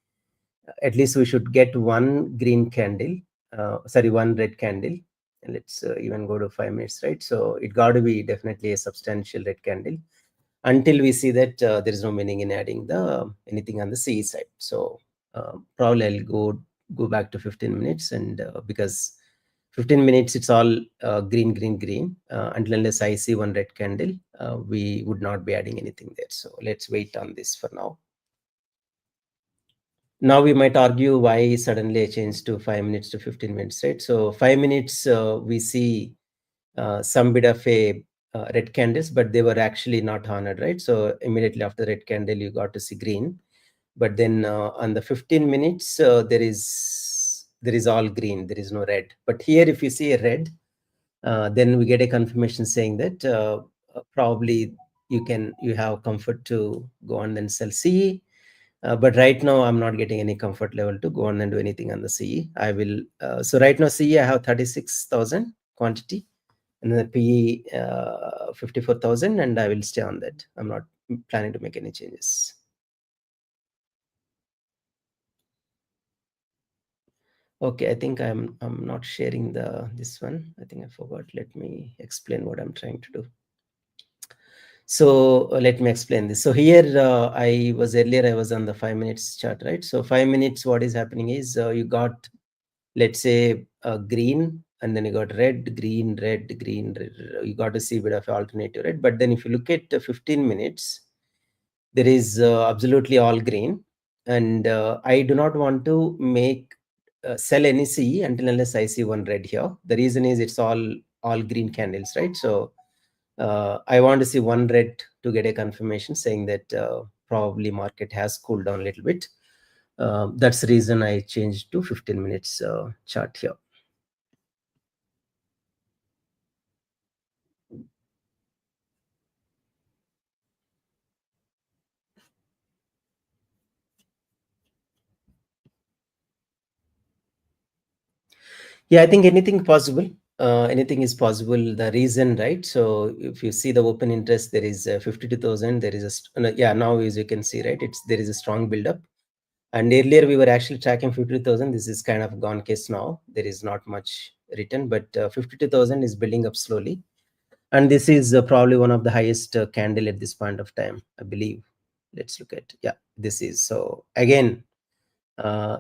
at least we should get one green candle, one red candle. And let's even go to 5 minutes, right? So it got to be definitely a substantial red candle. Until we see that there is no meaning in adding the anything on the CE side. So probably I'll go back to 15 minutes, and because 15 minutes it's all green, until unless I see one red candle, we would not be adding anything there. So let's wait on this for now. Now we might argue why suddenly I changed to 5 minutes to 15 minutes, right? So 5 minutes we see some bit of a red candles, but they were actually not honored, right? So immediately after red candle, you got to see green. But then on the 15 minutes, there is all green. There is no red. But here, if you see a red, then we get a confirmation saying that probably you have comfort to go on and sell CE. But right now, I'm not getting any comfort level to go on and do anything on the CE. I will. So right now, CE, I have 36,000 quantity, and the PE 54,000, and I will stay on that. I'm not planning to make any changes. Okay, I think I'm not sharing this one. I think I forgot. Let me explain what I'm trying to do. So let me explain this. So here I was on the 5 minutes chart, right? So 5 minutes, what is happening is you got, let's say, green and then you got red, green, red, green, red. You got to see a bit of alternative red. But then if you look at 15 minutes, there is absolutely all green. And I do not want to make sell any CE until unless I see one red here. The reason is it's all green candles, right? So I want to see one red to get a confirmation saying that probably market has cooled down a little bit. That's the reason I changed to 15 minutes chart here. Yeah, I think anything possible. Anything is possible. The reason, right? So if you see the open interest, there is 52,000. There is yeah, now as you can see, right? There is a strong buildup. And earlier we were actually tracking 52,000. This is kind of gone case now. There is not much written, but 52,000 is building up slowly. And this is probably one of the highest candle at this point of time, I believe. Let's look at, yeah, this is. So again,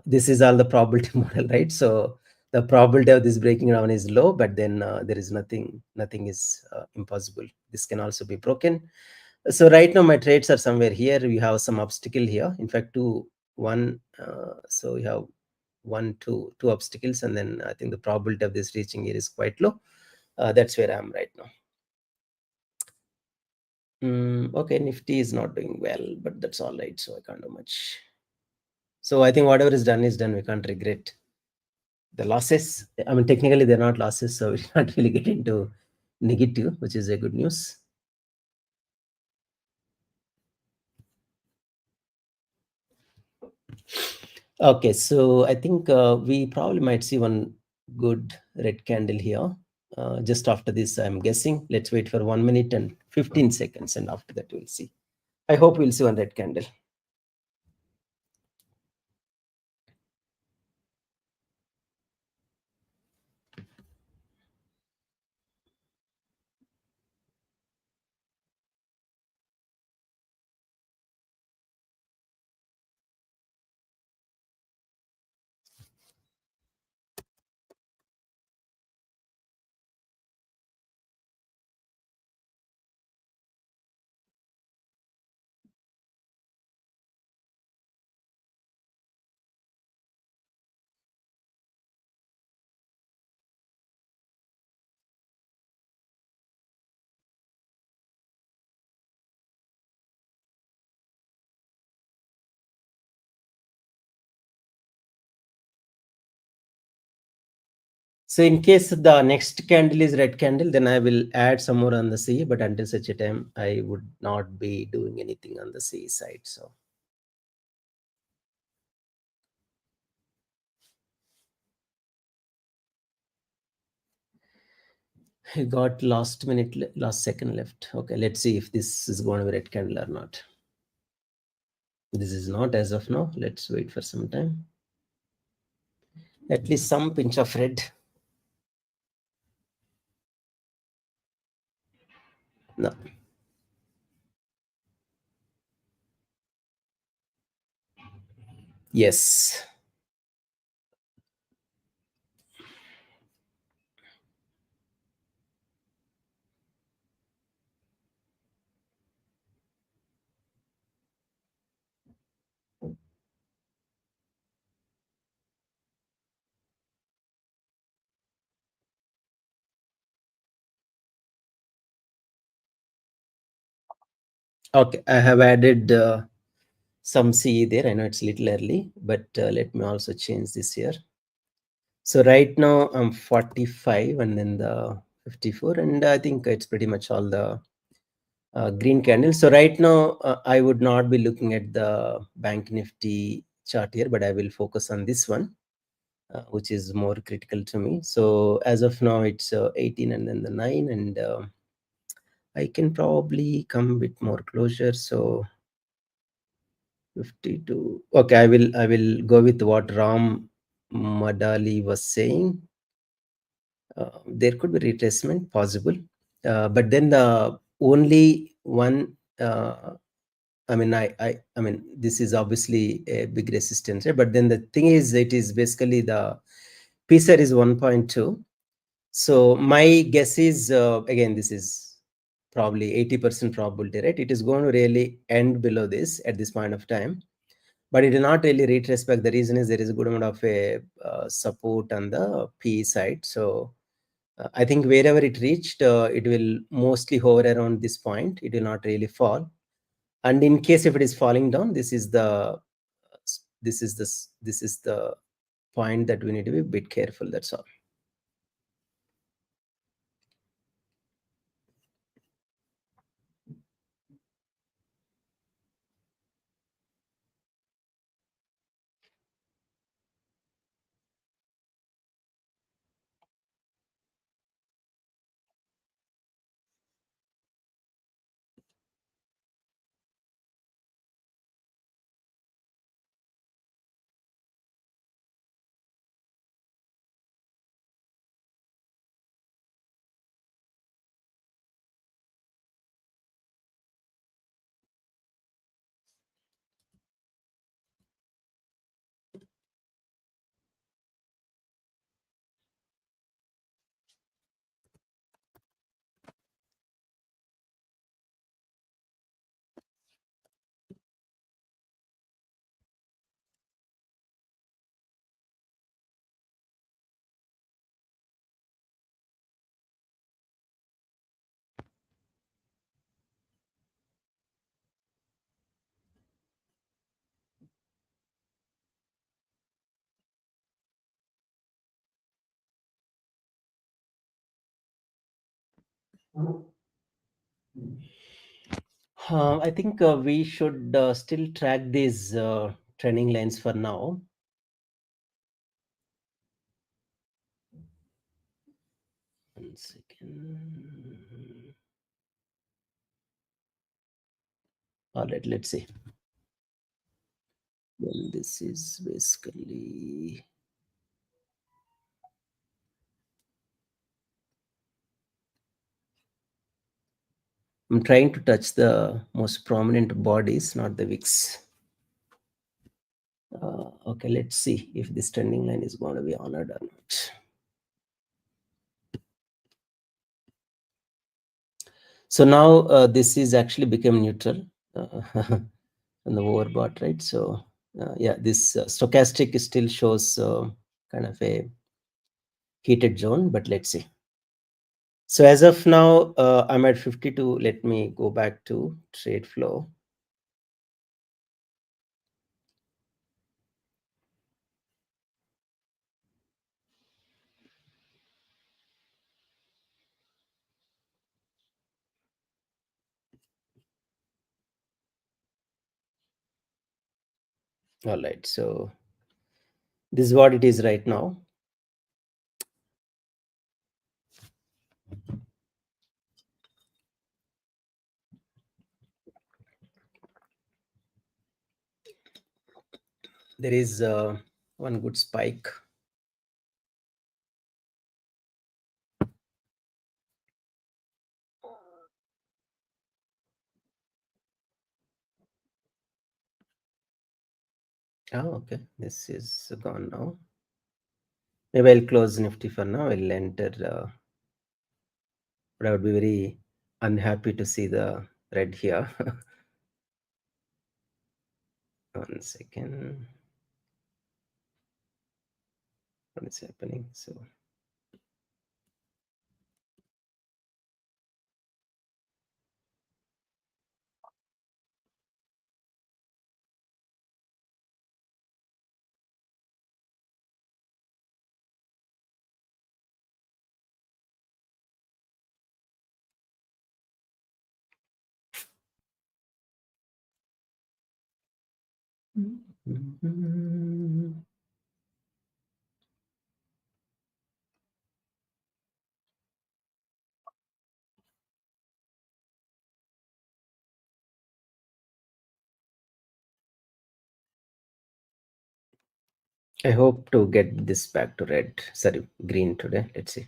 this is all the probability model, right? So the probability of this breaking down is low, but then there is nothing is impossible. This can also be broken. So right now my trades are somewhere here. We have some obstacle here. In fact, so we have two obstacles, and then I think the probability of this reaching here is quite low. That's where I am right now. Okay, Nifty is not doing well, but that's all right. So I can't do much. So I think whatever is done. We can't regret the losses. I mean, technically they're not losses, so we can't really get into negative, which is a good news. Okay, so I think we probably might see one good red candle here. Just after this, I'm guessing. Let's wait for 1 minute and 15 seconds, and after that we'll see. I hope we'll see one red candle. So in case the next candle is red candle, then I will add some more on the C, but until such a time, I would not be doing anything on the C side. So I got last second left. Okay, let's see if this is going to be red candle or not. This is not as of now. Let's wait for some time. At least some pinch of red. No. Yes. Okay, I have added some CE there. I know it's a little early, but let me also change this here. So right now I'm 45 and then the 54, and I think it's pretty much all the green candles. So right now I would not be looking at the Bank Nifty chart here, but I will focus on this one, which is more critical to me. So as of now, it's 18 and then the 9, and I can probably come a bit more closer. So 52. Okay, I will go with what Ram Madali was saying. There could be retracement possible, but then the only one. I mean, I mean, this is obviously a big resistance, right? But then the thing is, it is basically the PSR is 1.2. So my guess is, again, this is probably 80% probability, right? It is going to really end below this at this point of time, but it will not really retrace back. The reason is there is a good amount of a support on the PE side. So I think wherever it reached, it will mostly hover around this point. It will not really fall. And in case if it is falling down, this is the point that we need to be a bit careful. That's all. I think we should still track these trending lines for now. One second. All right, let's see. Well, this is basically, I'm trying to touch the most prominent bodies, not the wicks. Okay, let's see if this trending line is going to be honored or not. So now this is actually become neutral on the overbought, right? So yeah, this stochastic still shows kind of a heated zone, but let's see. So as of now, I'm at 52. Let me go back to trade flow. All right, so this is what it is right now. There is one good spike. Oh, okay. This is gone now. Maybe I'll close Nifty for now. I'll enter, but I would be very unhappy to see the red here. One second. What is happening? So I hope to get this back to red, sorry, green today. Let's see.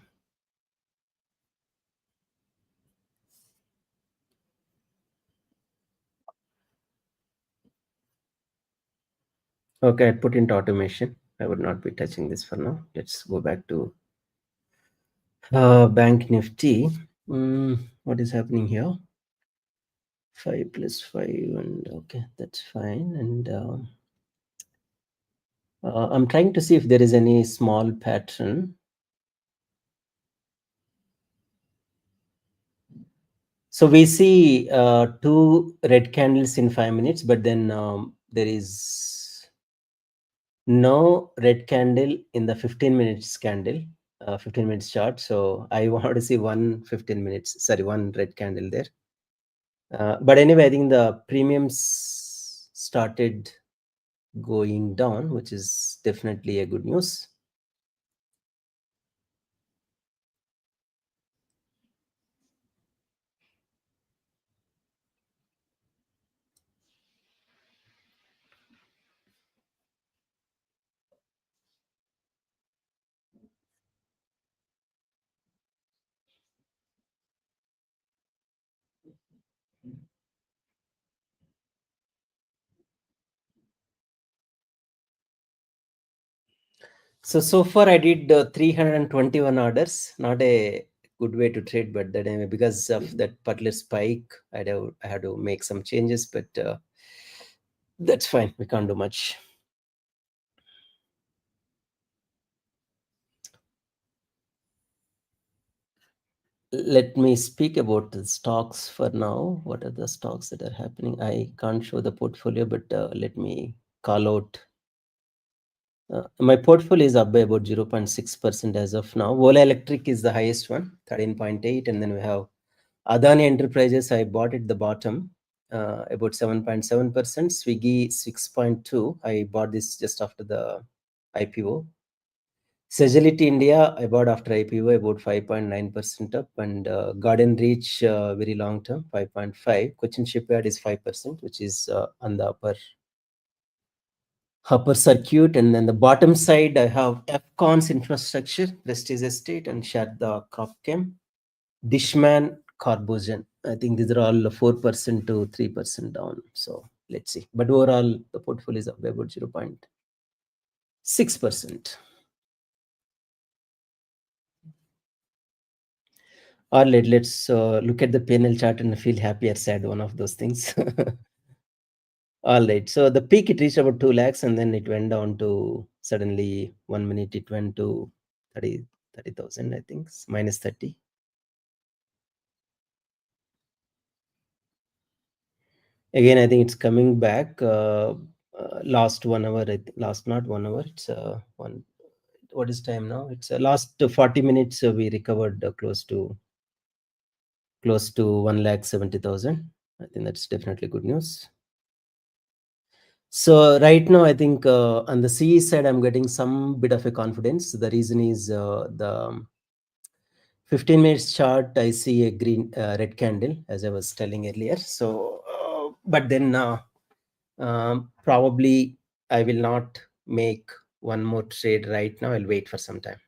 Okay, I put into automation. I would not be touching this for now. Let's go back to Bank Nifty. What is happening here? 5 plus 5, and okay, that's fine. And I'm trying to see if there is any small pattern. So we see two red candles in 5 minutes, but then there is no red candle in the 15 minutes candle, 15 minutes chart. So I want to see one red candle there. But anyway, I think the premiums started going down, which is definitely a good news. So far I did 321 orders. Not a good way to trade, but that anyway, because of that particular spike, I had to make some changes, but that's fine. We can't do much. Let me speak about the stocks for now. What are the stocks that are happening? I can't show the portfolio, but let me call out. My portfolio is up by about 0.6% as of now. Vola Electric is the highest one, 13.8, and then we have Adani Enterprises. I bought at the bottom, about 7.7%. Swiggy 6.2. I bought this just after the IPO. Sagility India, I bought after IPO about 5.9% up, and Garden Reach, very long term, 5.5. Cochin Shipyard is 5%, which is on the upper circuit. And then the bottom side, I have FCON's Infrastructure, Prestige Estate, and Sharda Cropchem, Dishman, Carbogen. I think these are all 4% to 3% down. So let's see. But overall, the portfolio is up by about 0.6%. Or let's look at the PNL chart and feel happy or sad, one of those things. All right. So the peak, it reached about 2 lakhs, and then it went down to suddenly 1 minute, it went to 30,000, I think, minus 30. Again, I think it's coming back. Last 1 hour, not 1 hour, it's one. What is time now? It's last 40 minutes. We recovered close to 1,70,000. I think that's definitely good news. So right now, I think on the CE side, I'm getting some bit of a confidence. The reason is the 15 minutes chart, I see a red candle, as I was telling earlier. So, but then probably I will not make one more trade right now. I'll wait for some time.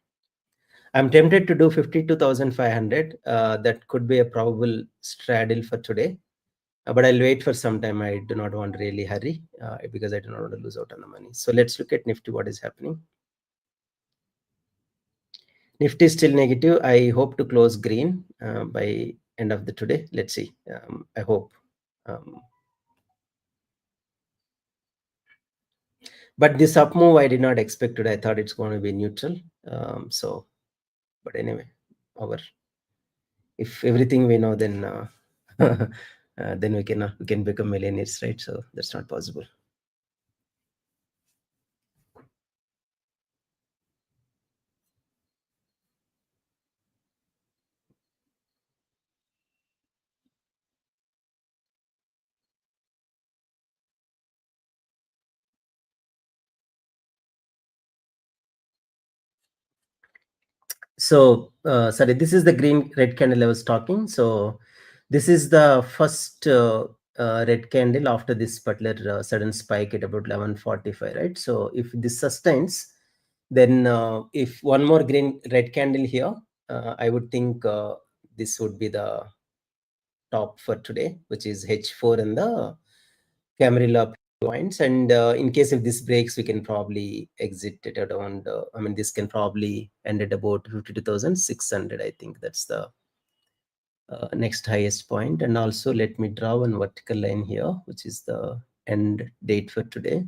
I'm tempted to do 52,500. That could be a probable straddle for today. But I'll wait for some time. I do not want to really hurry because I do not want to lose out on the money. So let's look at Nifty, what is happening. Nifty is still negative. I hope to close green by end of the today. Let's see. I hope. But this up move, I did not expect today. I thought it's going to be neutral. But anyway, if everything we know, then then we can become millionaires, right? So that's not possible. So sorry, this is the red candle I was talking. So this is the first red candle after this particular sudden spike at about 11:45, right? So if this sustains, then if one more red candle here, I would think this would be the top for today, which is H4 and the Camarilla points, and in case if this breaks, we can probably exit it around, this can probably end at about 52,600. I think that's the next highest point. And also let me draw one vertical line here, which is the end date for today.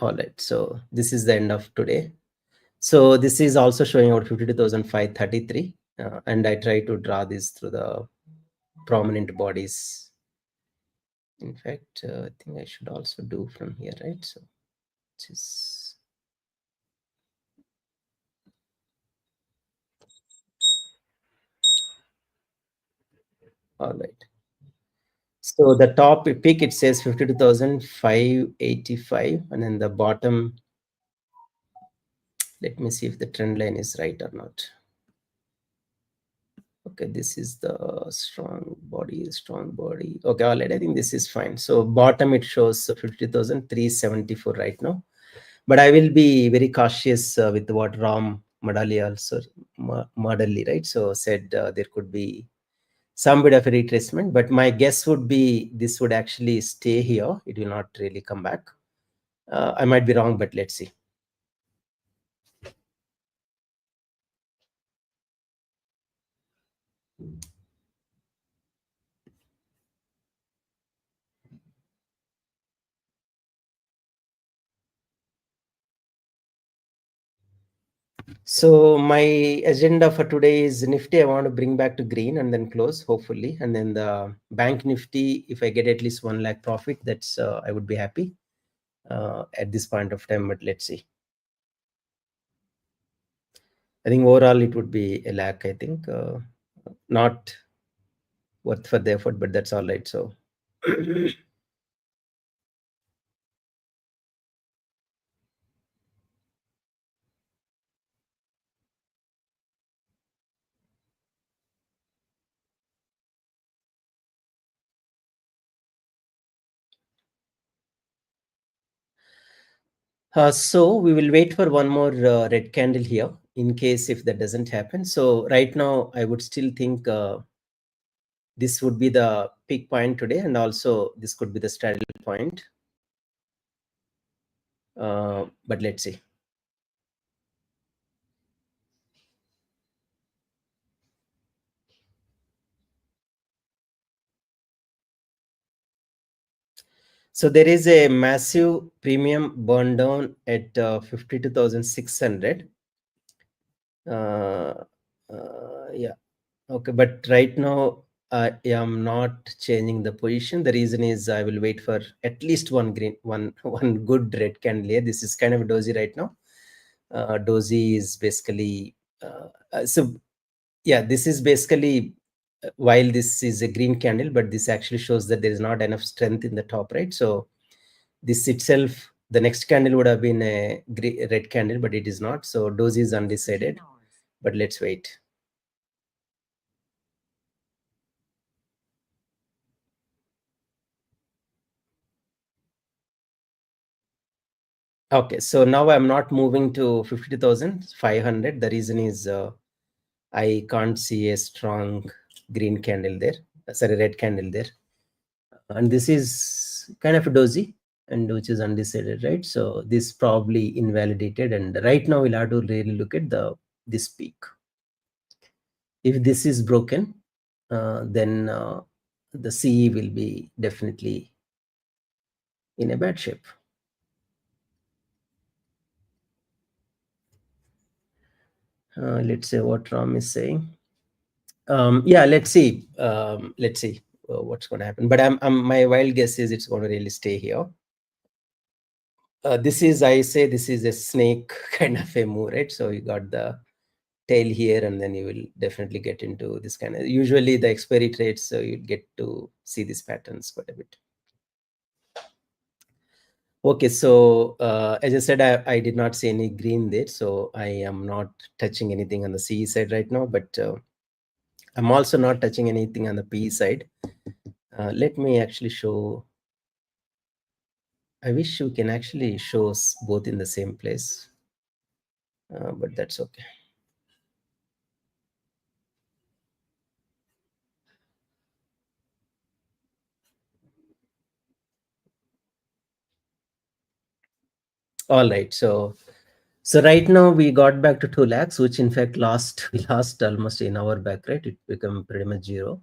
All right, so this is the end of today. So this is also showing out 52,533, and I try to draw this through the prominent bodies. In fact, I think I should also do from here, right? So which is all right. So the top peak, it says 52,585, and then the bottom, let me see if the trend line is right or not. Okay, this is the strong body. Okay, all right, I think this is fine. So bottom, it shows 50,374 right now. But I will be very cautious with what Ram Madali also, Madali, right? So said there could be some bit of a retracement, but my guess would be this would actually stay here. It will not really come back. I might be wrong, but let's see. So my agenda for today is Nifty. I want to bring back to green and then close, hopefully. And then the Bank Nifty, if I get at least 1 lakh profit, that's I would be happy at this point of time. But let's see. I think overall it would be a lakh. I think not worth for the effort, but that's all right. So. So we will wait for one more red candle here in case if that doesn't happen. So right now, I would still think this would be the peak point today, and also this could be the straddle point. But let's see. So there is a massive premium burn down at 52,600. Yeah. Okay, but right now I am not changing the position. The reason is I will wait for at least one good red candle here. This is kind of a dozy right now. Dozy is basically this is basically while this is a green candle, but this actually shows that there is not enough strength in the top, right? So this itself, the next candle would have been a red candle, but it is not. So dozy is undecided, but let's wait. Okay, so now I'm not moving to 50,500. The reason is I can't see a strong green candle there, sorry, red candle there. And this is kind of a dozy, and which is undecided, right? So this probably invalidated, and right now we'll have to really look at this peak. If this is broken, then the CE will be definitely in a bad shape. Let's say what Ram is saying. Yeah, let's see. Let's see what's going to happen. But my wild guess is it's going to really stay here. This is, I say, this is a snake kind of a move, right? So you got the tail here, and then you will definitely get into this kind of. Usually the expiry trades, so you get to see these patterns quite a bit. Okay, so as I said, I did not see any green there, so I am not touching anything on the CE side right now, but I'm also not touching anything on the PE side. Let me actually show. I wish we can actually show both in the same place, but that's okay. All right. So right now we got back to 2 lakhs, which in fact we lost almost an hour back, right? It became pretty much zero.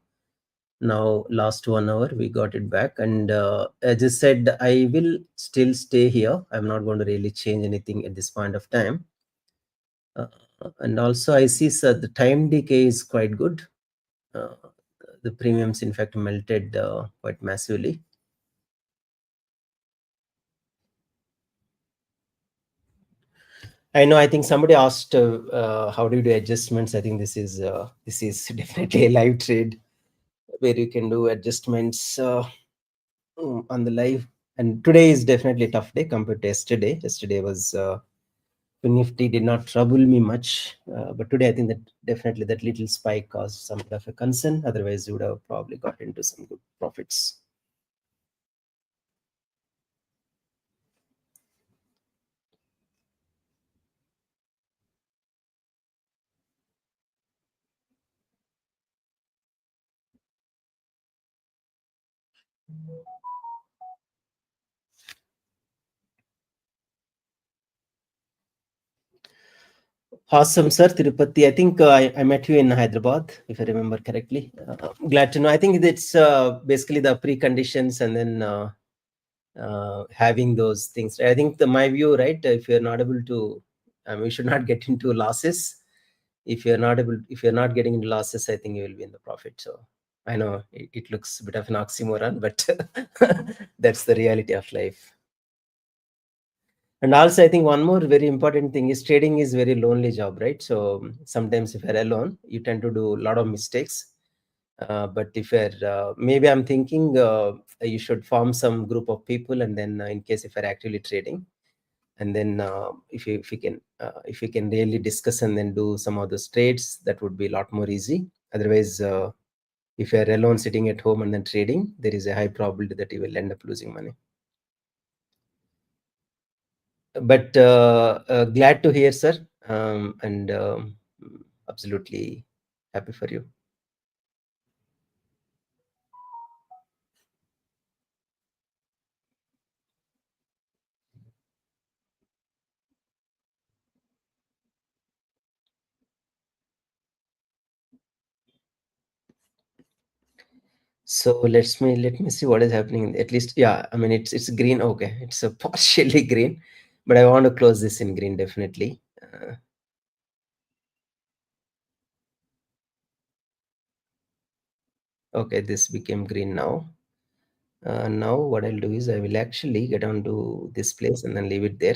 Now last 1 hour we got it back, and as I said, I will still stay here. I'm not going to really change anything at this point of time. And also I see, sir, the time decay is quite good. The premiums in fact melted quite massively. I know. I think somebody asked, how do you do adjustments? I think this is definitely a live trade where you can do adjustments on the live. And today is definitely a tough day compared to yesterday. Yesterday was Nifty did not trouble me much, but today I think that definitely that little spike caused some bit of a concern. Otherwise, you would have probably got into some good profits. Awesome, sir. Tirupati. I think I met you in Hyderabad, if I remember correctly. Glad to know. I think it's basically the preconditions and then having those things. I think my view, right? If you're not able to, we should not get into losses. If you're not getting into losses, I think you will be in the profit. So I know it looks a bit of an oxymoron, but that's the reality of life. And also, I think one more very important thing is trading is very lonely job, right? So sometimes if you're alone, you tend to do a lot of mistakes. But if you're maybe I'm thinking you should form some group of people, and then in case if you're actively trading, and then if you can really discuss and then do some of those trades, that would be a lot more easy. Otherwise, if you're alone sitting at home and then trading, there is a high probability that you will end up losing money. But glad to hear, sir, and absolutely happy for you. So let me see what is happening. At least, yeah, I mean it's green. Okay, it's a partially green, but I want to close this in green definitely. Okay, this became green now. Now what I'll do is I will actually get onto this place and then leave it there.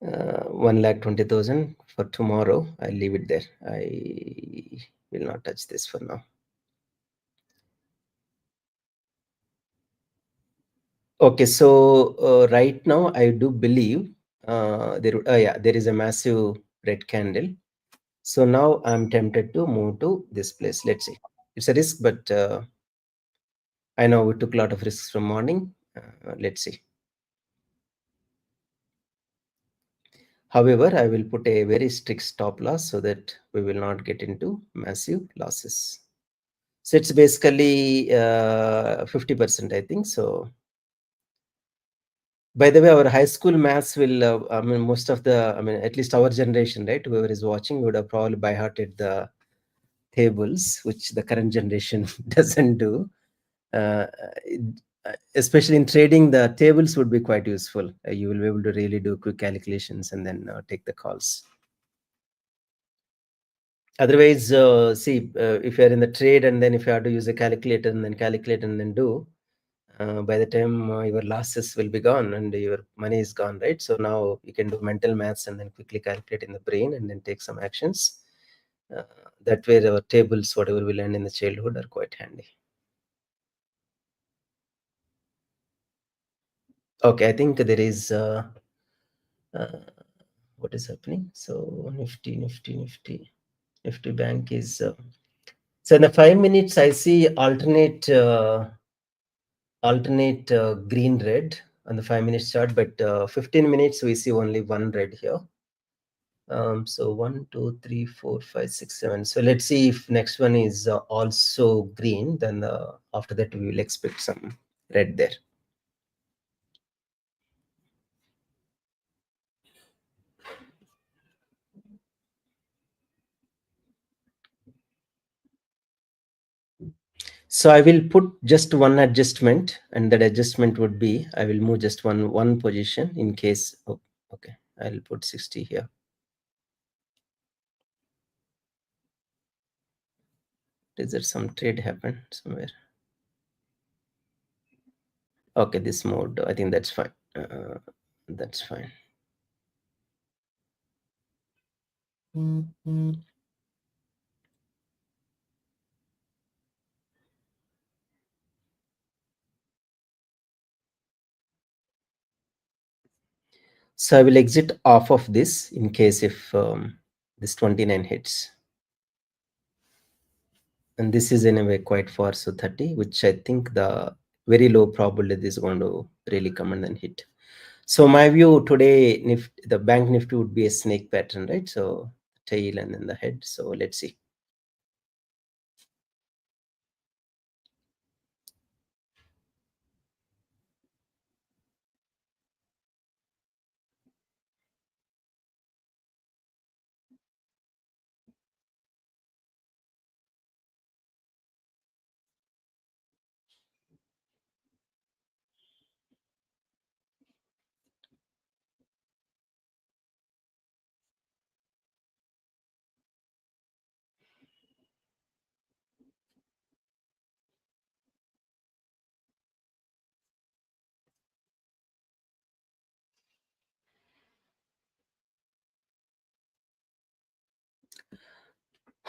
1,20,000 for tomorrow. I'll leave it there. I will not touch this for now. Okay, so right now I do believe there is a massive red candle. So now I'm tempted to move to this place. Let's see. It's a risk, but I know we took a lot of risks from morning. Let's see. However, I will put a very strict stop loss so that we will not get into massive losses. So it's basically 50%, I think. So, by the way, our high school maths will, I mean, most of the, I mean, at least our generation, right? Whoever is watching would have probably by hearted the tables, which the current generation doesn't do. Especially in trading, the tables would be quite useful. You will be able to really do quick calculations and then take the calls. Otherwise, see, if you're in the trade and then if you have to use a calculator and then calculate and then do, by the time your losses will be gone and your money is gone, right? So now you can do mental maths and then quickly calculate in the brain and then take some actions. That way, our tables, whatever we learned in the childhood, are quite handy. Okay, I think there is what is happening. So Nifty Bank is so in the 5 minutes. I see alternate green red on the 5 minutes chart, but 15 minutes we see only one red here. So 1, 2, 3, 4, 5, 6, 7. So let's see if next one is also green. Then after that we will expect some red there. So I will put just one adjustment, and that adjustment would be I will move just one position in case. Oh, okay, I'll put 60 here. Is there some trade happen somewhere? Okay, this mode, I think that's fine. That's fine. So I will exit off of this in case if this 29 hits. And this is anyway quite far, so 30, which I think the very low probability is going to really come and then hit. So my view today, the bank Nifty would be a snake pattern, right? So tail and then the head. So let's see.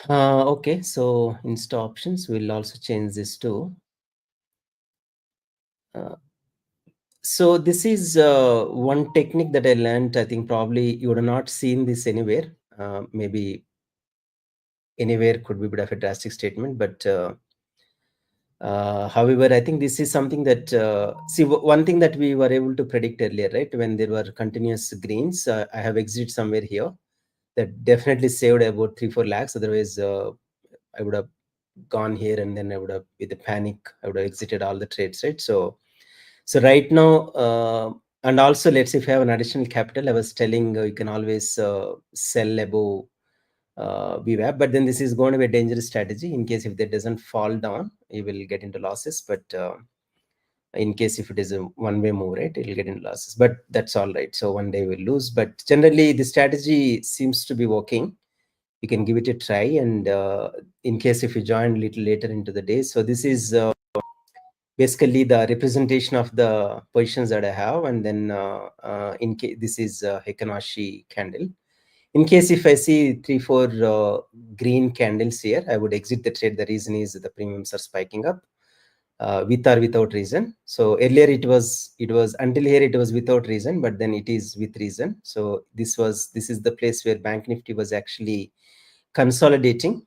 Okay, so insta options, we'll also change this to. So this is one technique that I learned. I think probably you would have not seen this anywhere. Maybe anywhere could be a bit of a drastic statement, but however, I think this is something that see one thing that we were able to predict earlier, right? When there were continuous greens, I have exit somewhere here that definitely saved about 3-4 lakhs. Otherwise, I would have gone here and then I would have, with the panic, I would have exited all the trades, right? So right now, and also let's say if you have an additional capital, I was telling you can always sell above VWAP, but then this is going to be a dangerous strategy in case if that doesn't fall down, you will get into losses. But in case if it is a one-way move, right, it will get into losses. But that's all right. So one day we'll lose. But generally, the strategy seems to be working. You can give it a try, and in case if you join a little later into the day, so this is basically the representation of the positions that I have, and then in case this is Hikanashi candle. In case if I see 3-4 green candles here, I would exit the trade. The reason is the premiums are spiking up with or without reason. So earlier it was until here it was without reason, but then it is with reason. So this is the place where Bank Nifty was actually consolidating.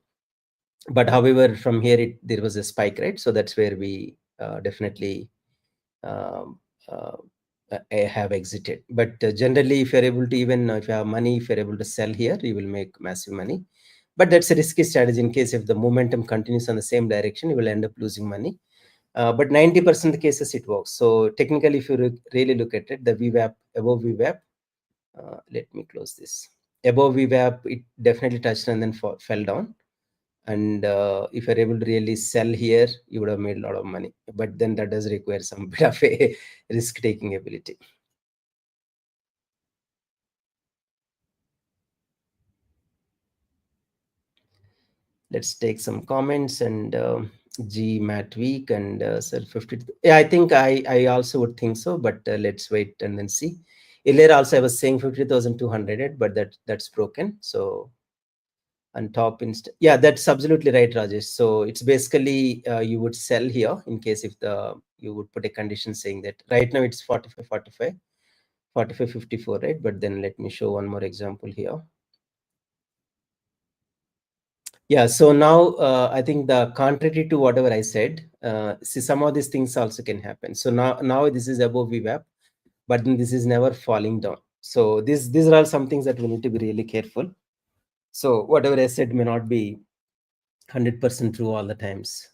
But however, from here there was a spike, right? So that's where we definitely um, uh, have exited. But generally, if you're able to, even if you have money, if you're able to sell here, you will make massive money. But that's a risky strategy. In case if the momentum continues on the same direction, you will end up losing money. But 90% of the cases it works. So technically, if you really look at it, the VWAP, above VWAP, let me close this. Above VWAP, it definitely touched and then fell down. And if you're able to really sell here, you would have made a lot of money. But then that does require some bit of a risk-taking ability. Let's take some comments. And G Matt Week and sell 50. Yeah, I think I also would think so, but let's wait and then see. Earlier also I was saying 50,200, but that's broken. So on top yeah, that's absolutely right, Rajesh. So it's basically you would sell here in case if you would put a condition saying that right now it's 45, 54, right? But then let me show one more example here. Yeah, so now I think the contrary to whatever I said, see, some of these things also can happen. So now this is above VWAP, but then this is never falling down. So these are all some things that we need to be really careful. So whatever I said may not be 100% true all the times.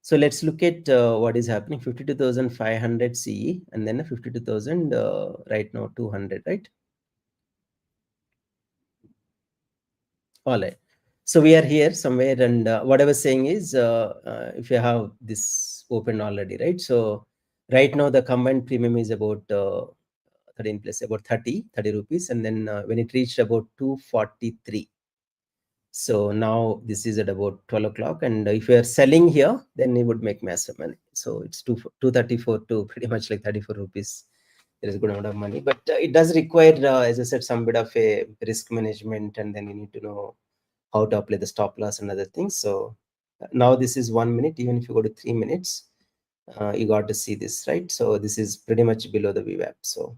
So let's look at what is happening. 52,500 CE and then 52,000 right now 200, right? All right. So we are here somewhere, and what I was saying is, if you have this open already, right? So right now the combined premium is about 13 plus about 30 rupees, and then when it reached about 243. So now this is at about 12 o'clock, and if you are selling here, then you would make massive money. So it's 234 to pretty much like 34 rupees. There is a good amount of money, but it does require, as I said, some bit of a risk management, and then you need to know how to apply the stop loss and other things. So now this is 1 minute. Even if you go to 3 minutes, you got to see this, right? So this is pretty much below the VWAP. So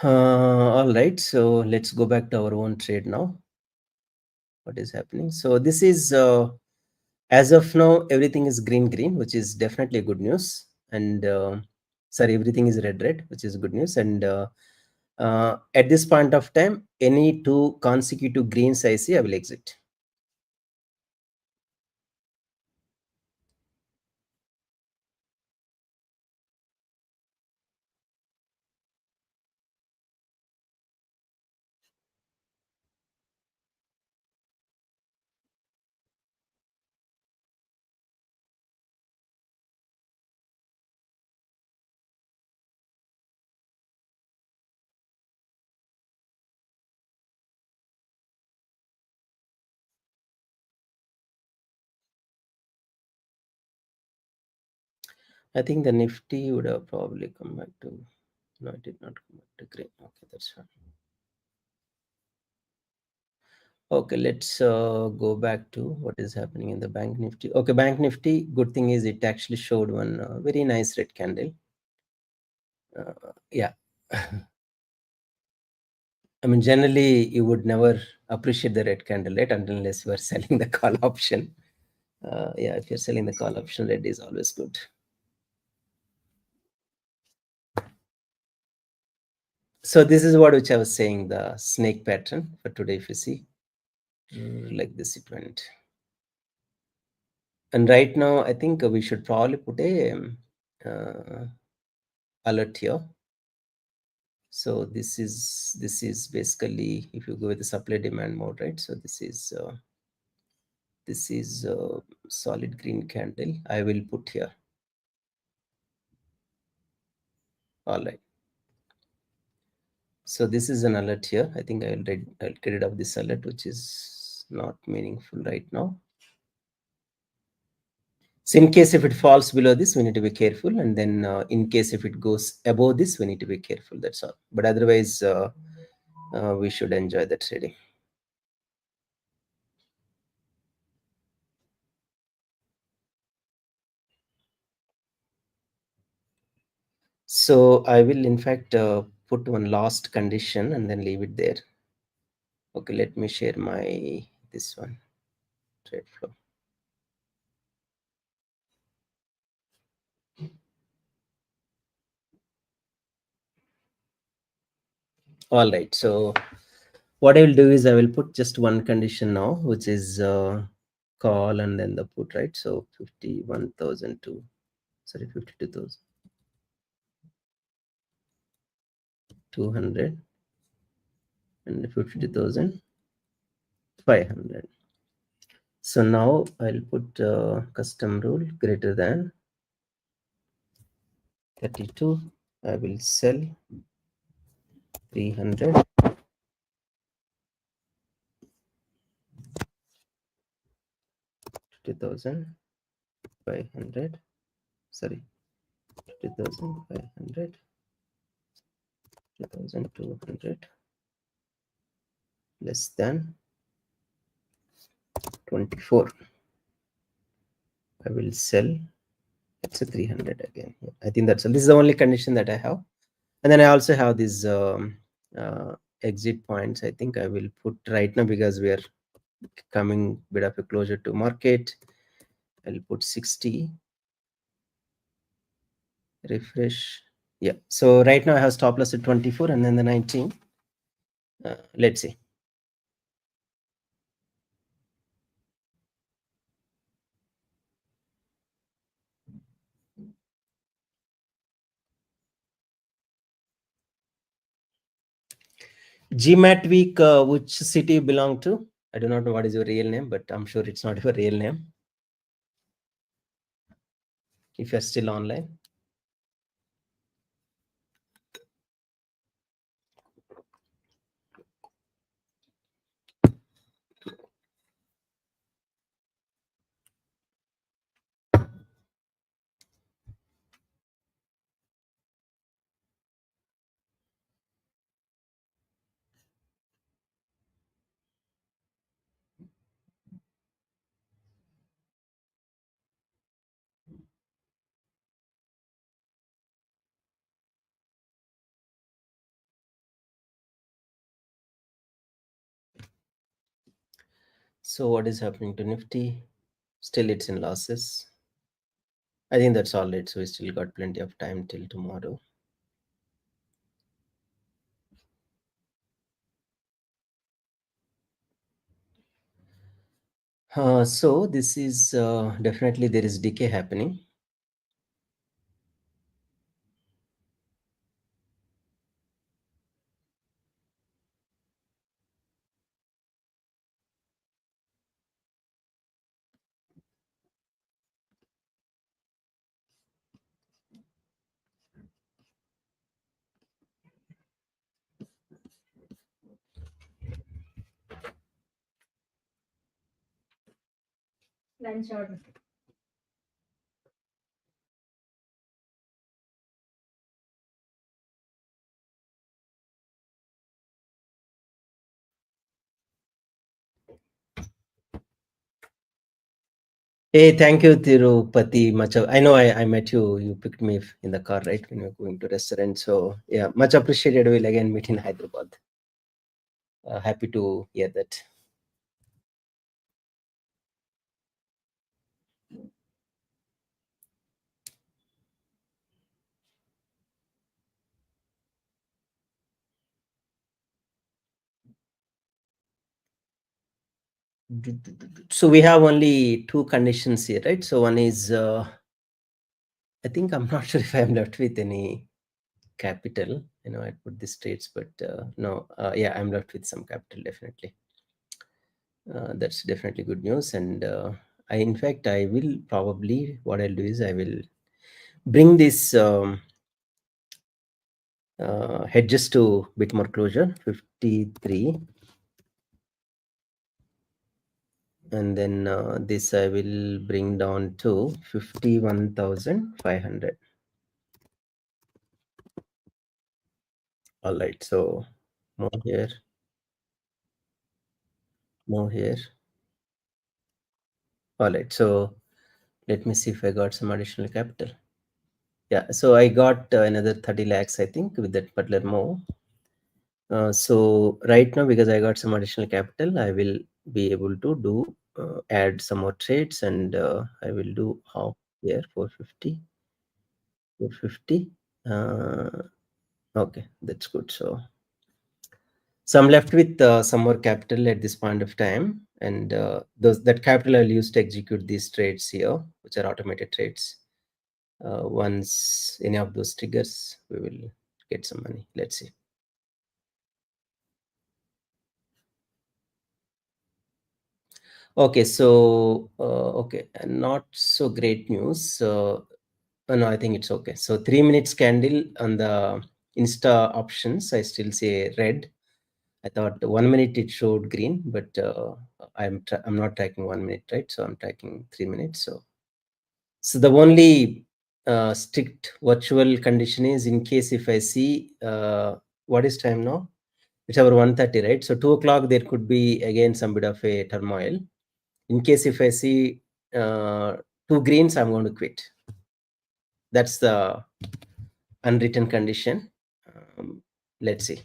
all right, so let's go back to our own trade now. What is happening? So this is as of now everything is green, which is definitely good news. And sorry, everything is red, which is good news. And at this point of time, any two consecutive greens I see, I will exit. I think the Nifty would have probably come back to, no, it did not come back to green. Okay, that's fine. Okay, let's go back to what is happening in the Bank Nifty. Okay, Bank Nifty, good thing is it actually showed one very nice red candle. Yeah. I mean, generally, you would never appreciate the red candle, right? Unless you are selling the call option. Yeah, if you're selling the call option, red is always good. So this is what which I was saying, the snake pattern for today. If you see, like this, it went. And right now, I think we should probably put a alert here. So this is basically, if you go with the supply demand mode, right? So this is solid green candle. I will put here. All right. So this is an alert here. I think I'll get rid of this alert, which is not meaningful right now. So in case if it falls below this, we need to be careful. And then in case if it goes above this, we need to be careful. That's all. But otherwise, we should enjoy the trading. So I will in fact put one last condition and then leave it there. Okay, let me share my this one trade flow. All right, so what I will do is I will put just one condition now, which is call and then the put, right? So 51,002, sorry, 52,200 and 52,500. So now I'll put custom rule greater than 32. I will sell 300. 50,500. Sorry, 50,500. 2,200 less than 24. I will sell. It's a 300 again. Yeah, I think that's all. This is the only condition that I have. And then I also have these exit points. I think I will put right now because we are coming bit of a closer to market. I'll put 60. Refresh. Yeah. So right now I have stop loss at 24 and then the 19. Let's see. GMAT week, which city you belong to? I do not know what is your real name, but I'm sure it's not your real name. If you're still online. So what is happening to Nifty? Still it's in losses. I think that's all right. So we still got plenty of time till tomorrow. So this is definitely there is decay happening.
Lunch order.
Hey, thank you, Tirupati. I know I met you. You picked me in the car, right, when we were going to restaurant. So yeah, much appreciated. We'll again meet in Hyderabad. Happy to hear that. So we have only two conditions here, right? So one is, I think I'm not sure if I'm left with any capital. I put these trades, but no, yeah, I'm left with some capital definitely. That's definitely good news. And in fact, I will probably, what I'll do is I will bring this hedges to bit more closure, 53. And then this I will bring down to 51,500. All right, so more here, more here. All right, so let me see if I got some additional capital. Yeah, so I got another 30 lakhs, I think, with that particular move. So right now, because I got some additional capital, I will be able to do add some more trades, and I will do half here, 450, 450. Okay, that's good. So I'm left with some more capital at this point of time, and that capital I'll use to execute these trades here, which are automated trades. Once any of those triggers, we will get some money. Let's see. Okay, so okay, not so great news. No, I think it's okay. So 3 minutes candle on the Insta options, I still say red. I thought 1 minute it showed green, but I'm not tracking 1 minute, right? So I'm tracking 3 minutes. So the only strict virtual condition is in case if I see what is time now? It's our 1:30, right? So 2 o'clock there could be again some bit of a turmoil. In case if I see two greens, I'm going to quit. That's the unwritten condition. Let's see.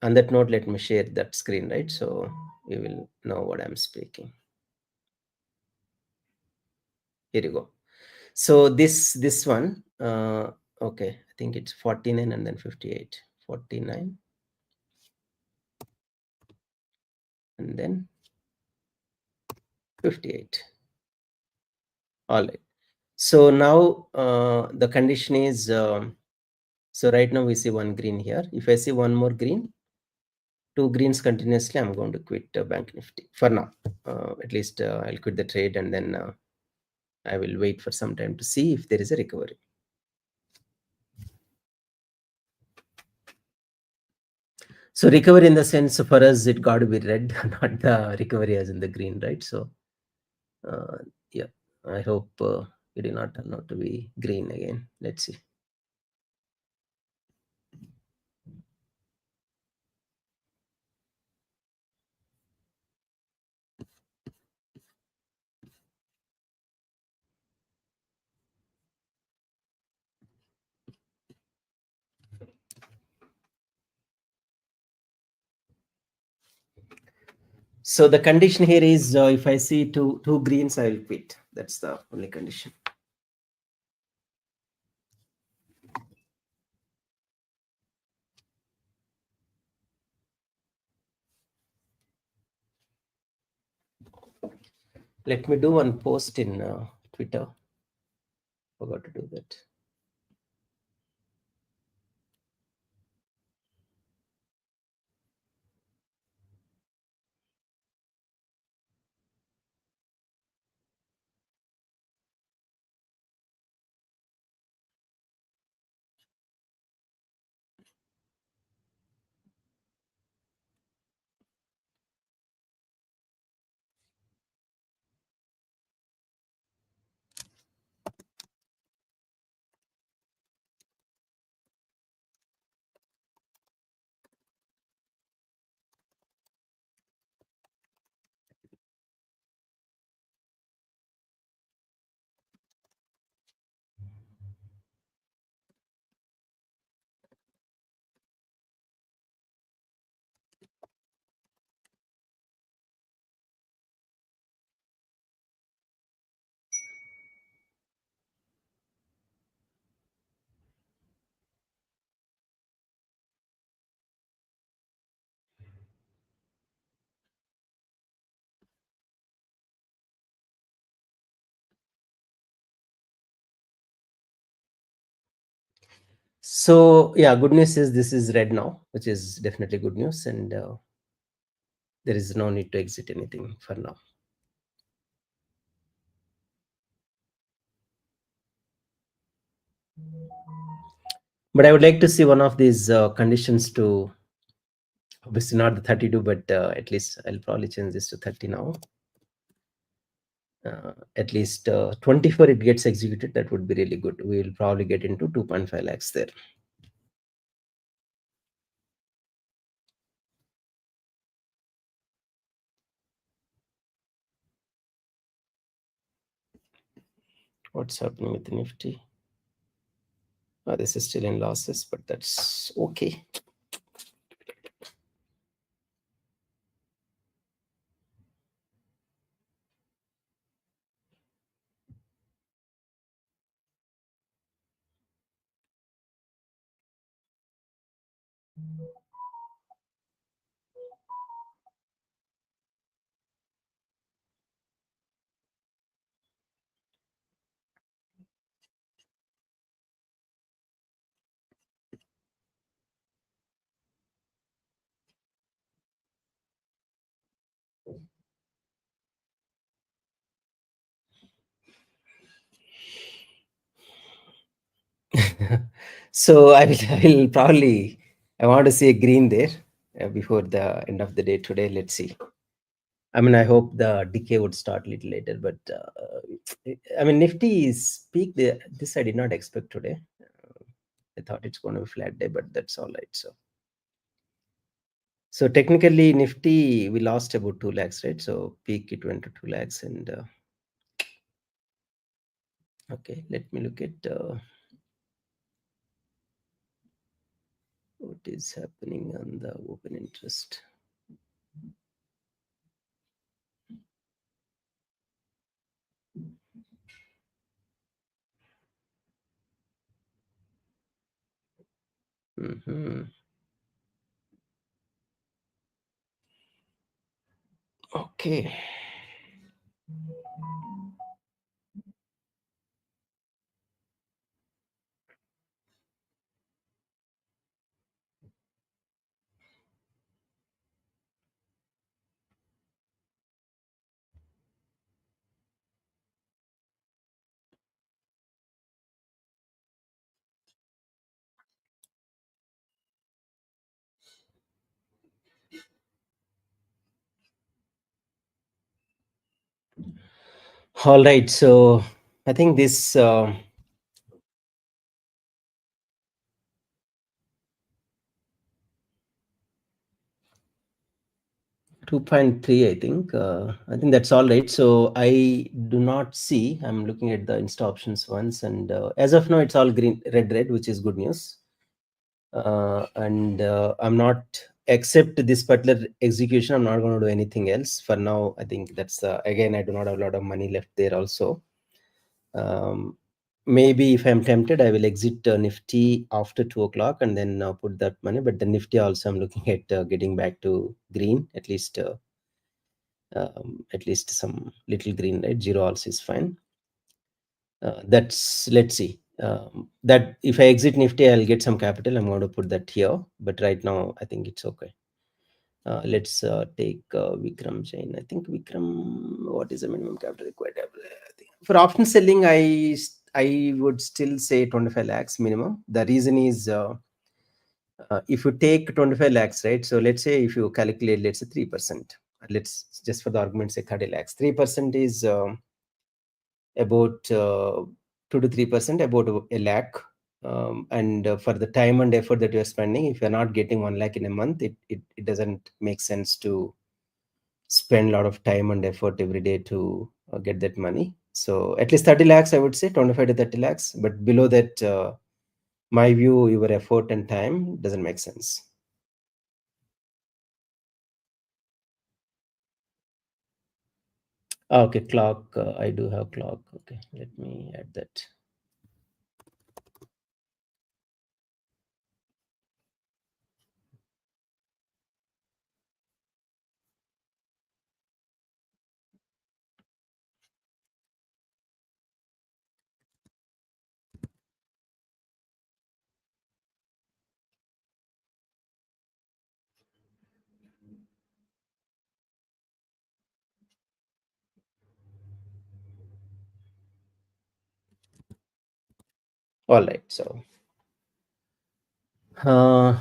On that note, let me share that screen, right? So you will know what I'm speaking. Here you go. So this one, okay, I think it's 49 and then 58. 49 and then 58. All right. So now the condition is So right now we see one green here. If I see one more green, two greens continuously, I'm going to quit Bank Nifty for now. At least I'll quit the trade, and then I will wait for some time to see if there is a recovery. So recovery in the sense for us, it got to be red, not the recovery as in the green, right? So yeah, I hope it will not turn out to be green again. Let's see. So the condition here is if I see two greens, I will quit. That's the only condition. Let me do one post in Twitter. Forgot to do that. So yeah, good news is this is red now, which is definitely good news, and there is no need to exit anything for now. But I would like to see one of these conditions to, obviously not the 32, but at least I'll probably change this to 30 now. At least 24 it gets executed, that would be really good. We will probably get into 2.5 lakhs there. What's happening with the Nifty? This is still in losses, but that's okay. So I will probably, I want to see a green there before the end of the day today. Let's see. I mean, I hope the decay would start a little later, but I mean, Nifty is peak there. This I did not expect today. I thought it's going to be flat day, but that's all right. So technically, Nifty we lost about 2 lakhs, right? So peak it went to 2 lakhs, and okay, let me look at what is happening on the open interest. Okay. All right, so I think this 2.3, I think that's all right. So I do not see, I'm looking at the insta options once, and as of now it's all green, red, which is good news. And I'm not, except this particular execution, I'm not going to do anything else for now. I think that's again, I do not have a lot of money left there also. Maybe if I'm tempted, I will exit Nifty after 2 o'clock and then put that money. But the Nifty also, I'm looking at getting back to green, at least some little green, right? Zero also is fine. That's, let's see. That if I exit Nifty, I'll get some capital. I'm going to put that here. But right now, I think it's okay. Let's take Vikram Jain. I think Vikram, what is the minimum capital required? I think for option selling, I would still say 25 lakhs minimum. The reason is if you take 25 lakhs, right? So let's say if you calculate, let's say 3%. Let's just for the argument say 30 lakhs. 3% is about 2 to 3%, about a lakh. And for the time and effort that you're spending, if you're not getting 1 lakh in a month, it doesn't make sense to spend a lot of time and effort every day to get that money. So at least 30 lakhs, I would say 25 to 30 lakhs. But below that, my view, your effort and time doesn't make sense. Okay, clock. I do have clock. Okay, let me add that. All right, so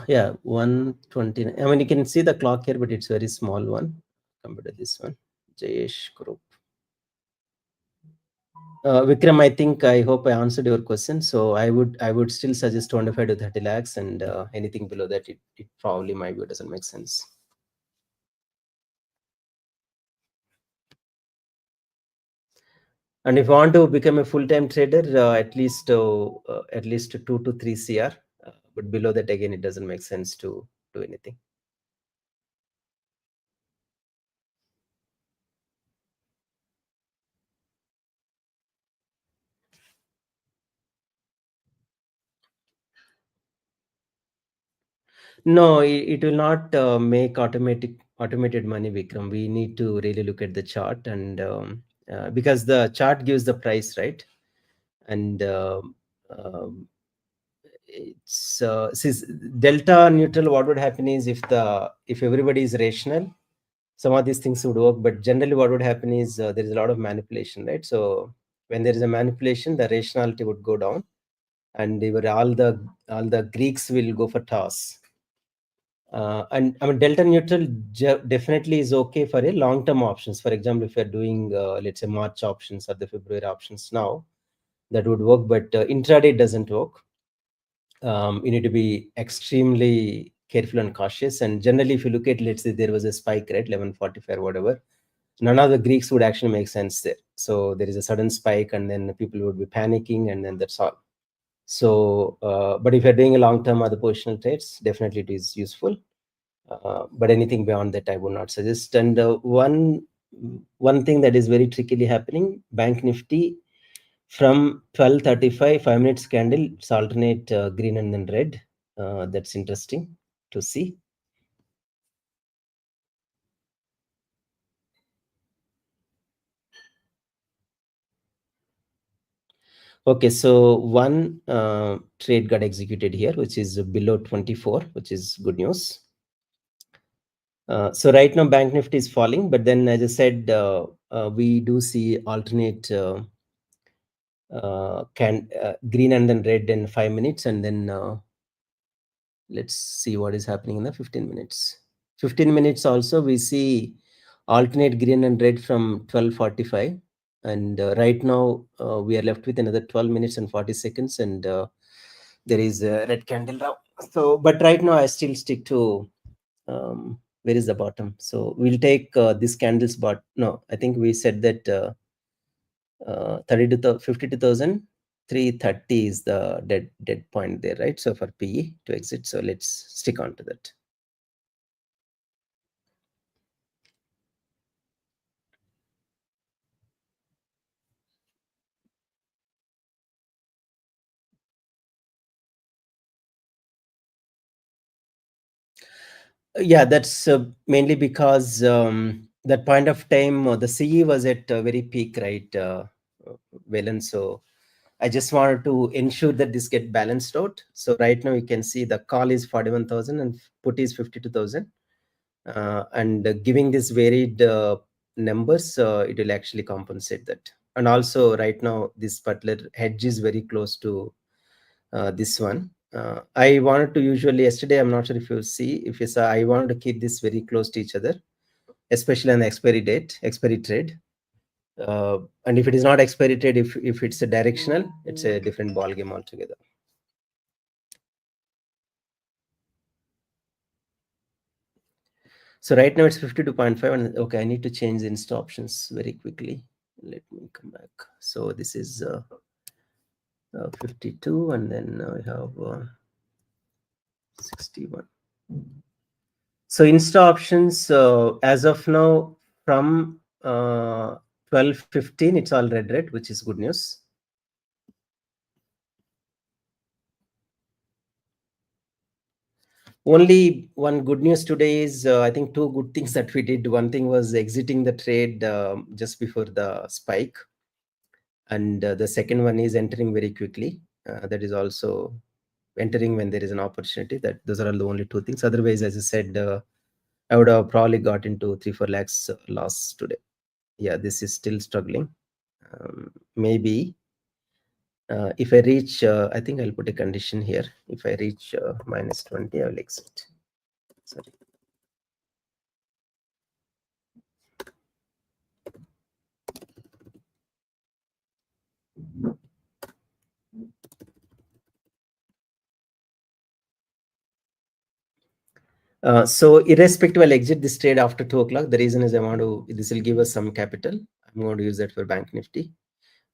yeah, 129. I mean, you can see the clock here, but it's very small one compared to this one. Jayesh Group. Vikram, I think, I hope I answered your question. So I would still suggest 25 to 30 lakhs, and anything below that, it probably, my view, doesn't make sense. And if you want to become a full-time trader, at least 2 to 3 CR. But below that, again, it doesn't make sense to do anything. No, it will not make automated money, Vikram. We need to really look at the chart, and because the chart gives the price, right? And um, it's since delta neutral, what would happen is if everybody is rational, some of these things would work. But generally, what would happen is there is a lot of manipulation, right? So when there is a manipulation, the rationality would go down, and all the Greeks will go for toss. And I mean, delta neutral definitely is okay for a long-term options. For example, if you're doing, let's say, March options or the February options now, that would work. But intraday doesn't work. You need to be extremely careful and cautious. And generally, if you look at, let's say, there was a spike, right, 11:45 or whatever, none of the Greeks would actually make sense there. So there is a sudden spike, and then people would be panicking, and then that's all. So, but if you're doing a long-term or the positional trades, definitely it is useful. But anything beyond that, I would not suggest. And one thing that is very trickily happening, Bank Nifty from 12:35, 5 minutes candle, it's alternate green and then red. That's interesting to see. Okay, so one trade got executed here, which is below 24, which is good news. So right now, Bank Nifty is falling, but then, as I said, we do see alternate green and then red in 5 minutes, and then let's see what is happening in the 15 minutes. 15 minutes also, we see alternate green and red from 12:45, And right now we are left with another 12 minutes and 40 seconds, and there is a red candle now. So, but right now I still stick to where is the bottom. So we'll take this candle's no, I think we said that 52,330 is the dead point there, right? So for PE to exit, so let's stick on to that. Yeah, that's mainly because that point of time the CE was at very peak, right, Valen? So I just wanted to ensure that this get balanced out. So right now you can see the call is 41,000 and put is 52,000. And giving this varied numbers, it will actually compensate that. And also right now this particular hedge is very close to this one. I wanted to usually yesterday, I'm not sure if you see, if you saw, I wanted to keep this very close to each other, especially on the expiry trade. And if it is not expiry trade, if it's a directional, it's a different ball game altogether. So right now it's 52.5, and okay, I need to change the insta options very quickly. Let me come back. So this is 52, and then I have 61. So insta options as of now from 12:15, it's all red, which is good news. Only one good news today is I think two good things that we did. One thing was exiting the trade just before the spike, and the second one is entering very quickly. That is also entering when there is an opportunity. That those are the only two things. Otherwise, as I said, I would have probably got into 3-4 lakhs loss today. Yeah, this is still struggling. Maybe if I reach, I think I'll put a condition here. If I reach minus 20, I will exit. Sorry. So irrespective, I'll exit this trade after 2 o'clock. The reason is I want to, this will give us some capital. I'm going to use that for Bank Nifty.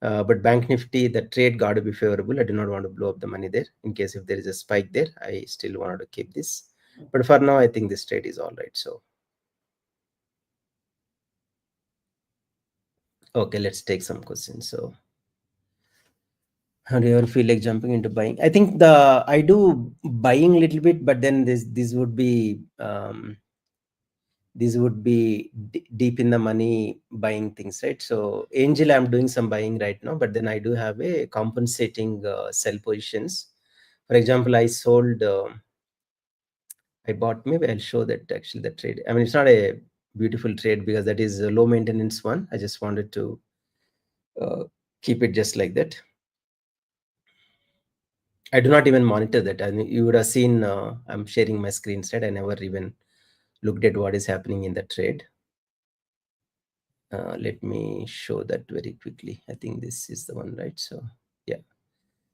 But Bank Nifty, the trade got to be favorable. I do not want to blow up the money there. In case if there is a spike there, I still wanted to keep this. But for now, I think this trade is all right. So, okay, let's take some questions. So, how do you ever feel like jumping into buying? I think I do buying a little bit, but then this would be deep in the money buying things, right? So Angel, I'm doing some buying right now, but then I do have a compensating sell positions. For example, I sold, I bought, maybe I'll show that actually the trade. I mean, it's not a beautiful trade because that is a low maintenance one. I just wanted to keep it just like that. I do not even monitor that. I mean, you would have seen I'm sharing my screen set. I never even looked at what is happening in the trade. Let me show that very quickly. I think this is the one, right? So yeah.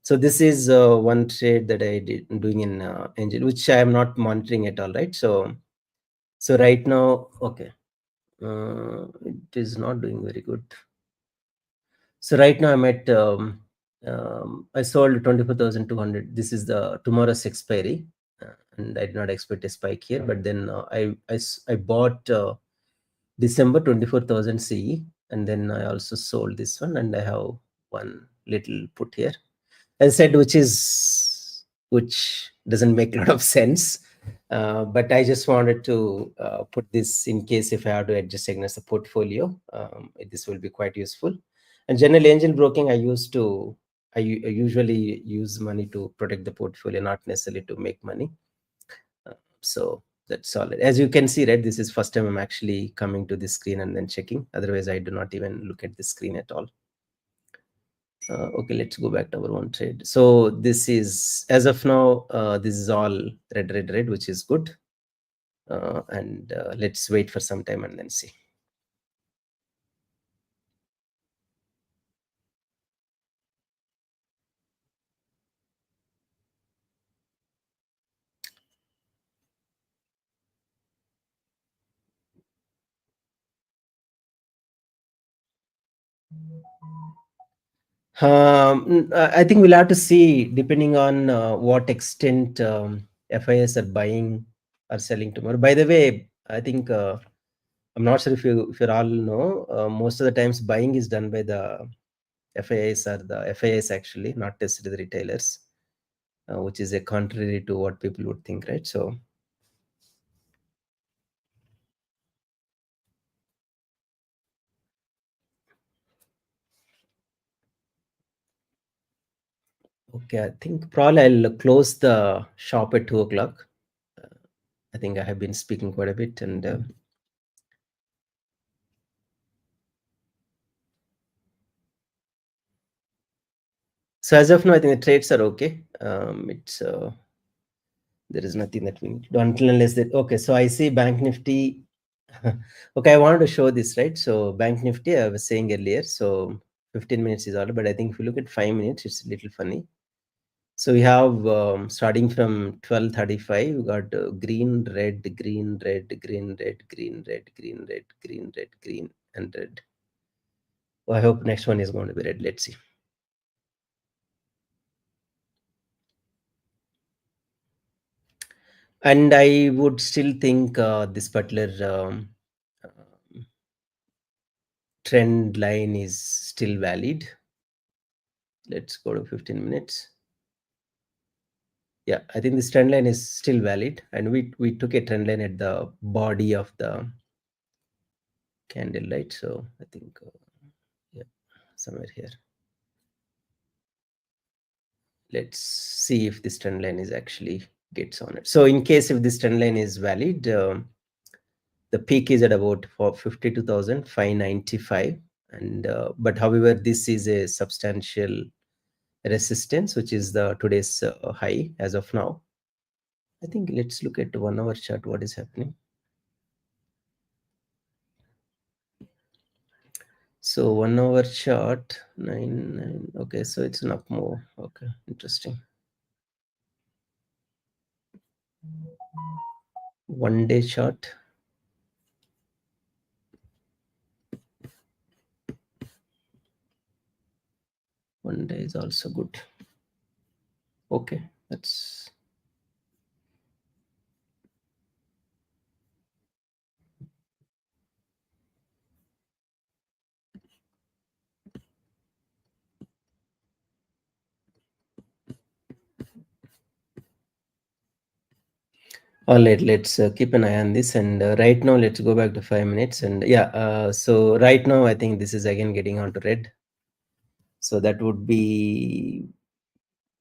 So this is one trade that I did doing in Angel, which I am not monitoring at all, right? So right now, okay, it is not doing very good. So right now I'm at I sold 24,200. This is the tomorrow's expiry, and I did not expect a spike here. But then I bought December 24,000 CE, and then I also sold this one, and I have one little put here. As I said, which doesn't make a lot of sense. But I just wanted to put this in case if I have to adjust against the portfolio, this will be quite useful. And generally, angel broking, I usually use money to protect the portfolio, not necessarily to make money. So that's solid. As you can see, right, this is first time I'm actually coming to this screen and then checking. Otherwise, I do not even look at the screen at all. Okay, let's go back to our own trade. So this is, as of now, this is all red, which is good. And let's wait for some time and then see. I think we'll have to see depending on what extent FIS are buying or selling tomorrow. By the way, I think I'm not sure if you all know, most of the times buying is done by the FIS or the FIS actually, not necessarily the retailers, which is a contrary to what people would think, right? So okay, I think probably I'll close the shop at 2 o'clock. I think I have been speaking quite a bit, and so as of now, I think the trades are okay. It's there is nothing that we need to do until unless that. Okay, so I see Bank Nifty. Okay, I wanted to show this, right? So Bank Nifty, I was saying earlier. So 15 minutes is all, but I think if you look at 5 minutes, it's a little funny. So we have starting from 12:35, we got green, red, green, red, green, red, green, red, green, red, green, red, green, and red. Oh, I hope next one is going to be red. Let's see. And I would still think this particular trend line is still valid. Let's go to 15 minutes. Yeah, I think this trend line is still valid, and we took a trend line at the body of the candle, right? So I think yeah, somewhere here. Let's see if this trend line is actually gets on it. So in case if this trend line is valid, the peak is at about for 52,595, and but however this is a substantial resistance, which is the today's high as of now. I think let's look at 1 hour chart. What is happening? So 1 hour chart 9. Okay, so it's an up move. Okay, interesting. 1 day chart. One day is also good. Okay, that's all right. Let's keep an eye on this. And right now, let's go back to 5 minutes. And yeah, so right now, I think this is again getting onto red. So that would be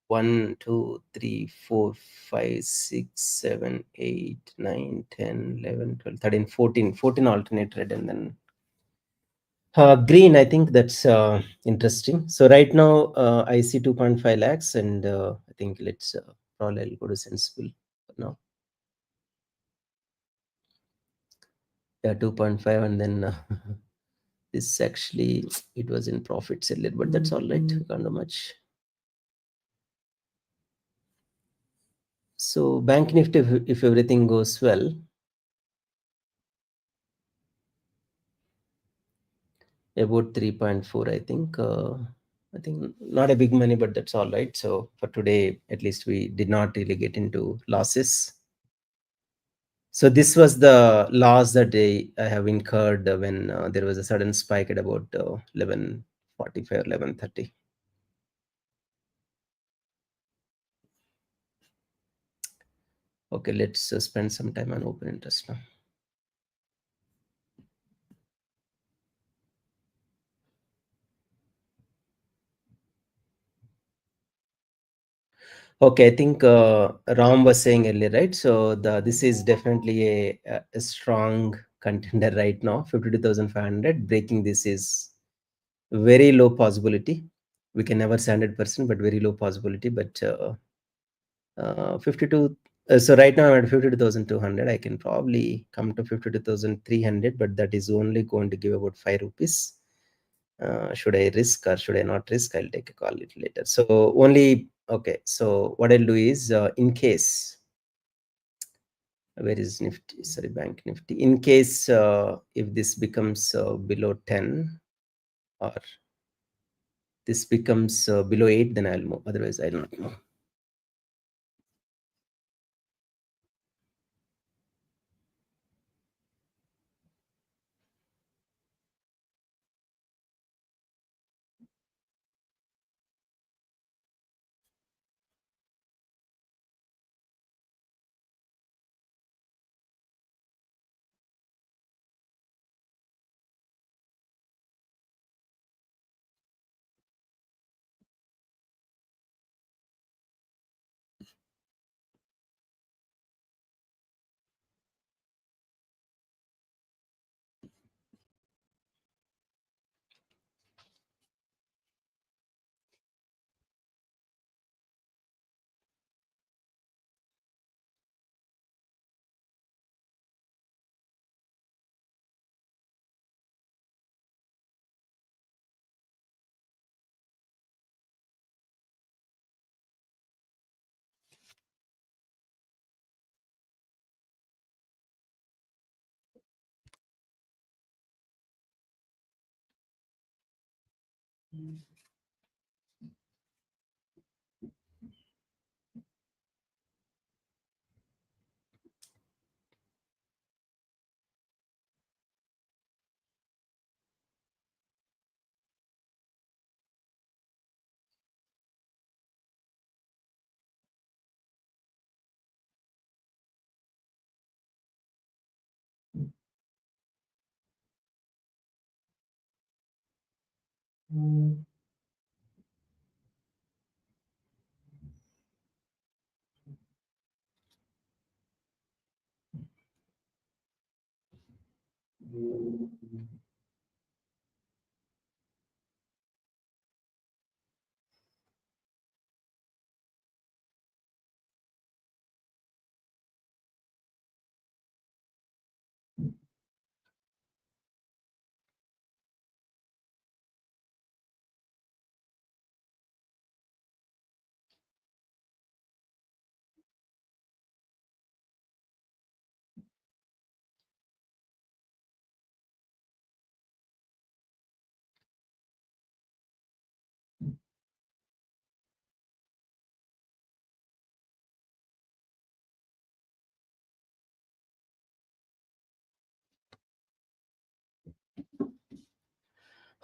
1, 2, 3, 4, 5, 6, 7, 8, 9, 10, 11, 12, 13, 14, 14 alternate red, and then green. I think that's interesting. So right now, I see 2.5 lakhs, and I think let's probably I'll go to sensible now. Yeah, 2.5, and then this actually it was in profits a little, but that's all right. Can't do much. So Bank Nifty, if everything goes well, about 3.4, I think. I think not a big money, but that's all right. So for today, at least we did not really get into losses. So this was the loss that I have incurred when there was a sudden spike at about 11:45, 11:30. Okay, let's spend some time on open interest now. Okay, I think Ram was saying earlier, right? So this is definitely a strong contender right now. 52,500. Breaking this is very low possibility. We can never say 100%, but very low possibility. But 52. So right now I'm at 52,200. I can probably come to 52,300, but that is only going to give about 5 rupees. Should I risk or should I not risk? I'll take a call a little later. So only okay. So what I'll do is in case where is Nifty? Sorry, Bank Nifty. In case if this becomes below 10, or this becomes below 8, then I'll move. Otherwise, I'll not move.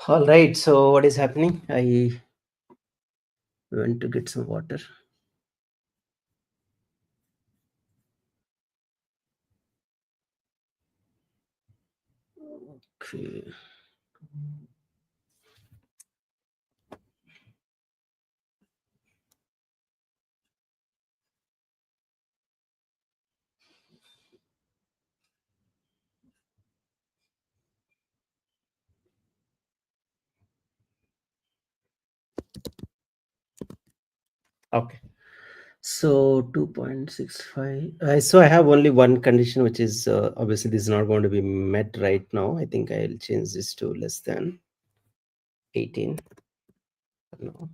All right. So what is happening? I went to get some water. Okay. Okay. So 2.65. So I have only one condition, which is obviously this is not going to be met right now. I think I'll change this to less than 18. No.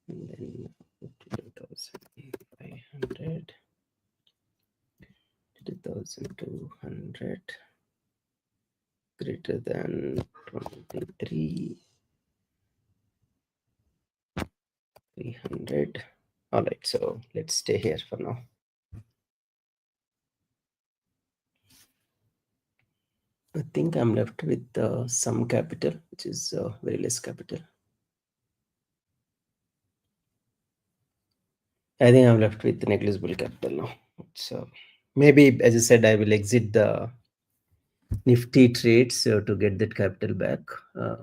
And then 52,500, 2,200 greater than 23, 300. All right. So let's stay here for now. I think I'm left with some capital, which is very less capital. I think I'm left with negligible capital now. So maybe, as I said, I will exit the Nifty trades to get that capital back.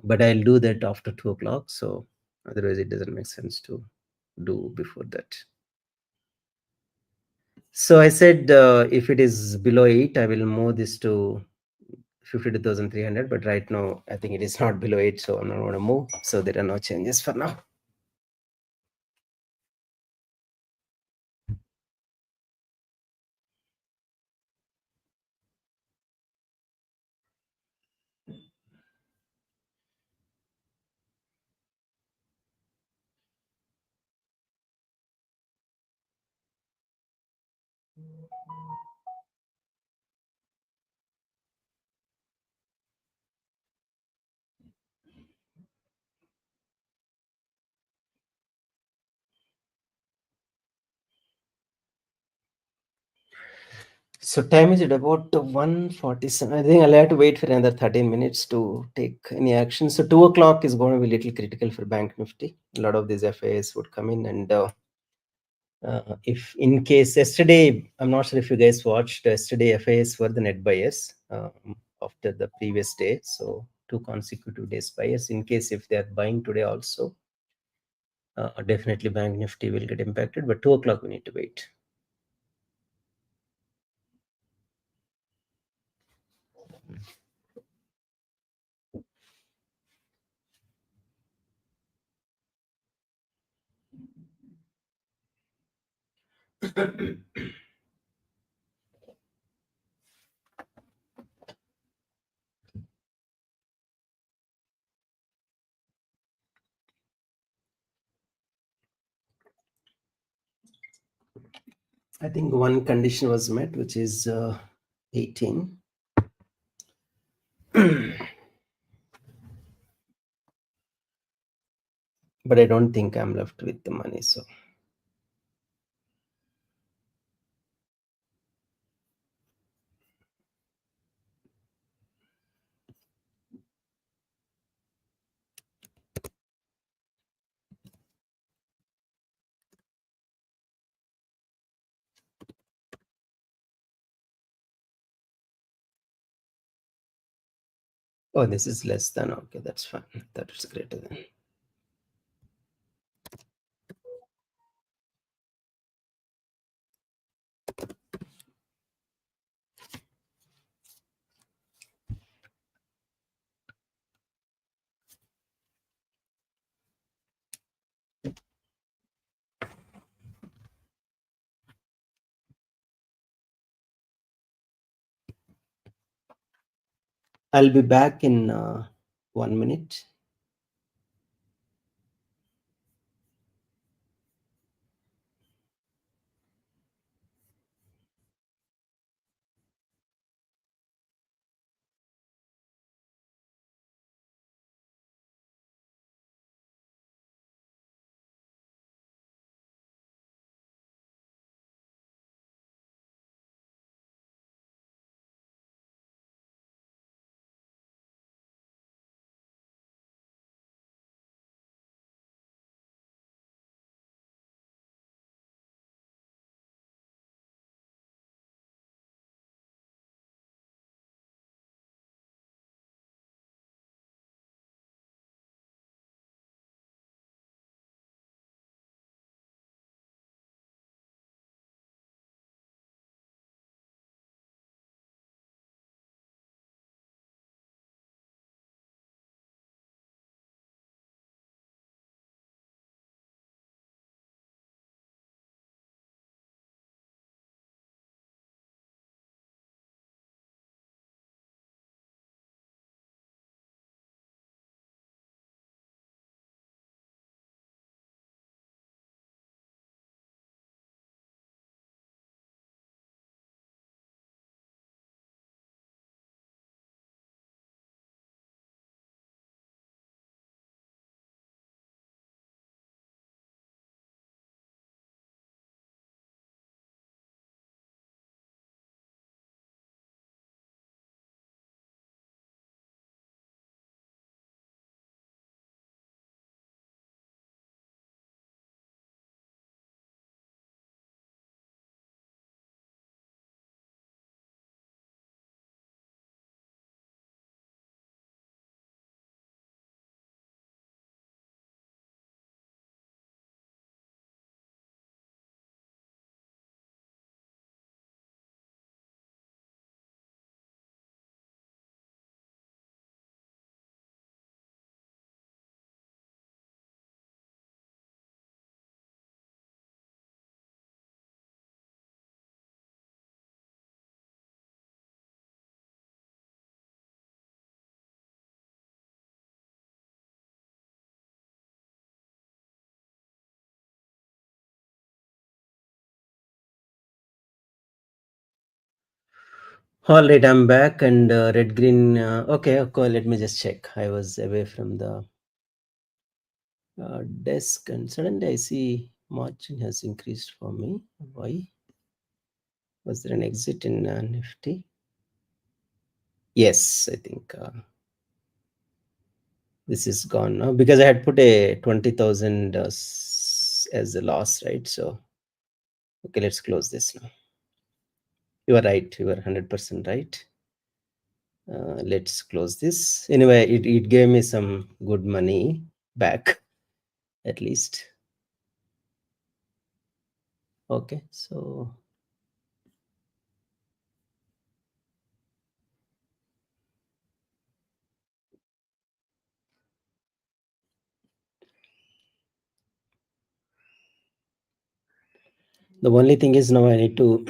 But I'll do that after 2 o'clock. So otherwise, it doesn't make sense to do before that. So I said if it is below 8, I will move this to 52,300. But right now, I think it is not below 8. So I'm not going to move. So there are no changes for now. So time is at about 1:47. I think I'll have to wait for another 13 minutes to take any action. So 2 o'clock is going to be a little critical for Bank Nifty. A lot of these FIs would come in, and if in case yesterday, I'm not sure if you guys watched yesterday, FIs were the net buyers after the previous day. So 2 consecutive days buyers. In case if they are buying today also, definitely Bank Nifty will get impacted. But 2 o'clock we need to wait. I think one condition was met, which is 18. But I don't think I'm left with the money. So oh, this is less than, okay, that's fine. That is greater than. I'll be back in 1 minute. All right, I'm back, and red green. Okay, okay, let me just check. I was away from the desk, and suddenly I see margin has increased for me. Why? Was there an exit in Nifty? Yes, I think this is gone now because I had put a 20,000 as a loss, right? So, okay, let's close this now. You are right. You are 100% right. Let's close this. Anyway, it gave me some good money back, at least. Okay, so the only thing is now I need to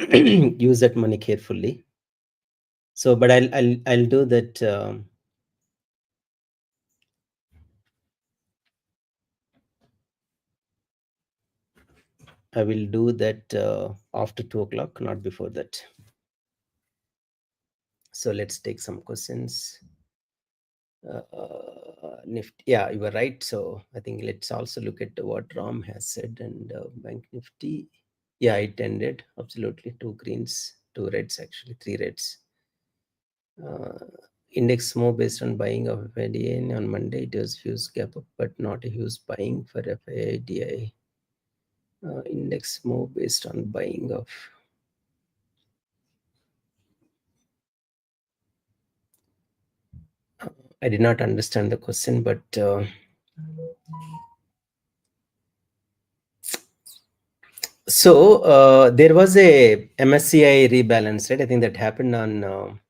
use that money carefully. So, but I'll do that. I will do that after 2 o'clock, not before that. So let's take some questions. Nifty, yeah, you were right. So I think let's also look at what Ram has said. And Bank Nifty, yeah, it ended absolutely 2 greens, 2 reds, actually 3 reds. Index more based on buying of FIDI on Monday. It was huge gap up, but not a huge buying for FIDI. Index more based on buying of. I did not understand the question, but so there was a MSCI rebalance, right? I think that happened on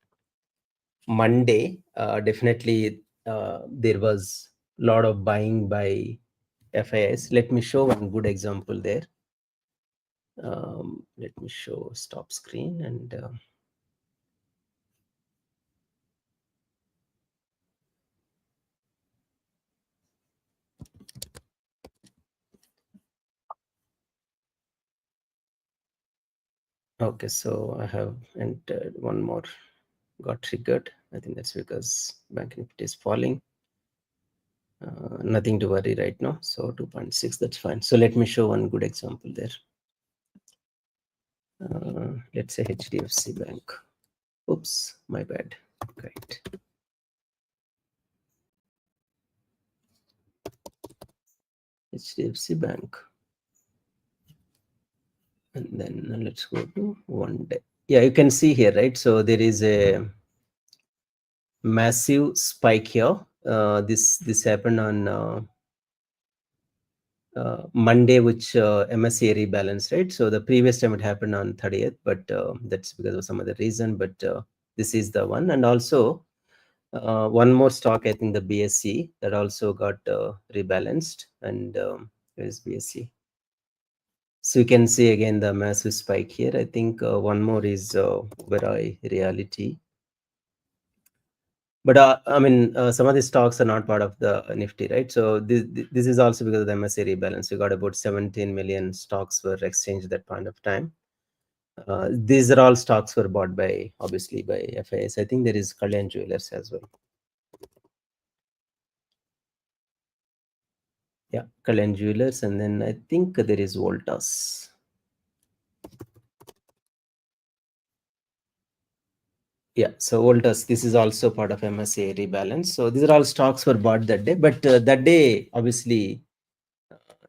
Monday. Definitely, there was a lot of buying by FIS. Let me show one good example there. Let me show stop screen and okay, so I have entered one more, got triggered. I think that's because Bank Nifty is falling. Nothing to worry right now. So 2.6, that's fine. So let me show one good example there. Let's say HDFC Bank. Oops, my bad. Right. HDFC Bank. And then let's go to 1 day. Yeah, you can see here, right? So there is a massive spike here. This happened on Monday, which MSCI rebalance, right? So the previous time it happened on 30th, but that's because of some other reason. But this is the one. And also one more stock, I think the BSC, that also got rebalanced. And where's BSC? So you can see again the massive spike here. I think one more is Verai Reality. But I mean, some of the stocks are not part of the Nifty, right? So this is also because of the MSCI rebalance. We got about 17 million stocks were exchanged at that point of time. These are all stocks were bought by, obviously, by FIS. I think there is Kalyan Jewelers as well. Yeah, Kalyan Jewelers, and then I think there is Voltas. Yeah, so Voltas, this is also part of MSCI rebalance. So these are all stocks were bought that day, but that day, obviously,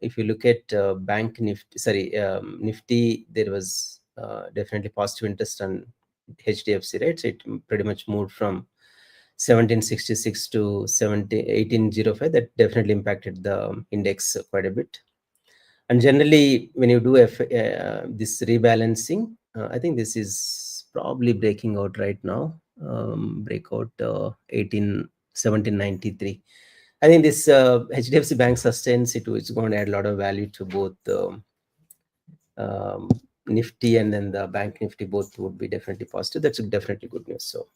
if you look at Bank Nifty, sorry, Nifty, there was definitely positive interest on HDFC, right? So it pretty much moved from 1766 to 1805. That definitely impacted the index quite a bit. And generally, when you do this rebalancing, I think this is probably breaking out right now. Breakout 1793. I think this HDFC Bank sustains it. It's going to add a lot of value to both um, Nifty and then the Bank Nifty. Both would be definitely positive. That's definitely good news. So.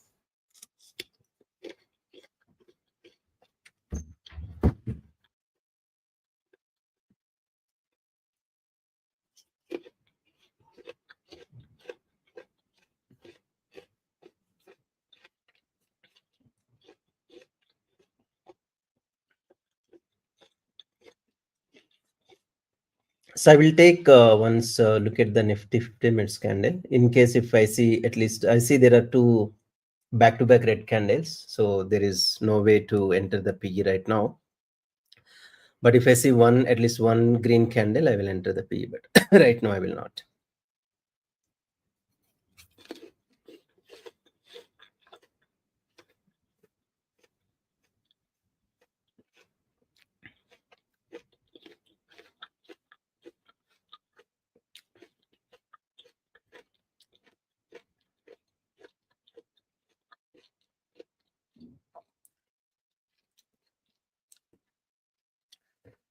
So I will take once look at the Nifty 15 minutes candle. In case if I see, at least I see there are two back-to-back red candles, so there is no way to enter the PE right now. But if I see at least one green candle, I will enter the PE. But right now I will not.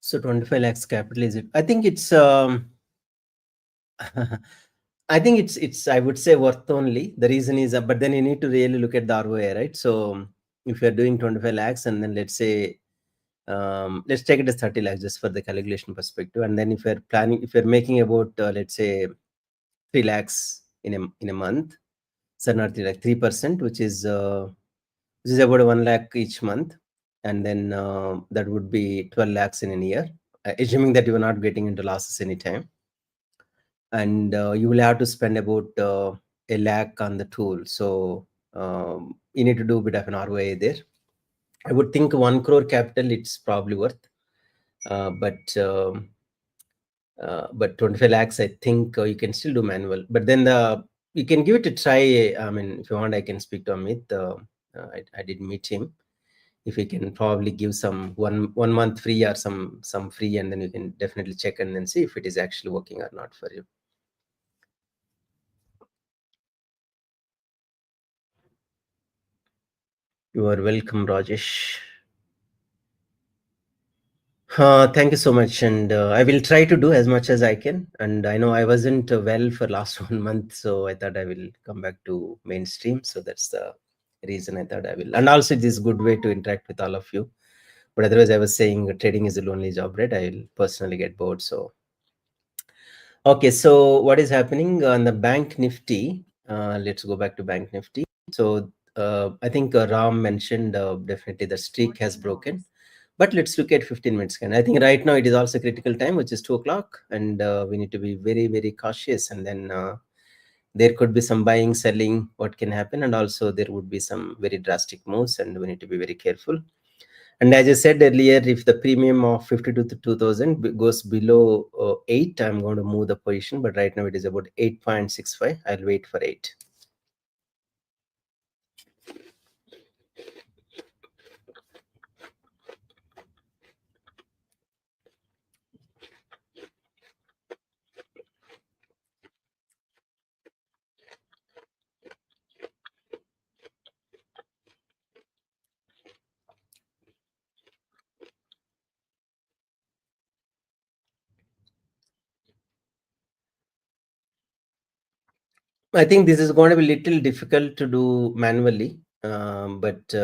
So 25 lakhs capital is it? I think it's I think it's I would say worth only. The reason is but then you need to really look at the ROI, right? So if you're doing 25 lakhs and then let's say let's take it as 30 lakhs just for the calculation perspective, and then if you're making about let's say 3 lakhs in a month, so not 3 lakh, 3%, which is about 1 lakh each month, and then that would be 12 lakhs in a year, assuming that you are not getting into losses anytime, and you will have to spend about a lakh on the tool. So you need to do a bit of an ROI there. I would think 1 crore capital it's probably worth, but 25 lakhs I think you can still do manual, but then you can give it a try. I mean, if you want, I can speak to Amit. I did meet him. If he can probably give some one month free or some free, and then you can definitely check and then see if it is actually working or not for you. You are welcome, Rajesh. Thank you so much, and I will try to do as much as I can. And I know I wasn't well for last 1 month, so I thought I will come back to mainstream. So that's the reason I thought I will. And also, it is a good way to interact with all of you. But otherwise, I was saying trading is a lonely job, right? I will personally get bored. So okay, so what is happening on the Bank Nifty? Let's go back to Bank Nifty. So I think Ram mentioned definitely the streak has broken. But let's look at 15 minutes. And I think right now it is also critical time, which is 2 o'clock. And we need to be very, very cautious. And then there could be some buying, selling, what can happen. And also there would be some very drastic moves. And we need to be very careful. And as I said earlier, if the premium of 52 to 2000 goes below 8, I'm going to move the position. But right now it is about 8.65. I'll wait for 8. I think this is going to be a little difficult to do manually. But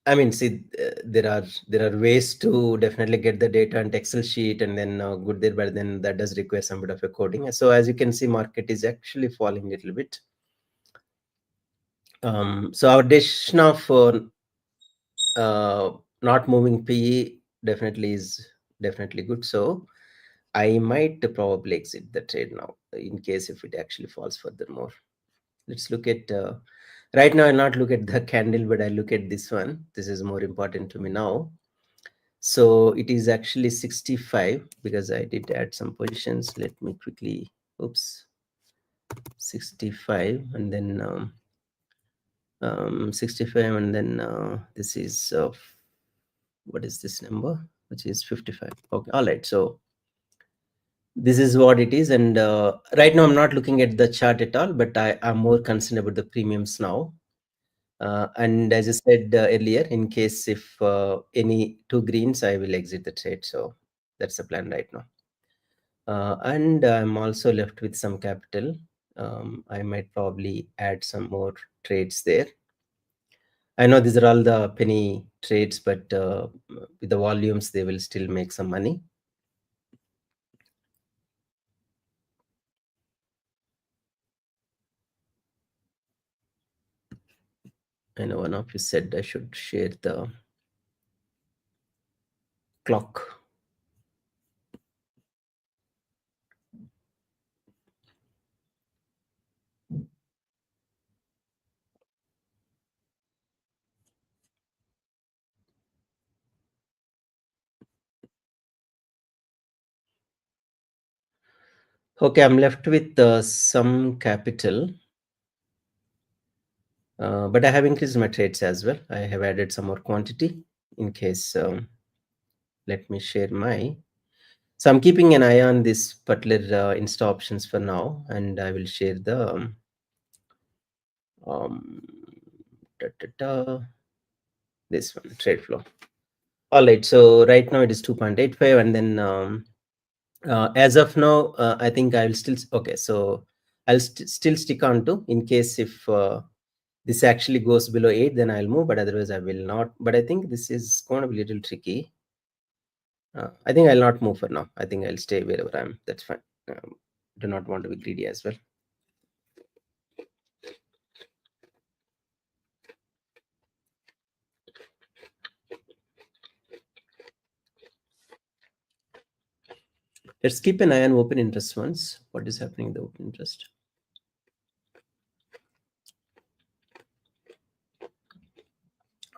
I mean, see, there are ways to definitely get the data and Excel sheet and then good there, but then that does require some bit of a coding. So as you can see, market is actually falling a little bit. So our decision of not moving PE definitely is definitely good. So I might probably exit the trade now in case if it actually falls furthermore. Let's look at right now. I'll not look at the candle, but I look at this one. This is more important to me now. So it is actually 65 because I did add some positions. Let me quickly, oops, 65 and then 65 and then this is what is this number, which is 55. Okay, all right. So this is what it is, and right now I'm not looking at the chart at all, but I'm more concerned about the premiums now. And as I said earlier, in case if any two greens, I will exit the trade. So that's the plan right now. And I'm also left with some capital. I might probably add some more trades there. I know these are all the penny trades, but with the volumes, they will still make some money. I know one of you said I should share the clock. Okay, I'm left with some capital, but I have increased my trades as well. I have added some more quantity in case. Let me share my. So I'm keeping an eye on this particular Insta options for now, and I will share the um, da, da, da, this one trade flow. All right, so right now it is 2.85, and then as of now, I think I will still okay. So I'll still stick on to in case if this actually goes below 8, then I'll move, but otherwise I will not. But I think this is going to be a little tricky. I think I'll not move for now. I think I'll stay wherever I am. That's fine. Do not want to be greedy as well. Let's keep an eye on open interest ones. What is happening in the open interest?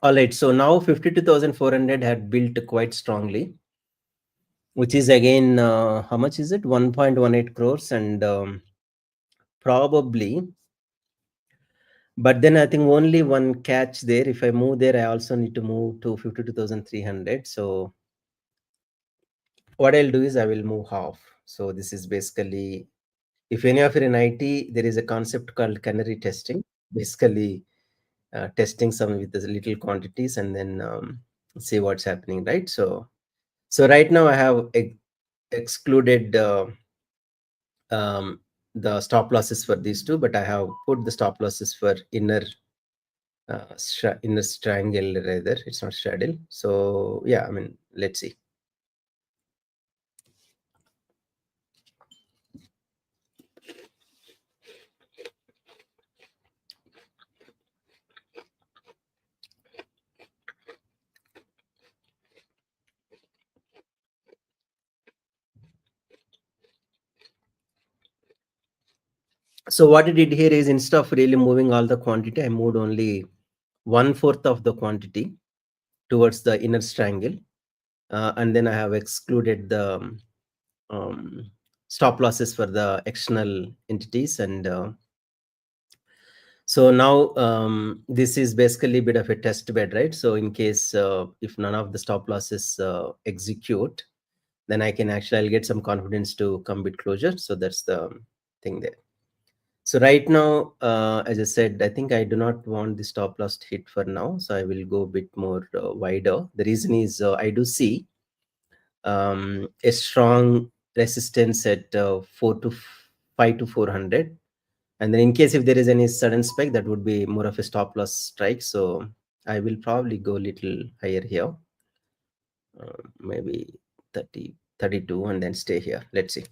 All right, so now 52,400 had built quite strongly, which is again, how much is it? 1.18 crores, and probably, but then I think only one catch there. If I move there, I also need to move to 52,300. So what I'll do is I will move half. So this is basically, if any of you in IT, there is a concept called canary testing. Basically, testing some with the little quantities and then see what's happening, right? So right now I have excluded the stop losses for these two, but I have put the stop losses for inner triangle rather. It's not straddle. So yeah, I mean, let's see. So what I did here is, instead of really moving all the quantity, I moved only 1/4 of the quantity towards the inner triangle, and then I have excluded the stop losses for the external entities. And so now this is basically a bit of a test bed, right? So in case if none of the stop losses execute, then I can actually, I'll get some confidence to come bit closure. So that's the thing there. So right now, as I said, I think I do not want the stop loss hit for now. So I will go a bit more wider. The reason is I do see a strong resistance at 5 to 400. And then in case if there is any sudden spike, that would be more of a stop loss strike. So I will probably go a little higher here, maybe 30, 32, and then stay here. Let's see.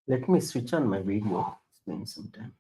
Let me switch on my video. It's been some time.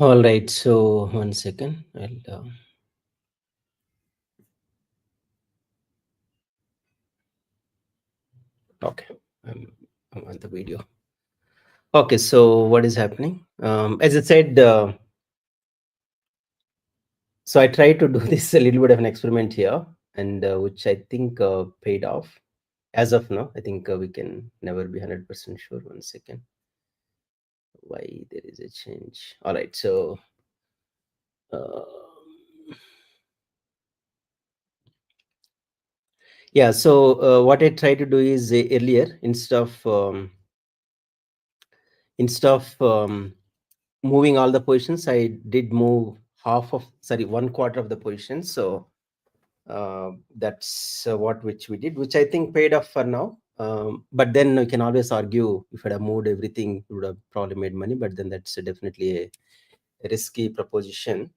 All right. So 1 second. Okay. I'm on the video. Okay. So what is happening? As I said, so I tried to do this a little bit of an experiment here, and which I think paid off. As of now, I think we can never be 100% sure. 1 second. Why there is a change? All right. So. Yeah, so what I try to do is earlier instead of moving all the positions, I did move one quarter of the positions. So that's what which we did, which I think paid off for now. But then you can always argue if I'd have moved everything, you would have probably made money. But then that's definitely a risky proposition.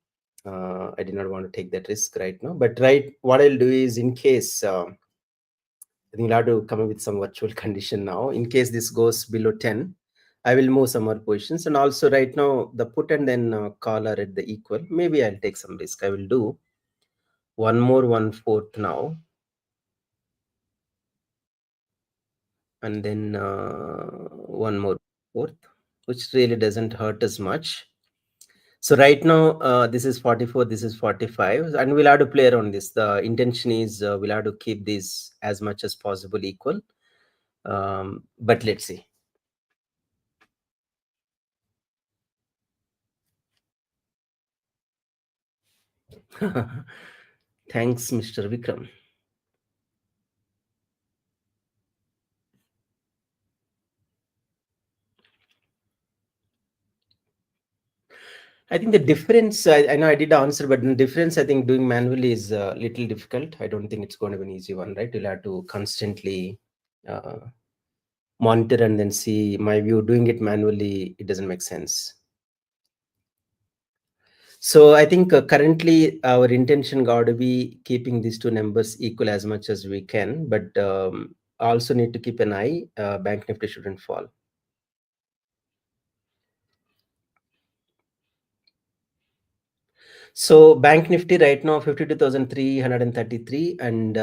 I did not want to take that risk right now. But what I'll do is in case. I think we'll have to come up with some virtual condition now. In case this goes below 10, I will move some more positions. And also right now, the put and then call are at the equal. Maybe I'll take some risk. I will do one more 1/4 now. And then one more fourth, which really doesn't hurt as much. So right now, this is 44, this is 45. And we'll have to play around this. The intention is we'll have to keep these as much as possible equal. But let's see. Thanks, Mr. Vikram. I think the difference, I know I did answer, but the difference I think doing manually is a little difficult. I don't think it's going to be an easy one, right? You'll have to constantly uh, monitor and then see. My view, doing it manually, it doesn't make sense. So I think currently our intention got to be keeping these two numbers equal as much as we can, but also need to keep an eye. Bank Nifty shouldn't fall. So Bank Nifty right now 52,333, and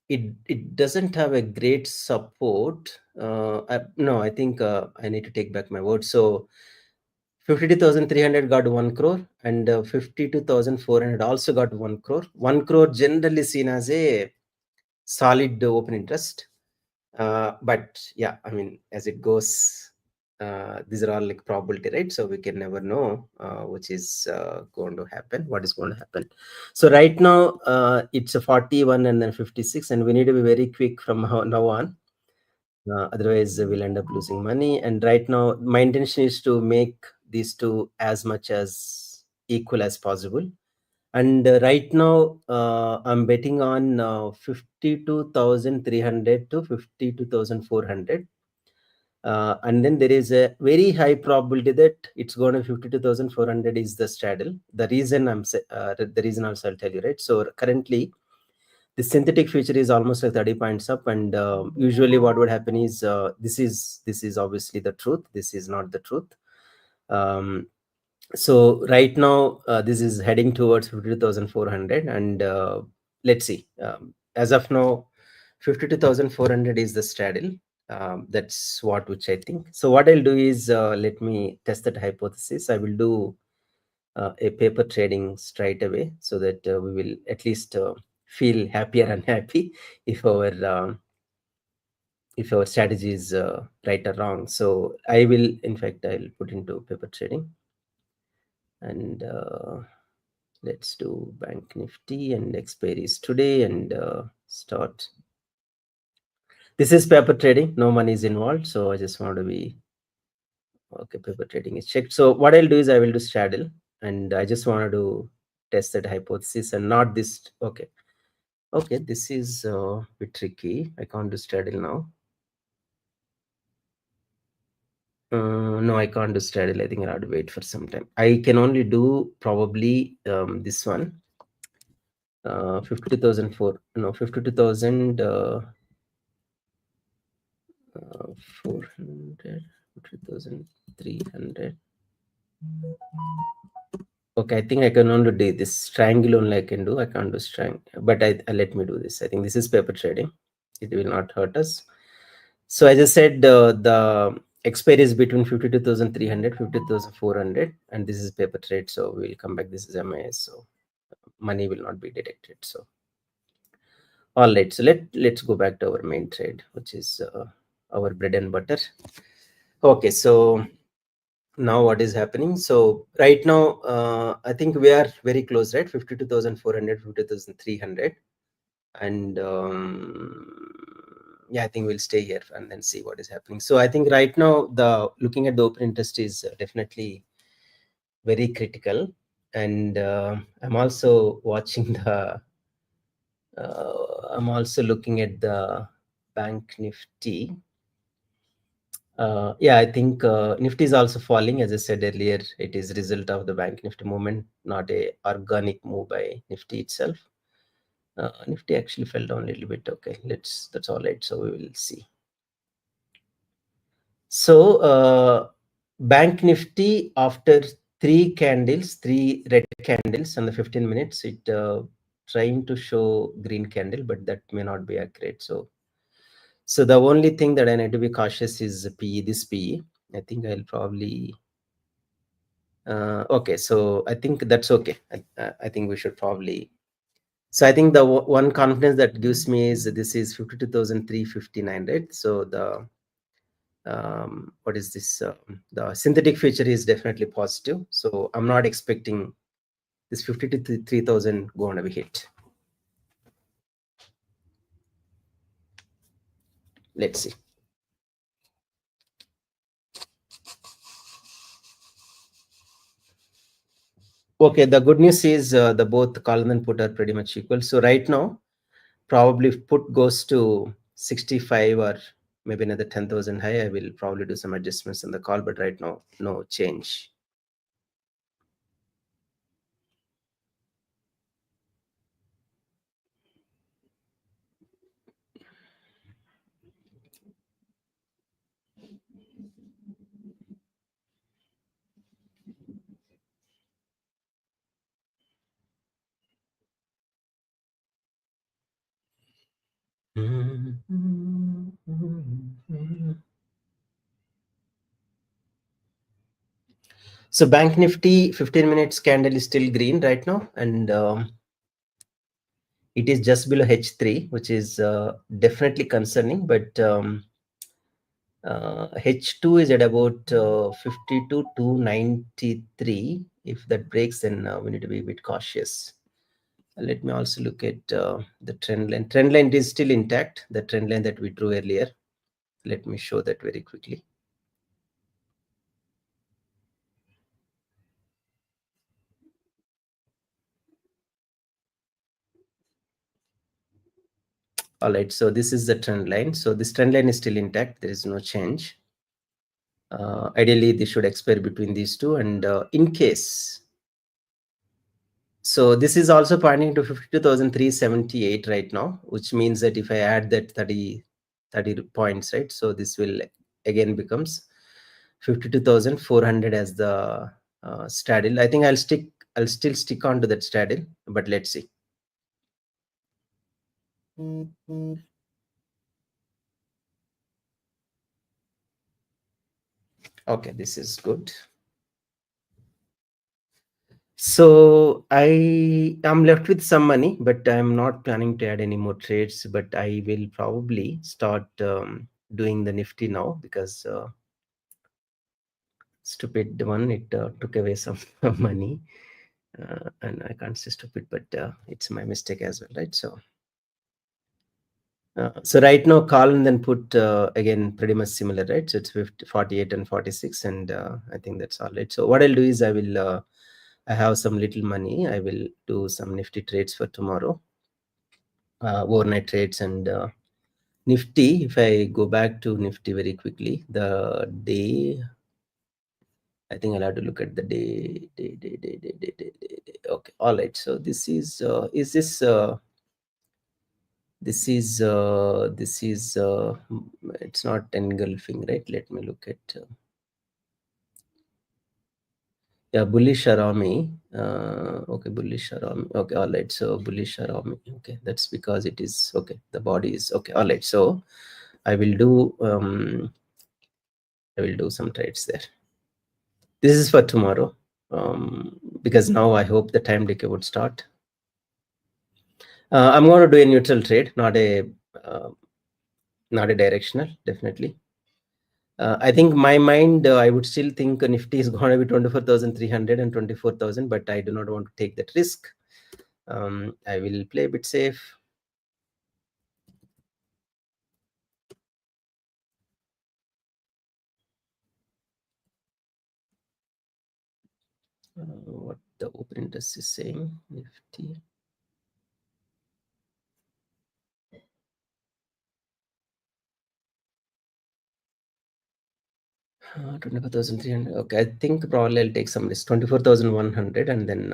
it doesn't have a great support. No, I think I need to take back my word. So 52,300 got 1 crore, and 52,400 also got 1 crore. 1 crore generally seen as a solid open interest. But yeah, I mean, as it goes, these are all like probability, right? So we can never know which is going to happen, what is going to happen. So right now, it's a 41 and then 56, and we need to be very quick from now on. Otherwise, we'll end up losing money. And right now, my intention is to make these two as much as equal as possible. And right now, I'm betting on 52,300 to 52,400. And then there is a very high probability that it's going to 52,400 is the straddle. The reason the reason also I'll tell you, right? So currently, the synthetic future is almost like 30 points up, and usually what would happen is this is obviously the truth. This is not the truth. Um, so right now this is heading towards 52,400, and let's see. As of now, 52,400 is the straddle. That's what which I think. So what I'll do is let me test that hypothesis. I will do a paper trading straight away, so that we will at least feel happier and happy if our strategy is right or wrong. So I will, in fact, I'll put into paper trading. And let's do Bank Nifty, and expiry is today, and start. This is paper trading, no money is involved, so I just want to be okay. Paper trading is checked. So what I'll do is I will do straddle, and I just wanted to test that hypothesis and not this. Okay, okay, this is a bit tricky. I can't do straddle now. No, I can't do straddle. I think I'll have to wait for some time. I can only do probably this one. 52,004. No, 52,000. 400, 300. Okay, I think I can only do this triangle only. I can do. I can't do triangle, but let me do this. I think this is paper trading. It will not hurt us. So I just said the expiry is between 52,300, 50,400, and this is paper trade. So we'll come back. This is MIS, so money will not be detected. So all right. So let's go back to our main trade, which is our bread and butter. Okay, so now what is happening? So right now I think we are very close, right? 52,400, 50,300, and yeah, I think we'll stay here and then see what is happening. So I think right now the looking at the open interest is definitely very critical, and I'm also watching the I'm also looking at the Bank Nifty. Yeah, I think Nifty is also falling. As I said earlier, it is result of the Bank Nifty movement, not a organic move by Nifty itself. Nifty actually fell down a little bit. Okay, that's all right. So we will see. So Bank Nifty, after three red candles on the 15 minutes, it trying to show green candle, but that may not be accurate. So the only thing that I need to be cautious is PE. This PE, I think I'll probably. Okay, so I think that's okay. I think we should probably. So I think the one confidence that gives me is this is 52,359, right? So the what is this? The synthetic feature is definitely positive. So I'm not expecting this 53,000 going to be hit. Let's see. Okay, the good news is the both call and put are pretty much equal. So right now, probably if put goes to 65 or maybe another 10,000 high, I will probably do some adjustments in the call, but right now, no change. So Bank Nifty 15 minutes candle is still green right now, and it is just below H3, which is definitely concerning, but H2 is at about 52,293. If that breaks, then we need to be a bit cautious. Let me also look at the trend line. Trend line is still intact, the trend line that we drew earlier. Let me show that very quickly. All right, so this is the trend line. So this trend line is still intact. There is no change. Ideally, this should expire between these two. And in case, so this is also pointing to 52,378 right now, which means that if I add that 30 points, right? So this will again becomes 52,400 as the straddle. I think I'll still stick on to that straddle, but let's see. Okay, this is good. So I am left with some money, but I'm not planning to add any more trades, but I will probably start doing the Nifty now, because stupid one. It took away some money, and I can't say stupid, but it's my mistake as well, right? So right now call and then put again pretty much similar, right? So it's 50, 48 and 46, and I think that's all right. So what I'll do is I will I have some little money. I will do some nifty trades for tomorrow, overnight trades, and Nifty. If I go back to Nifty very quickly, the day, I think I'll have to look at the day. Okay, all right. So this is it's not engulfing, right? Let me look at yeah, bullish arami. Okay, bullish arami. Okay, all right. So bullish arami. Okay, that's because it is okay. The body is okay. All right. So I will do some trades there. This is for tomorrow, because now I hope the time decay would start. I'm going to do a neutral trade, not a directional, definitely. I think my mind, I would still think Nifty is going to be 24,300 and 24,000, but I do not want to take that risk. I will play a bit safe. What the open interest is saying, Nifty. Uh, 24,300. Okay, I think probably I'll take some risk. 24,100 and then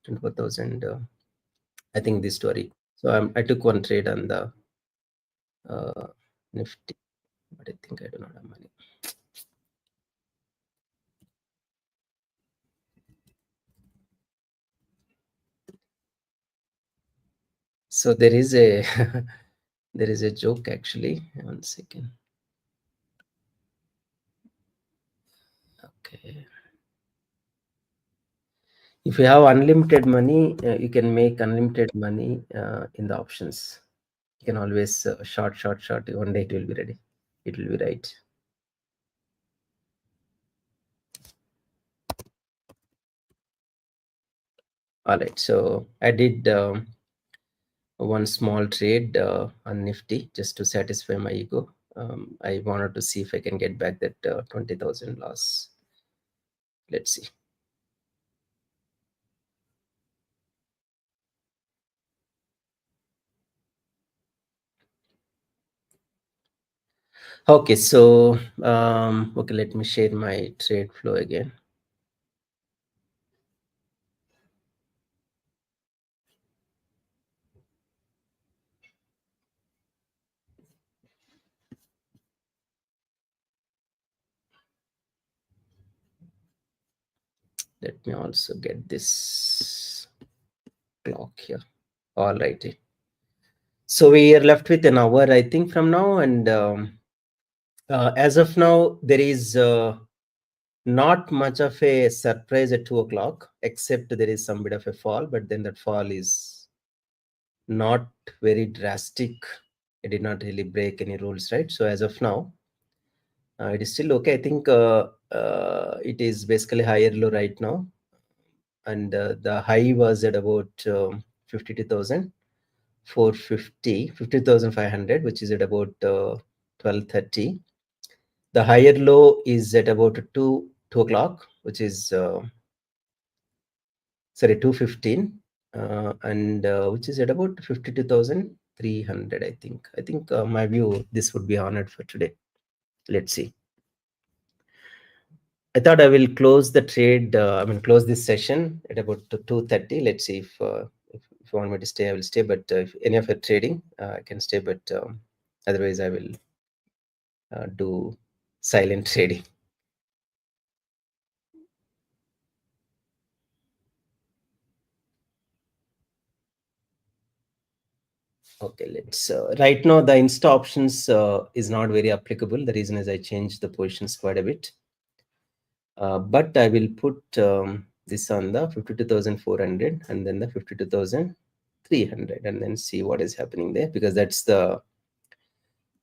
24,000. I think this story. So I took one trade on the Nifty, but I think I do not have money. So there is a there is a joke actually. 1 second. Okay. If you have unlimited money, you can make unlimited money in the options. You can always short. One day it will be ready. It will be right. All right. So I did one small trade on Nifty just to satisfy my ego. I wanted to see if I can get back that 20,000 loss. Let's see. Okay, so okay, let me share my trade flow again. Let me also get this clock here. All righty. So we are left with an hour, I think, from now, and as of now, there is not much of a surprise at 2 o'clock, except there is some bit of a fall, but then that fall is not very drastic. It did not really break any rules, right? So as of now, it is still okay. I think it is basically higher low right now, and the high was at about 52,450, 50,500, which is at about 12:30. The higher low is at about 2 o'clock, which is sorry, 2:15, and which is at about 52,300. I think. My view, this would be honored for today. Let's see. I thought I will close the trade. Close this session at about 2:30. Let's see if you want me to stay, I will stay. But if any of you are trading, I can stay. But otherwise, I will do silent trading. Okay, let's. Right now, the insta options is not very applicable. The reason is I changed the positions quite a bit. But I will put this on the 52,400 and then the 52,300 and then see what is happening there, because that's the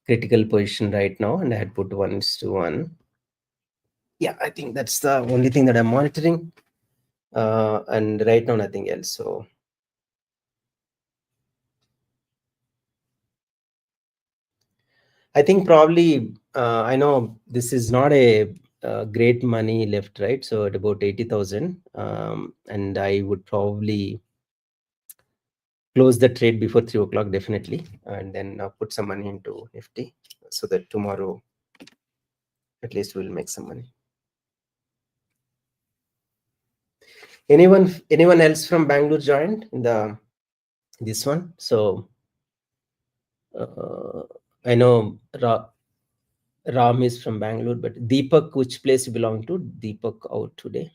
critical position right now, and I had put 1:1. Yeah, I think that's the only thing that I'm monitoring. And right now, nothing else. So I think probably I know this is not a great money left, right? So at about 80,000, and I would probably close the trade before 3 o'clock, definitely, and then put some money into Nifty so that tomorrow at least we'll make some money. Anyone else from Bangalore joined in the this one? So I know Ram is from Bangalore, but Deepak, which place you belong to? Deepak out today.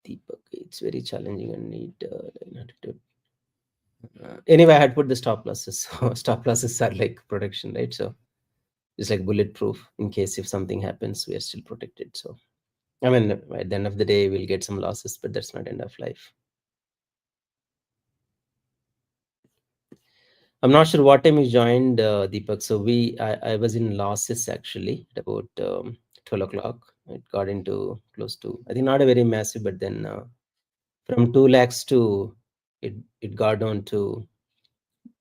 Deepak, it's very challenging and need anyway, I had put the stop losses. So stop losses are like protection, right? So it's like bulletproof in case if something happens, we are still protected. So I mean, at the end of the day, we'll get some losses, but that's not end of life. I'm not sure what time you joined, Deepak. So I was in losses actually at about 12 o'clock. It got into close to, I think not a very massive, but then from 2 lakhs to it got down to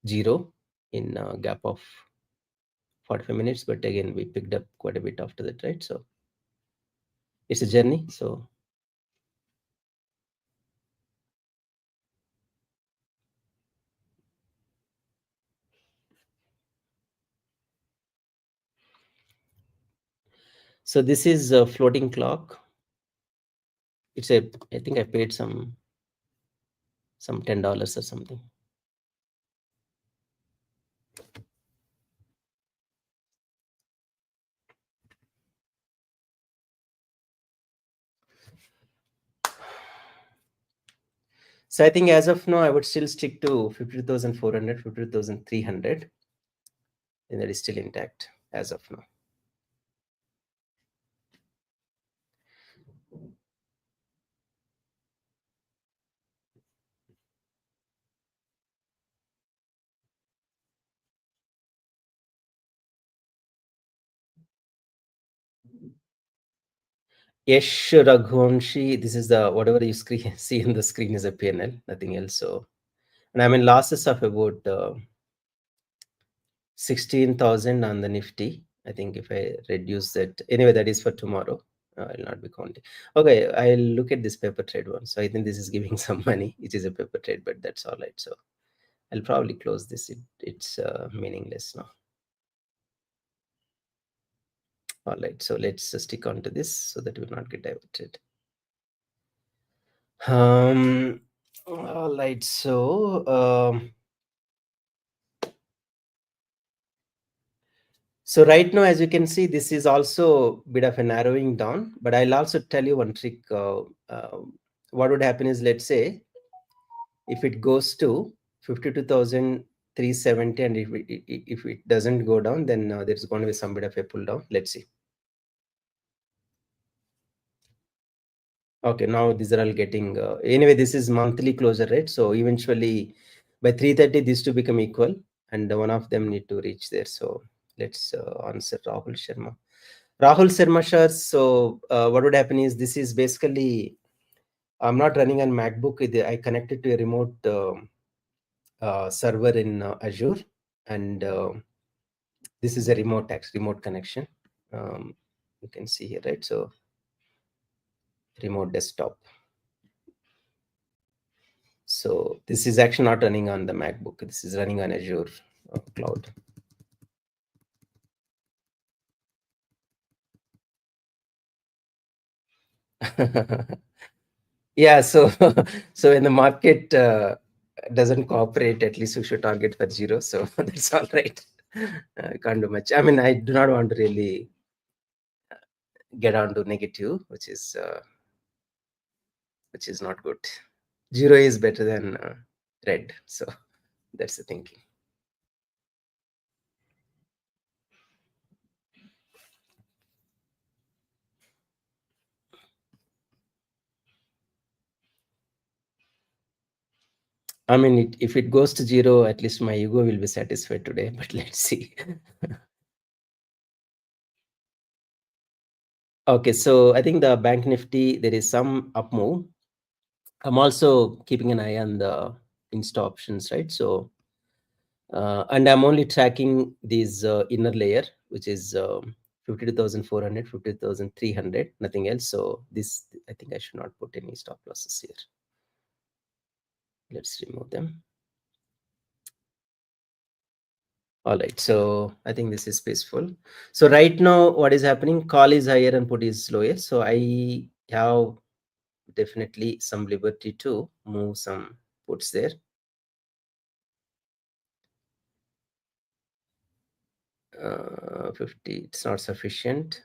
zero in a gap of 45 minutes. But again, we picked up quite a bit after that, right? So it's a journey. So this is a floating clock. It's a, I think I paid some $10 or something. So I think as of now, I would still stick to 52,400, 52,300, and that is still intact as of now. Yesh Raghuvanshi, this is the whatever you see in the screen is a PNL, nothing else. So, and I'm in losses of about 16,000 on the Nifty. I think if I reduce that, anyway, that is for tomorrow. I'll not be counting. Okay, I'll look at this paper trade one. So I think this is giving some money. It is a paper trade, but that's all right. So I'll probably close this. It's meaningless now. All right, so let's stick on to this so that we will not get diverted. All right, so right now, as you can see, this is also a bit of a narrowing down, but I'll also tell you one trick. What would happen is, let's say, if it goes to 52,370 and if it doesn't go down, then there's going to be some bit of a pull down. Let's see. Okay, now these are all getting anyway, this is monthly closure rate, so eventually by 3:30 these two become equal and one of them need to reach there. So let's answer Rahul Sharma shares. So what would happen is, this is basically, I'm not running on MacBook. I connected to a remote server in Azure, and this is a remote connection. You can see here, right? So remote desktop. So this is actually not running on the MacBook. This is running on Azure cloud. Yeah, so so when the market doesn't cooperate, at least we should target for zero. So that's all right. I can't do much. I mean, I do not want to really get on to negative, which is not good. Zero is better than red. So that's the thinking. I mean, if it goes to zero, at least my ego will be satisfied today. But let's see. Okay, so I think the Bank Nifty, there is some up move. I'm also keeping an eye on the insta options, right? So, and I'm only tracking these inner layer, which is 52,400, 52,300, nothing else. So this, I think I should not put any stop losses here. Let's remove them. All right, so I think this is peaceful. So right now, what is happening? Call is higher and put is lower. So I have definitely some liberty to move some puts there. 50, it's not sufficient.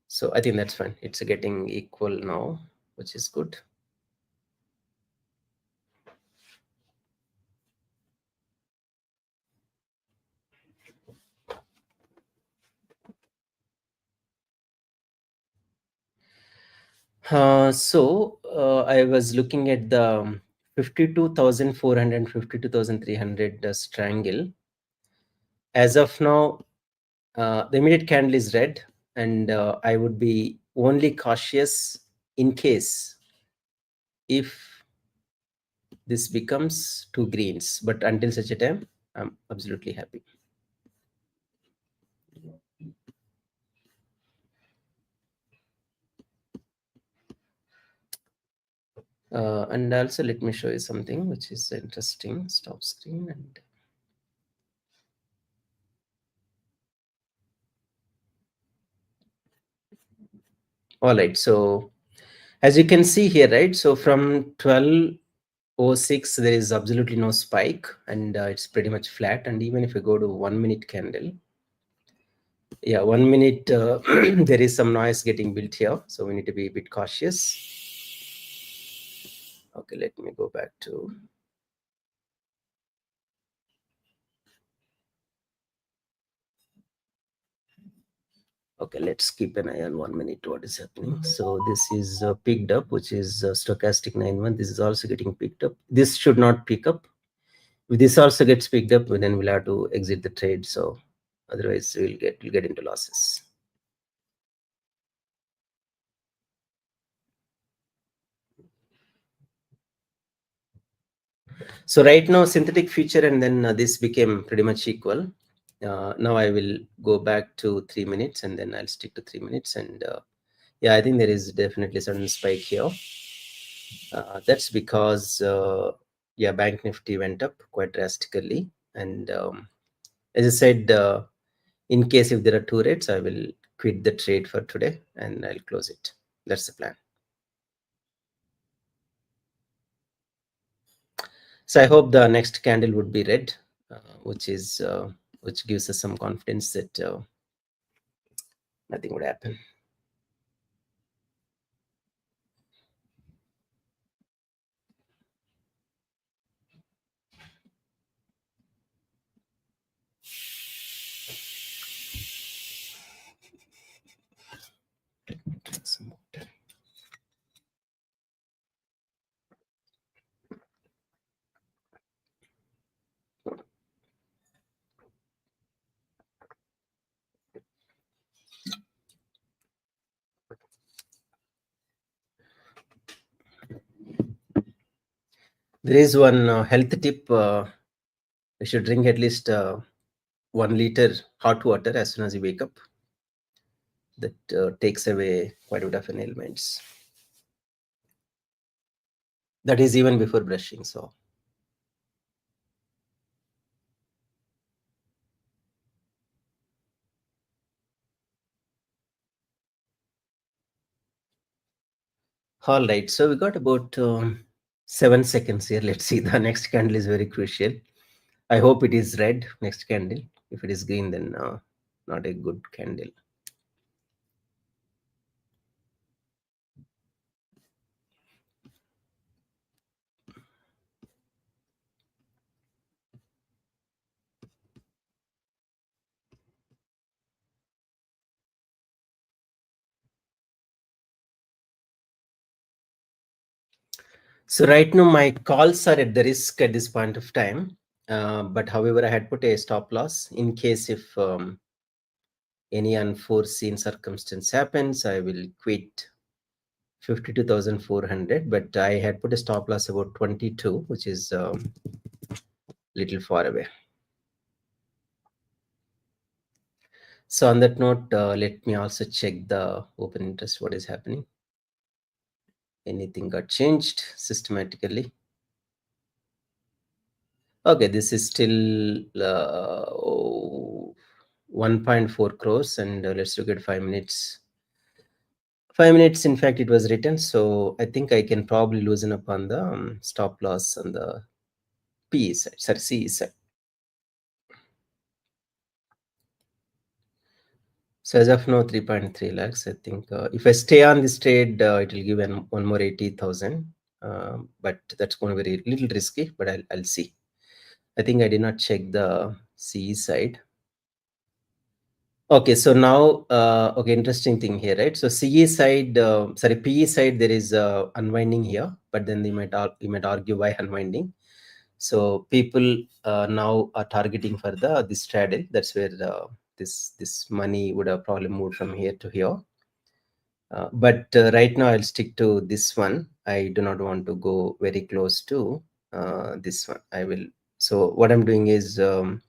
So I think that's fine. It's getting equal now, which is good. I was looking at the 52,400, 52,300 triangle. As of now, the immediate candle is red, and I would be only cautious in case if this becomes two greens. But until such a time, I'm absolutely happy. And also let me show you something which is interesting. Stop screen and all right. So as you can see here, right? So from 12:06, there is absolutely no spike, and it's pretty much flat. And even if you go to 1 minute candle, yeah, 1 minute, there is some noise getting built here, so we need to be a bit cautious. Okay, let me go back to. Okay, let's keep an eye on 1 minute what is happening. So this is picked up, which is stochastic 91. This is also getting picked up. This should not pick up. If this also gets picked up, then we'll have to exit the trade. So otherwise we'll get into losses. So right now synthetic future and then this became pretty much equal. Now I will go back to 3 minutes and then I'll stick to 3 minutes. And yeah, I think there is definitely sudden spike here. That's because yeah, Bank Nifty went up quite drastically. And as I said, in case if there are two rates, I will quit the trade for today and I'll close it. That's the plan. So I hope the next candle would be red, which gives us some confidence that nothing would happen. Some water. There is one health tip. You should drink at least 1 liter hot water as soon as you wake up. That takes away quite a bit of ailments. That is even before brushing. So all right. So we got about 7 seconds here. Let's see. The next candle is very crucial. I hope it is red, next candle. If it is green, then not a good candle. So right now my calls are at the risk at this point of time. But however, I had put a stop loss in case if any unforeseen circumstance happens, I will quit 52,400. But I had put a stop loss about 22, which is little far away. So on that note, let me also check the open interest, what is happening. Anything got changed systematically? Okay, this is still 1.4 crores, and let's look at 5 minutes. 5 minutes, in fact, it was written, so I think I can probably loosen up on the stop loss on the PE side, sorry, CE side. So as of now, 3.3 lakhs. I think if I stay on this trade, it will give one more 80,000. But that's going to be a little risky, but I'll see. I think I did not check the CE side. Okay, so now, okay, interesting thing here, right? So CE side, sorry, PE side, there is unwinding here, but then you might argue why unwinding. So people now are targeting for this straddle. That's where this money would have probably moved from here to here. But right now I'll stick to this one. I do not want to go very close to this one. I will. So what I'm doing is I'm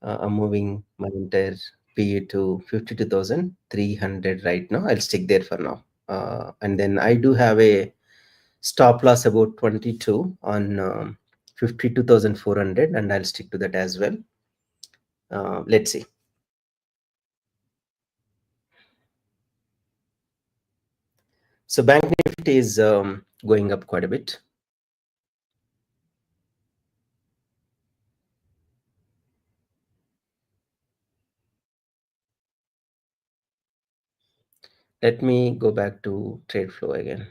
moving my entire PE to 52,300 right now. I'll stick there for now. And then I do have a stop loss about 22 on 52,400, and I'll stick to that as well. Let's see. So Bank Nifty is going up quite a bit. Let me go back to trade flow again.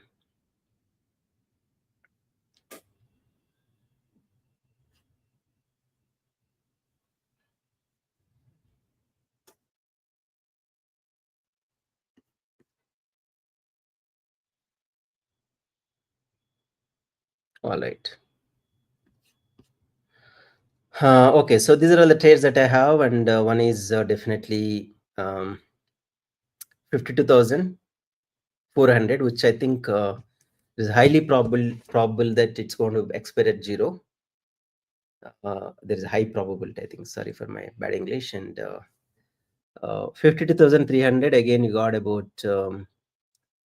All right. Okay, so these are all the trades that I have, and one is definitely 52,400, which I think is highly probable that it's going to expire at 0. There is a high probability, I think. Sorry for my bad English. And 52,300, again, you got about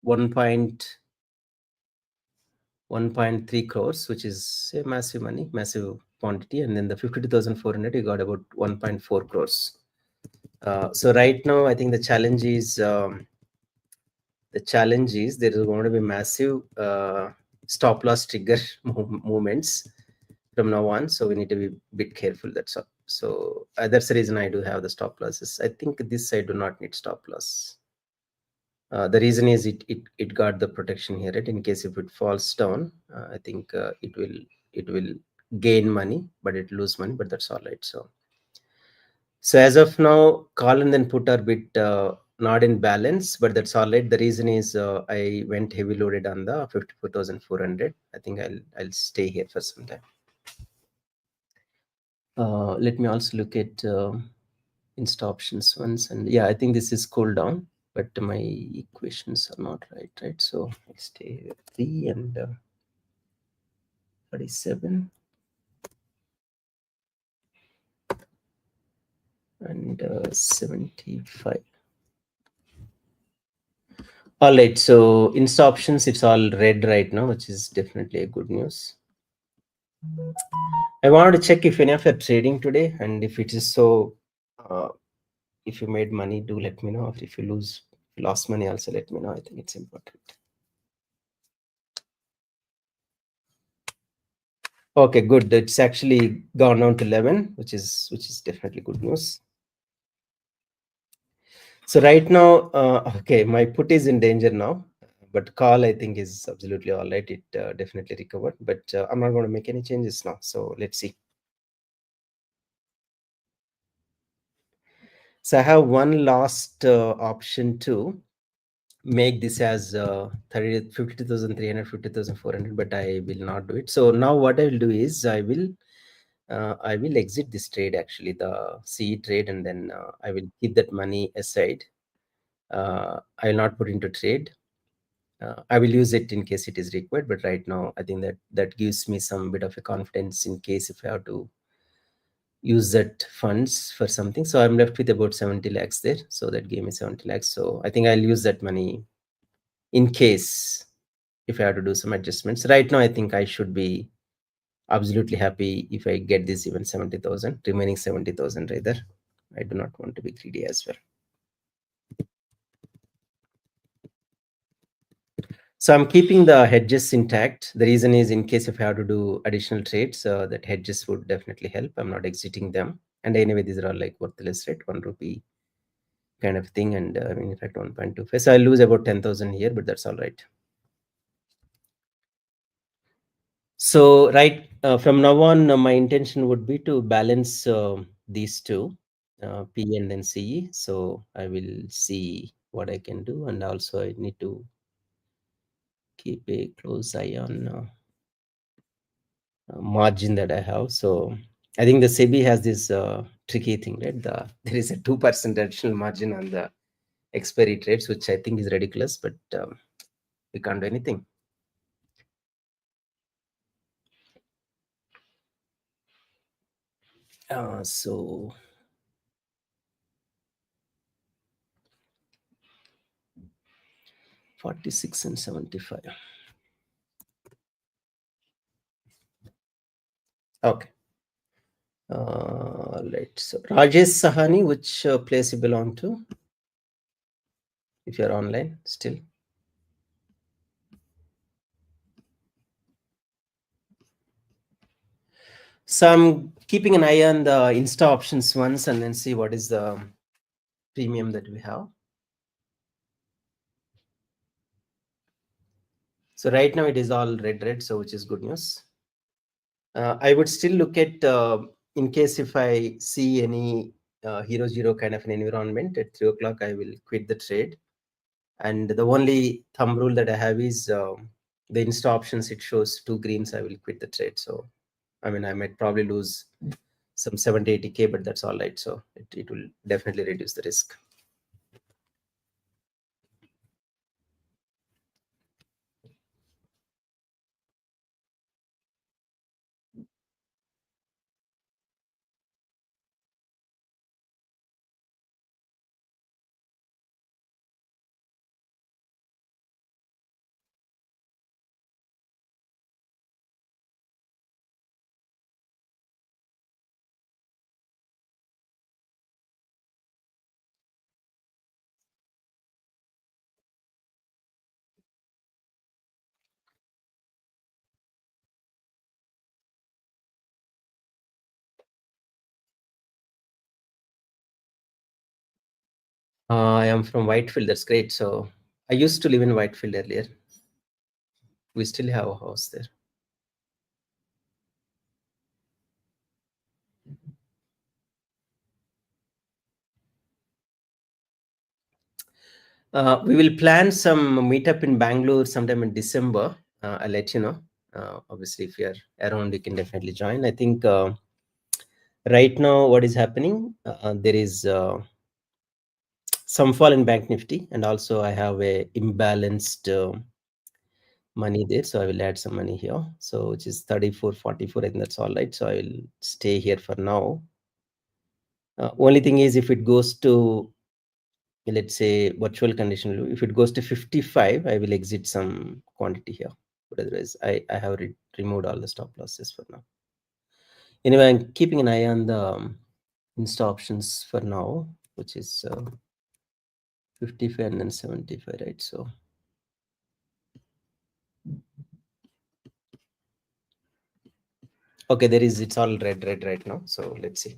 1.3 crores, which is a massive money, massive quantity. And then the 52,400, you got about 1.4 crores. So right now, I think the challenge is there is going to be massive stop loss trigger movements from now on. So we need to be a bit careful. That's all. So that's the reason I do have the stop losses. I think this side do not need stop loss. The reason is it got the protection here, right? In case if it falls down, I think it will gain money, but it lose money. But that's all right. So as of now, call and then put are a bit not in balance, but that's all right. The reason is I went heavy loaded on the 54,400. I think I'll stay here for some time. Let me also look at insta options once, and yeah, I think this is cool down, but my equations are not right. So I'll stay with 3 and 37 and 75. All right, so insta options, it's all red right now, which is definitely a good news. I wanted to check if any of you are trading today, and if it is so, if you made money, do let me know. Or if you lost money, also let me know. I think it's important. Okay, good. It's actually gone down to 11, which is definitely good news. So right now, okay, my put is in danger now, but call I think is absolutely all right. It definitely recovered, but I'm not going to make any changes now. So let's see. So I have one last option too. make this as 50,300, 50,400, but I will not do it. So now what I will do is I will exit this trade, actually the CE trade, and then I will keep that money aside. I will not put into trade. I will use it in case it is required, but right now I think that gives me some bit of a confidence in case if I have to use that funds for something. So I'm left with about 70 lakhs there. So that gave me 70 lakhs. So I think I'll use that money in case if I have to do some adjustments. Right now, I think I should be absolutely happy if I get this even 70,000, remaining 70,000 rather. I do not want to be greedy as well. So I'm keeping the hedges intact. The reason is in case if I have to do additional trades, that hedges would definitely help. I'm not exiting them. And anyway, these are all like worthless rate, 1 rupee kind of thing. And I mean, in fact, 1.25. So I'll lose about 10,000 here, but that's all right. So from now on, my intention would be to balance these two, P and then CE. So I will see what I can do, and also I need to keep a close eye on margin that I have. So I think the SEBI has this tricky thing, right? There is a 2% additional margin on the expiry trades, which I think is ridiculous, but we can't do anything. So 46 and 75. Okay. Let's Rajesh Sahani, which place you belong to? If you're online still. So I'm keeping an eye on the Insta options once and then see what is the premium that we have. So right now it is all red, so which is good news. I would still look at in case if I see any hero zero kind of an environment at 3 o'clock, I will quit the trade. And the only thumb rule that I have is the Insta options, it shows 2 greens, I will quit the trade. So I mean, I might probably lose some 70, 80K, but that's all right. So it will definitely reduce the risk. I am from Whitefield. That's great. So I used to live in Whitefield earlier. We still have a house there. We will plan some meetup in Bangalore sometime in December. I'll let you know. Obviously, if you're around, you can definitely join. I think right now, what is happening? There is some fall in Bank Nifty, and also I have a imbalanced money there, so I will add some money here. So which is 34.44. I think that's all right. So I will stay here for now. Only thing is, if it goes to, let's say, virtual condition, if it goes to 55, I will exit some quantity here. But otherwise, I have removed all the stop losses for now. Anyway, I'm keeping an eye on the Insta options for now, which is 55 and then 75, right? So okay, it's all red right now. So let's see.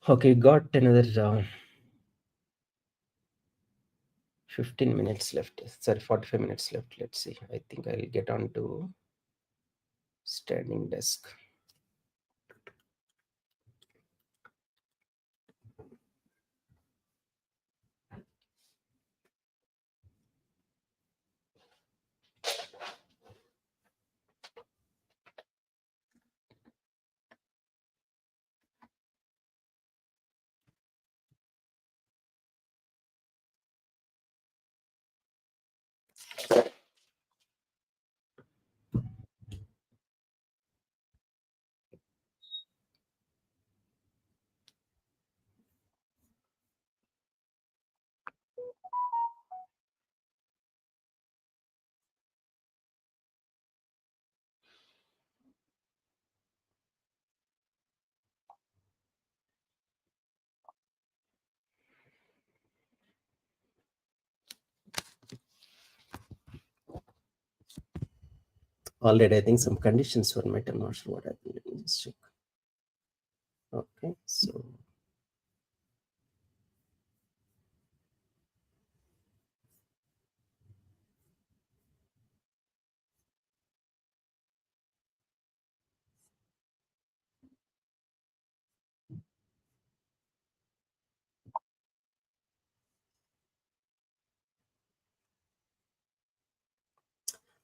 Okay, got another 15 minutes left. Sorry, 45 minutes left. Let's see. I think I'll get on to standing desk. Already, I think some conditions were met. I'm not sure what happened. Let me just check. Okay, so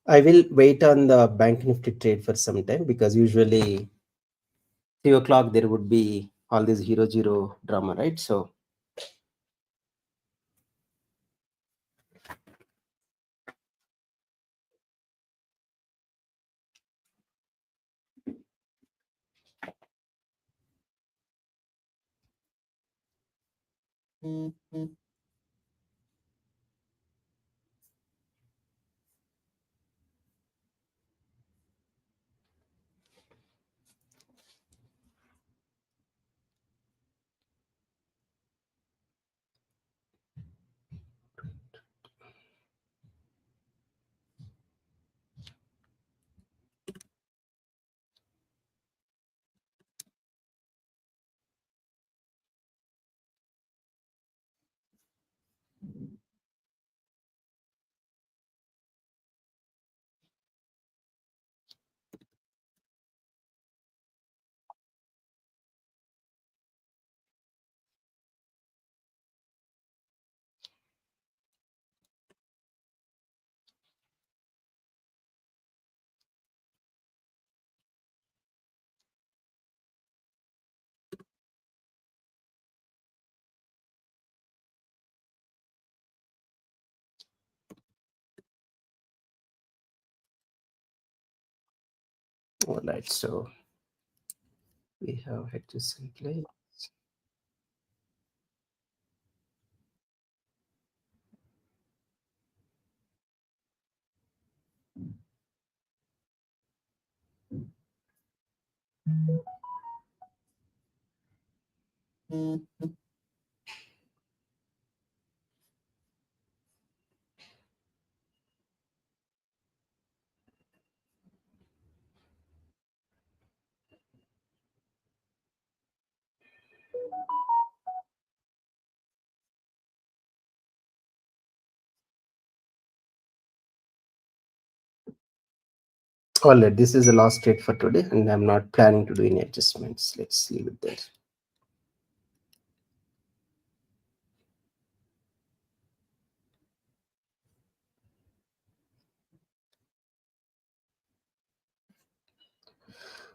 I will wait on the Bank Nifty trade for some time because usually 3 o'clock there would be all this hero zero drama, right? So all right, so we have hedges in place. All right, this is the last trade for today, and I'm not planning to do any adjustments. Let's leave it there.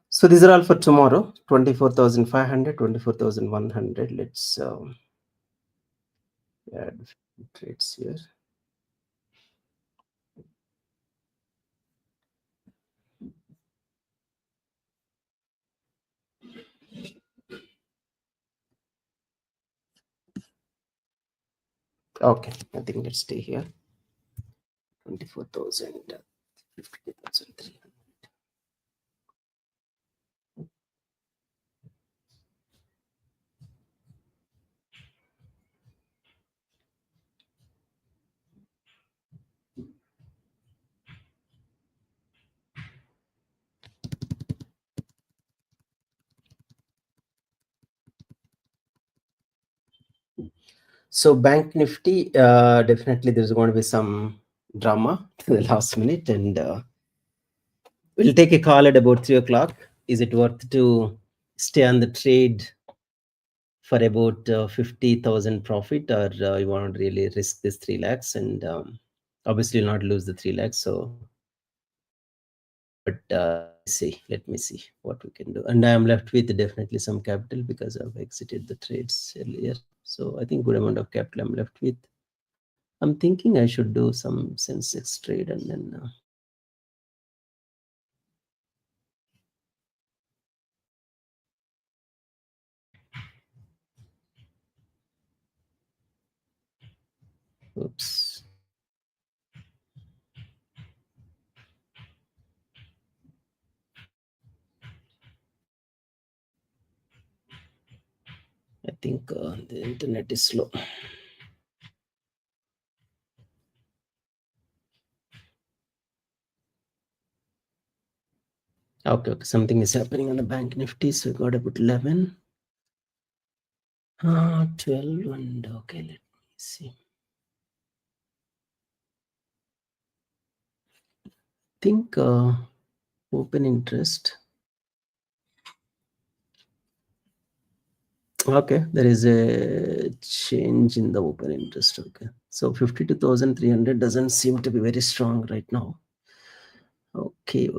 So these are all for tomorrow. 24,500, 24,100. Let's add trades here. Okay, I think let's stay here. 24,000, 50,300. So Bank Nifty, definitely there's going to be some drama to the last minute, and we'll take a call at about 3 o'clock. Is it worth to stay on the trade for about 50,000 profit, or you want to really risk this 3 lakhs? And obviously you'll not lose the 3 lakhs. So, but let me see what we can do. And I am left with definitely some capital because I've exited the trades earlier. So I think good amount of capital I'm left with. I'm thinking I should do some Sensex trade and then oops. I think the internet is slow. Okay, something is happening on the Bank Nifty. So we got about 11, 12, and okay, let me see. I think open interest. Okay, there is a change in the open interest. Okay, so 52,300 doesn't seem to be very strong right now. Okay.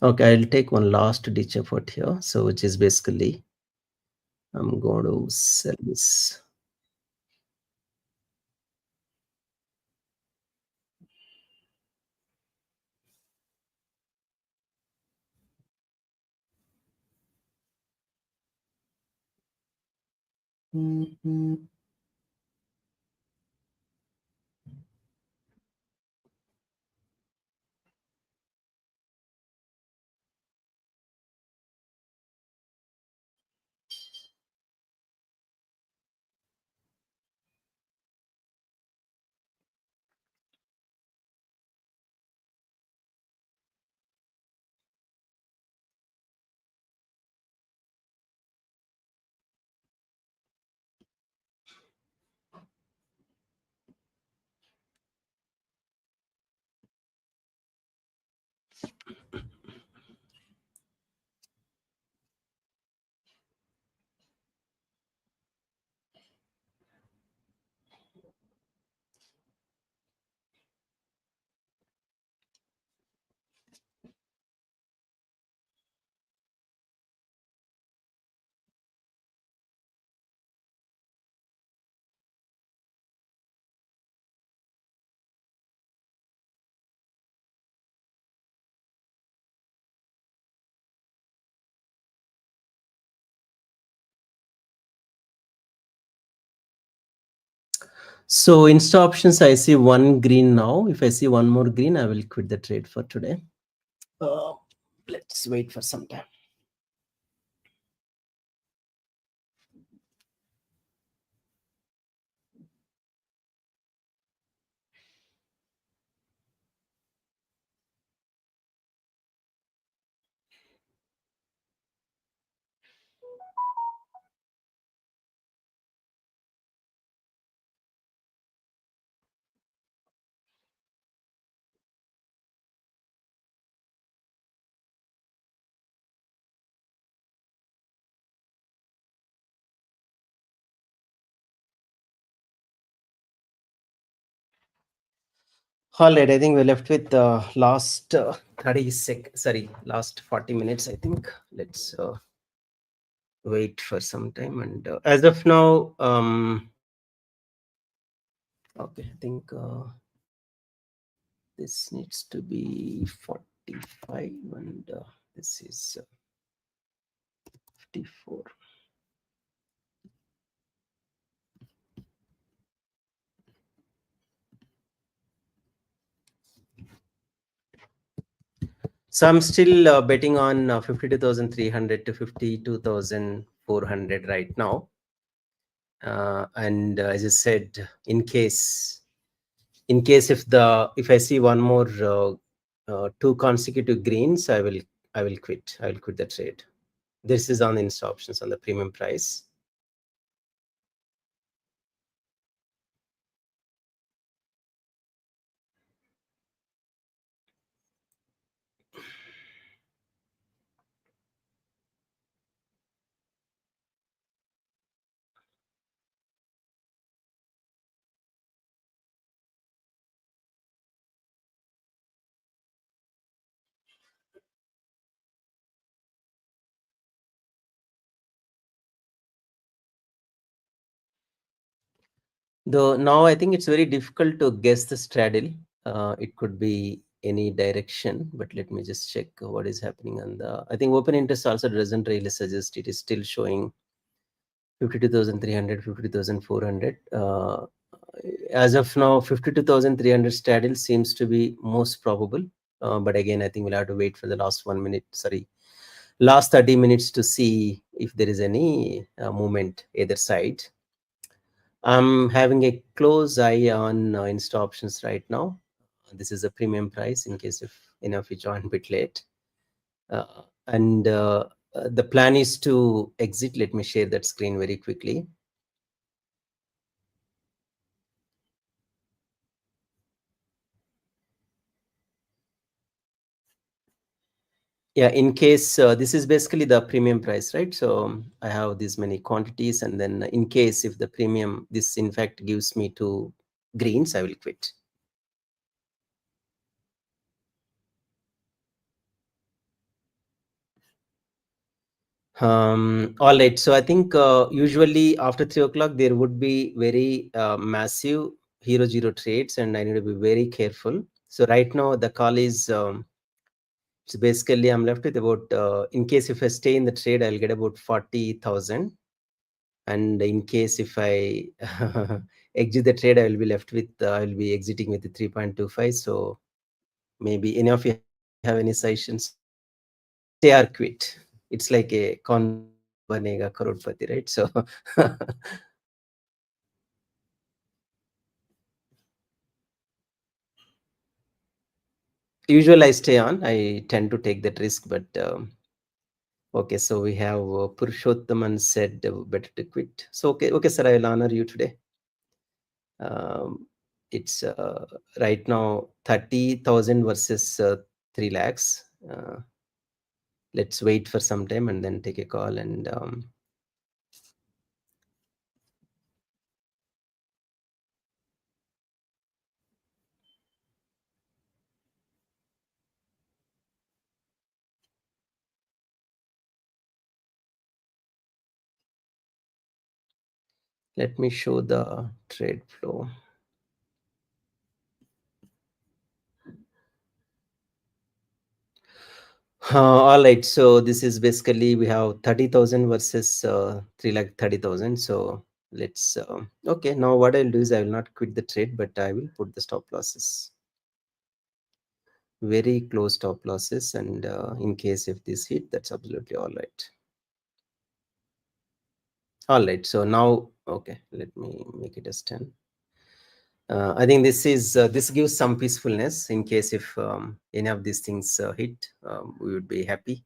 Okay, I'll take one last ditch effort here. So which is basically I'm going to sell this. So insta options, I see one green now. If I see one more green, I will quit the trade for today. Let's wait for some time. All right, I think we're left with last 40 minutes, I think. Let's wait for some time. And as of now, okay, I think this needs to be 45 and this is 54. So I'm still betting on 52,300 to 52,400 right now. And as I said, in case if I see one more 2 consecutive greens, I will quit. I will quit the trade. This is on the insta options on the premium price. Though now I think it's very difficult to guess the straddle. It could be any direction, but let me just check what is happening on the. I think open interest also doesn't really suggest it is still showing 52,300, 52,400. As of now, 52,300 straddle seems to be most probable. But again, I think we'll have to wait for the last 1 minute. Sorry, last 30 minutes to see if there is any movement either side. I'm having a close eye on insta options right now. This is a premium price in case if any of you joined a bit late. And the plan is to exit. Let me share that screen very quickly. Yeah, in case this is basically the premium price, right? So I have these many quantities, and then in case if the premium, this in fact gives me two greens, I will quit. All right. So I think usually after 3 o'clock there would be very massive hero zero trades, and I need to be very careful. So right now the call is so basically I'm left with about in case if I stay in the trade, I'll get about 40,000, and in case if I exit the trade, I will be left with I will be exiting with the 3.25. So maybe any of you have any suggestions? Stay or quit. It's like a con banega crorepati, right? So usually I stay on. I tend to take that risk, but okay. So we have Purushothaman said better to quit. So okay, sir. I will honor you today. It's right now 30,000 versus 3 lakhs. Let's wait for some time and then take a call. And let me show the trade flow. All right. So this is basically we have 30,000 versus 3,30,000. So let's okay. Now what I'll do is I will not quit the trade, but I will put the stop losses, very close stop losses, and in case if this hit, that's absolutely all right. All right. So now okay, let me make it as 10. I think this is this gives some peacefulness in case if any of these things hit, we would be happy,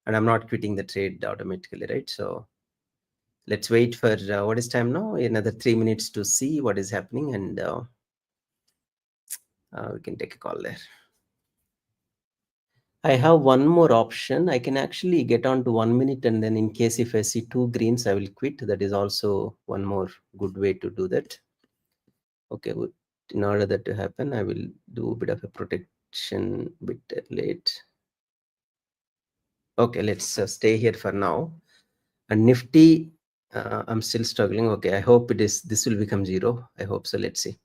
and I'm not quitting the trade automatically, right? So let's wait for what is time now? Another 3 minutes to see what is happening, and we can take a call there. I have one more option. I can actually get on to 1 minute, and then in case if I see two greens, I will quit. That is also one more good way to do that. Okay, in order that to happen, I will do a bit of a protection bit late. Okay, let's stay here for now. And Nifty, I'm still struggling. Okay, I hope it is. This will become zero. I hope so. Let's see.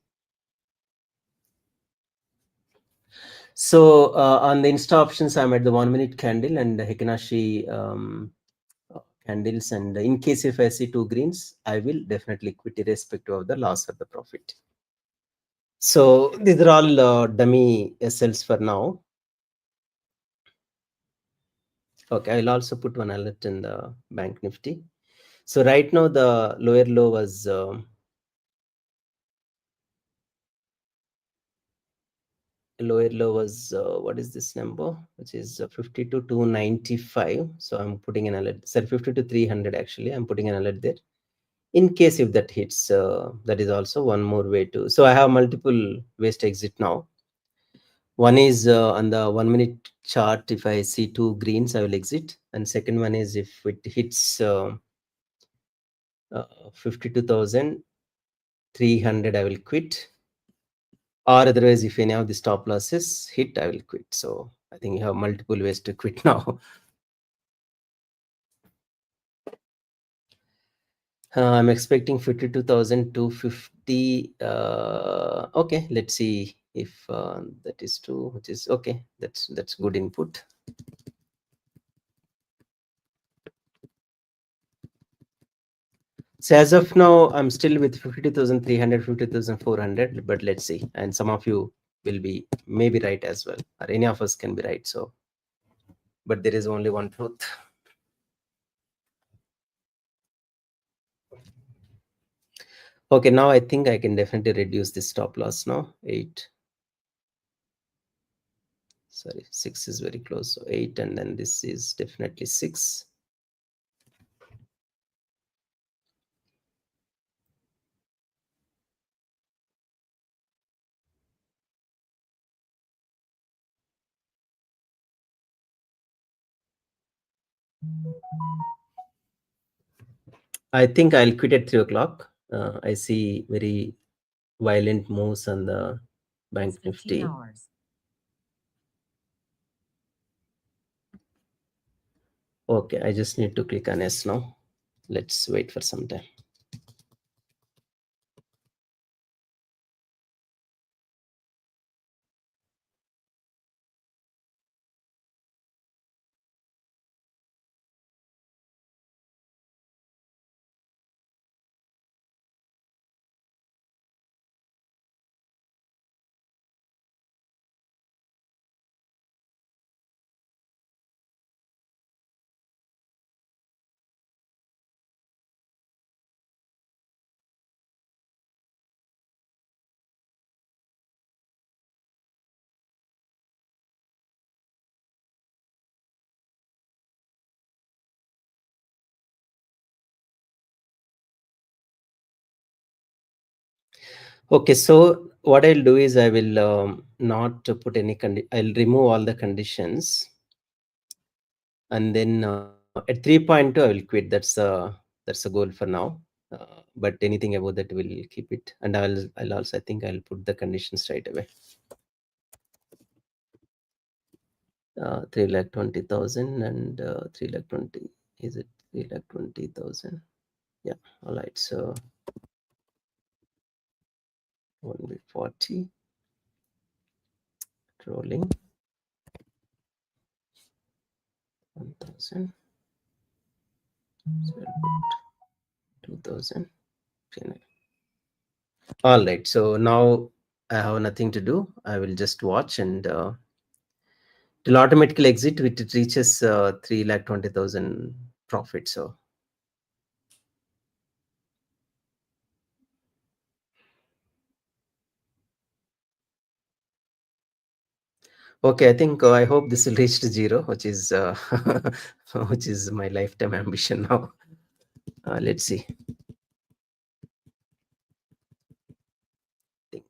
So on the insta options, I'm at the 1 minute candle and the Hikinashi candles. And in case if I see two greens, I will definitely quit irrespective of the loss or the profit. So these are all dummy SLs for now. Okay, I'll also put one alert in the Bank Nifty. So right now the lower low was lower low was what is this number, which is 50 to 295. So I'm putting an alert. Sorry, 50 to 300 actually. I'm putting an alert there. In case if that hits, that is also one more way to. So I have multiple ways to exit now. One is on the 1 minute chart. If I see two greens, I will exit. And second one is if it hits 52,300, I will quit. Or otherwise, if any of the stop losses hit, I will quit. So I think you have multiple ways to quit now. I'm expecting 52,250. Okay, let's see if that is true, which is okay. That's good input. So as of now, I'm still with 52,300, 50,400, but let's see. And some of you will be maybe right as well, or any of us can be right. So, but there is only one truth. Okay, now I think I can definitely reduce the stop loss now. 8. Sorry, 6 is very close. So 8, and then this is definitely 6. I think I'll quit at 3 o'clock. I see very violent moves on the Bank Nifty.
Hours.
Okay, I just need to click on S now. Let's wait for some time. Okay, so what I'll do is I will not put any I'll remove all the conditions, and then at 3.2 I will quit. That's a goal for now. But anything above that will keep it, and I'll also, I think I'll put the conditions right away. 3,20,000 and 3,20,000. Is it 3,20,000? Yeah. All right. So 1 by 40 rolling 1,000. 2,000. All right. So now I have nothing to do. I will just watch, and it will automatically exit when it reaches 3,20,000 profit. So okay, I think I hope this will reach to 0, which is which is my lifetime ambition now. Let's see. I think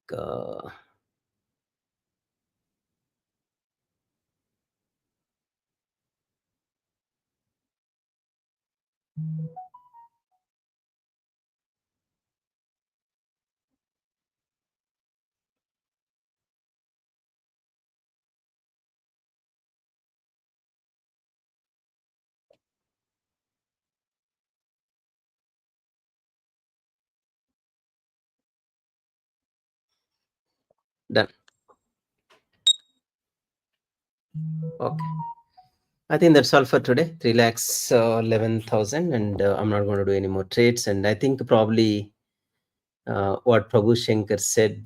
done. Okay. I think that's all for today. 3,11,000, and I'm not going to do any more trades. And I think probably what Prabhu Shankar said,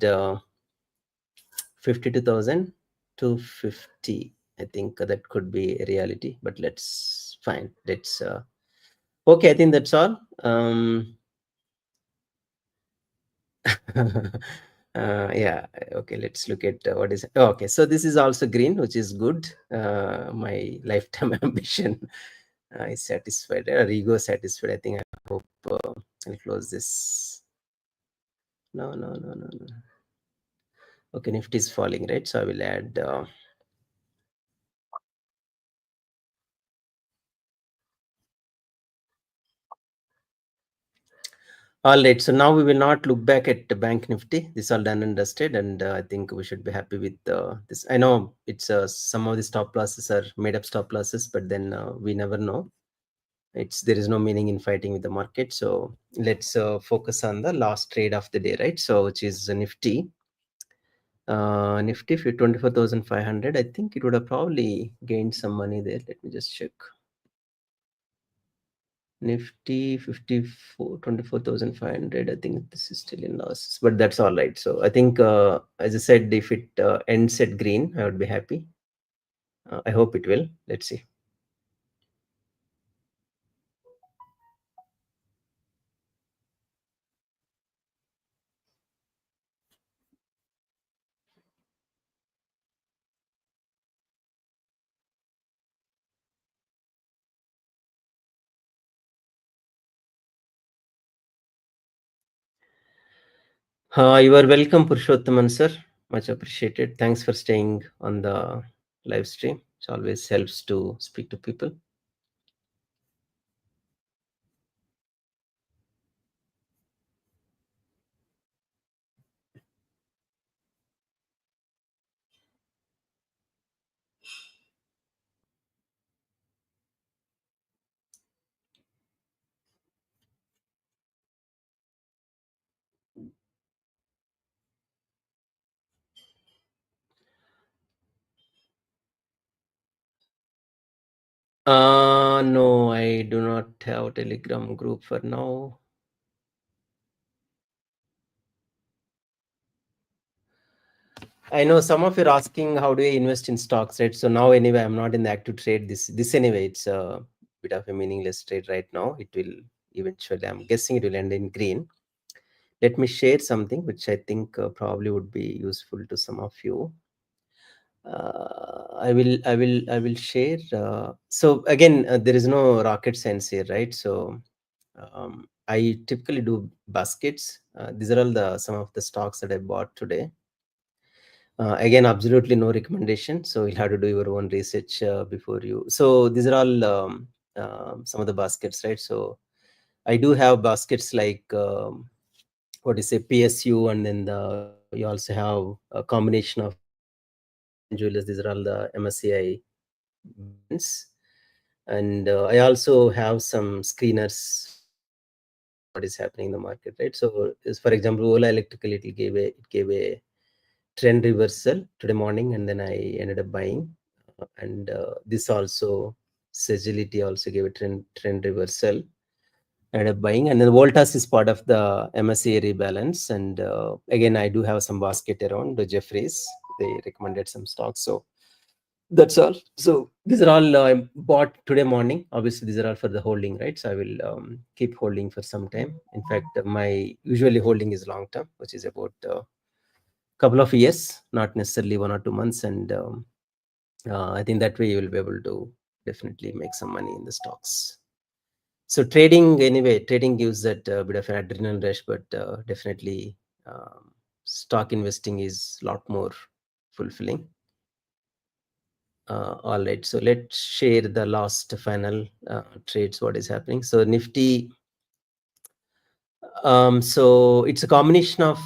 52,250. I think that could be a reality, but let's fine. Let's okay. I think that's all. Yeah, okay, let's look at what is okay. So this is also green, which is good. My lifetime ambition is satisfied, or ego satisfied. I think I hope I'll close this. No, no, no, no, no. Okay, Nifty is falling, right? So I will add. All right, so now we will not look back at the Bank Nifty. This is all done and dusted, and I think we should be happy with this. I know it's some of the stop losses are made up stop losses, but then we never know. There is no meaning in fighting with the market. So let's focus on the last trade of the day, right? So which is Nifty. Nifty for 24,500. I think it would have probably gained some money there. Let me just check. Nifty 24,500. I think this is still in losses, but that's all right. So I think, as I said, if it ends at green, I would be happy. I hope it will. Let's see. You are welcome, Purushothaman sir. Much appreciated. Thanks for staying on the live stream. It always helps to speak to people. No, I do not have a Telegram group for now. I know some of you are asking how do I invest in stocks, right? So now anyway, I'm not in the active trade. This anyway, it's a bit of a meaningless trade right now. It will eventually, I'm guessing it will end in green. Let me share something which I think probably would be useful to some of you. I will share. So again, there is no rocket science here, right? So I typically do baskets. These are all the some of the stocks that I bought today. Again, absolutely no recommendation. So you'll have to do your own research before you. So these are all some of the baskets, right? So I do have baskets like what is say PSU, and then you also have a combination of jewelers. These are all the MSCI brands, and I also have some screeners. What is happening in the market, right? So, for example, Ola Electrical, it gave a trend reversal today morning, and then I ended up buying. And this also, Sagility also gave a trend reversal. I ended up buying, and then Voltas is part of the MSCI rebalance. And again, I do have some basket around the Jeffries. They recommended some stocks, so that's all. So these are all I bought today morning. Obviously, these are all for the holding, right? So I will keep holding for some time. In fact, my usually holding is long term, which is about couple of years, not necessarily 1 or 2 months. And I think that way you will be able to definitely make some money in the stocks. So trading, anyway, trading gives that bit of an adrenaline rush, but definitely stock investing is a lot more fulfilling. All right, so let's share the last final trades, what is happening. So Nifty, so it's a combination of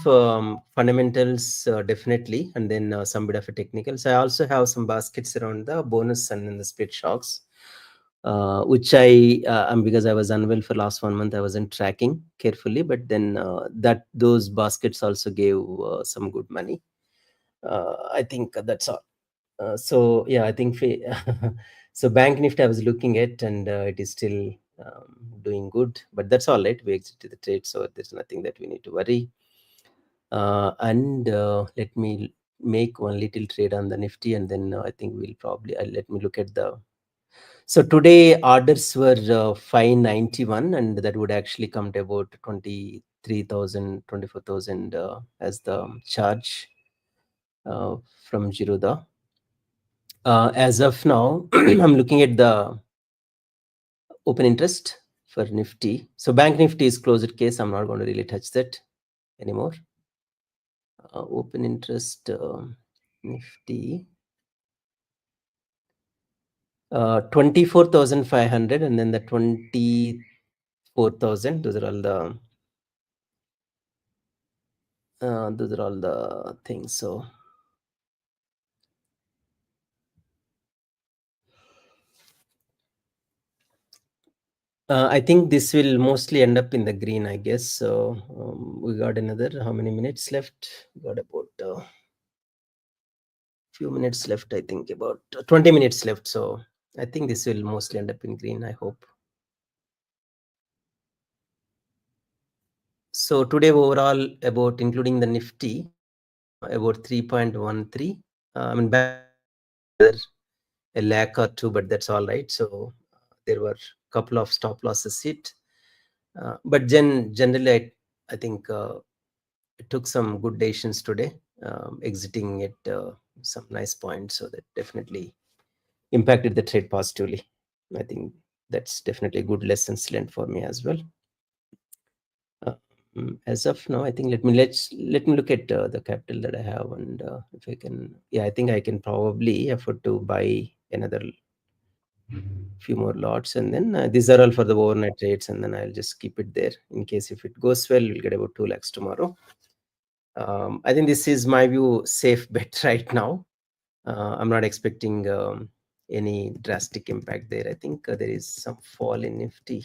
fundamentals, definitely, and then some bit of a technicals. I also have some baskets around the bonus and then the split shocks, which because I was unwell for last 1 month, I wasn't tracking carefully, but then those baskets also gave some good money. I think that's all. So yeah, I think so Bank Nifty I was looking at, and it is still doing good, but that's all right. We exited the trade, so there's nothing that we need to worry. And let me make one little trade on the Nifty, and then I think we'll probably let me look at the. So today orders were 591, and that would actually come to about 23,000, 24,000 as the charge from Jiroda. As of now, I'm looking at the open interest for Nifty. So Bank Nifty is closed case. I'm not going to really touch that anymore. Open interest Nifty 24,500, and then the 24,000. Those are all the things. So I think this will mostly end up in the green, I guess. So we got another, how many minutes left? We got about few minutes left, I think about 20 minutes left. So I think this will mostly end up in green, I hope. So today overall, about including the Nifty, about 3.13. I mean, Bank a lakh or two, but that's all right. So there were a couple of stop losses hit, but generally, I think it took some good decisions today, exiting at some nice points. So that definitely impacted the trade positively. I think that's definitely a good lesson learned for me as well. As of now, I think let me look at the capital that I have, and if I can, yeah, I think I can probably afford to buy another few more lots, and then these are all for the overnight trades, and then I'll just keep it there in case if it goes well, we'll get about 2 lakhs tomorrow. I think this is my view safe bet right now. I'm not expecting any drastic impact there. I think there is some fall in Nifty.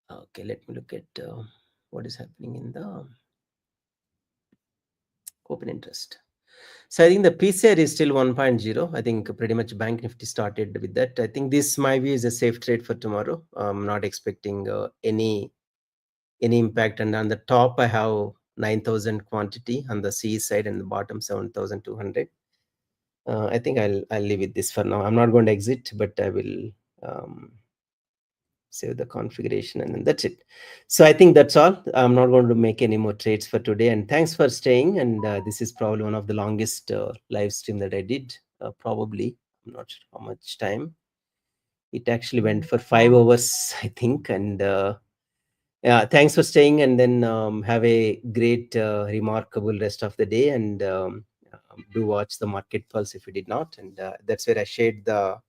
Okay, let me look at what is happening in the open interest. So I think the PCR is still 1.0. I think pretty much Bank Nifty started with that. I think this, my view, is a safe trade for tomorrow. I'm not expecting any impact. And on the top, I have 9,000 quantity on the C side, and the bottom 7,200. I think I'll leave it this for now. I'm not going to exit, but I will save the configuration, and then that's it. So I think that's all. I'm not going to make any more trades for today, and thanks for staying. And this is probably one of the longest live stream that I did. Probably, I'm not sure how much time. It actually went for 5 hours, I think. And yeah, thanks for staying, and then have a great remarkable rest of the day. And do watch the market pulse if you did not. And that's where I shared the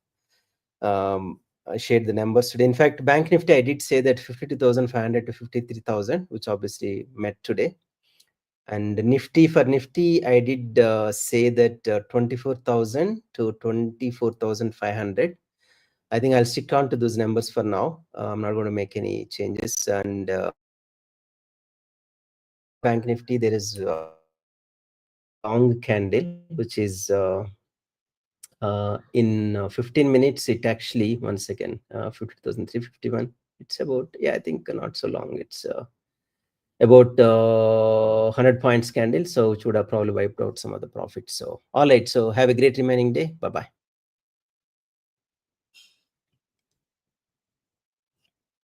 numbers today. In fact, Bank Nifty, I did say that 52,500 to 53,000, which obviously met today. And Nifty, for Nifty, I did say that 24,000 to 24,500. I think I'll stick on to those numbers for now. I'm not going to make any changes. And Bank Nifty, there is long candle, which is in 15 minutes. It actually, 1 second, 50,351. It's about, yeah, I think not so long. It's about 100 points candle, so which would have probably wiped out some of the profits. So all right, so have a great remaining day. Bye bye.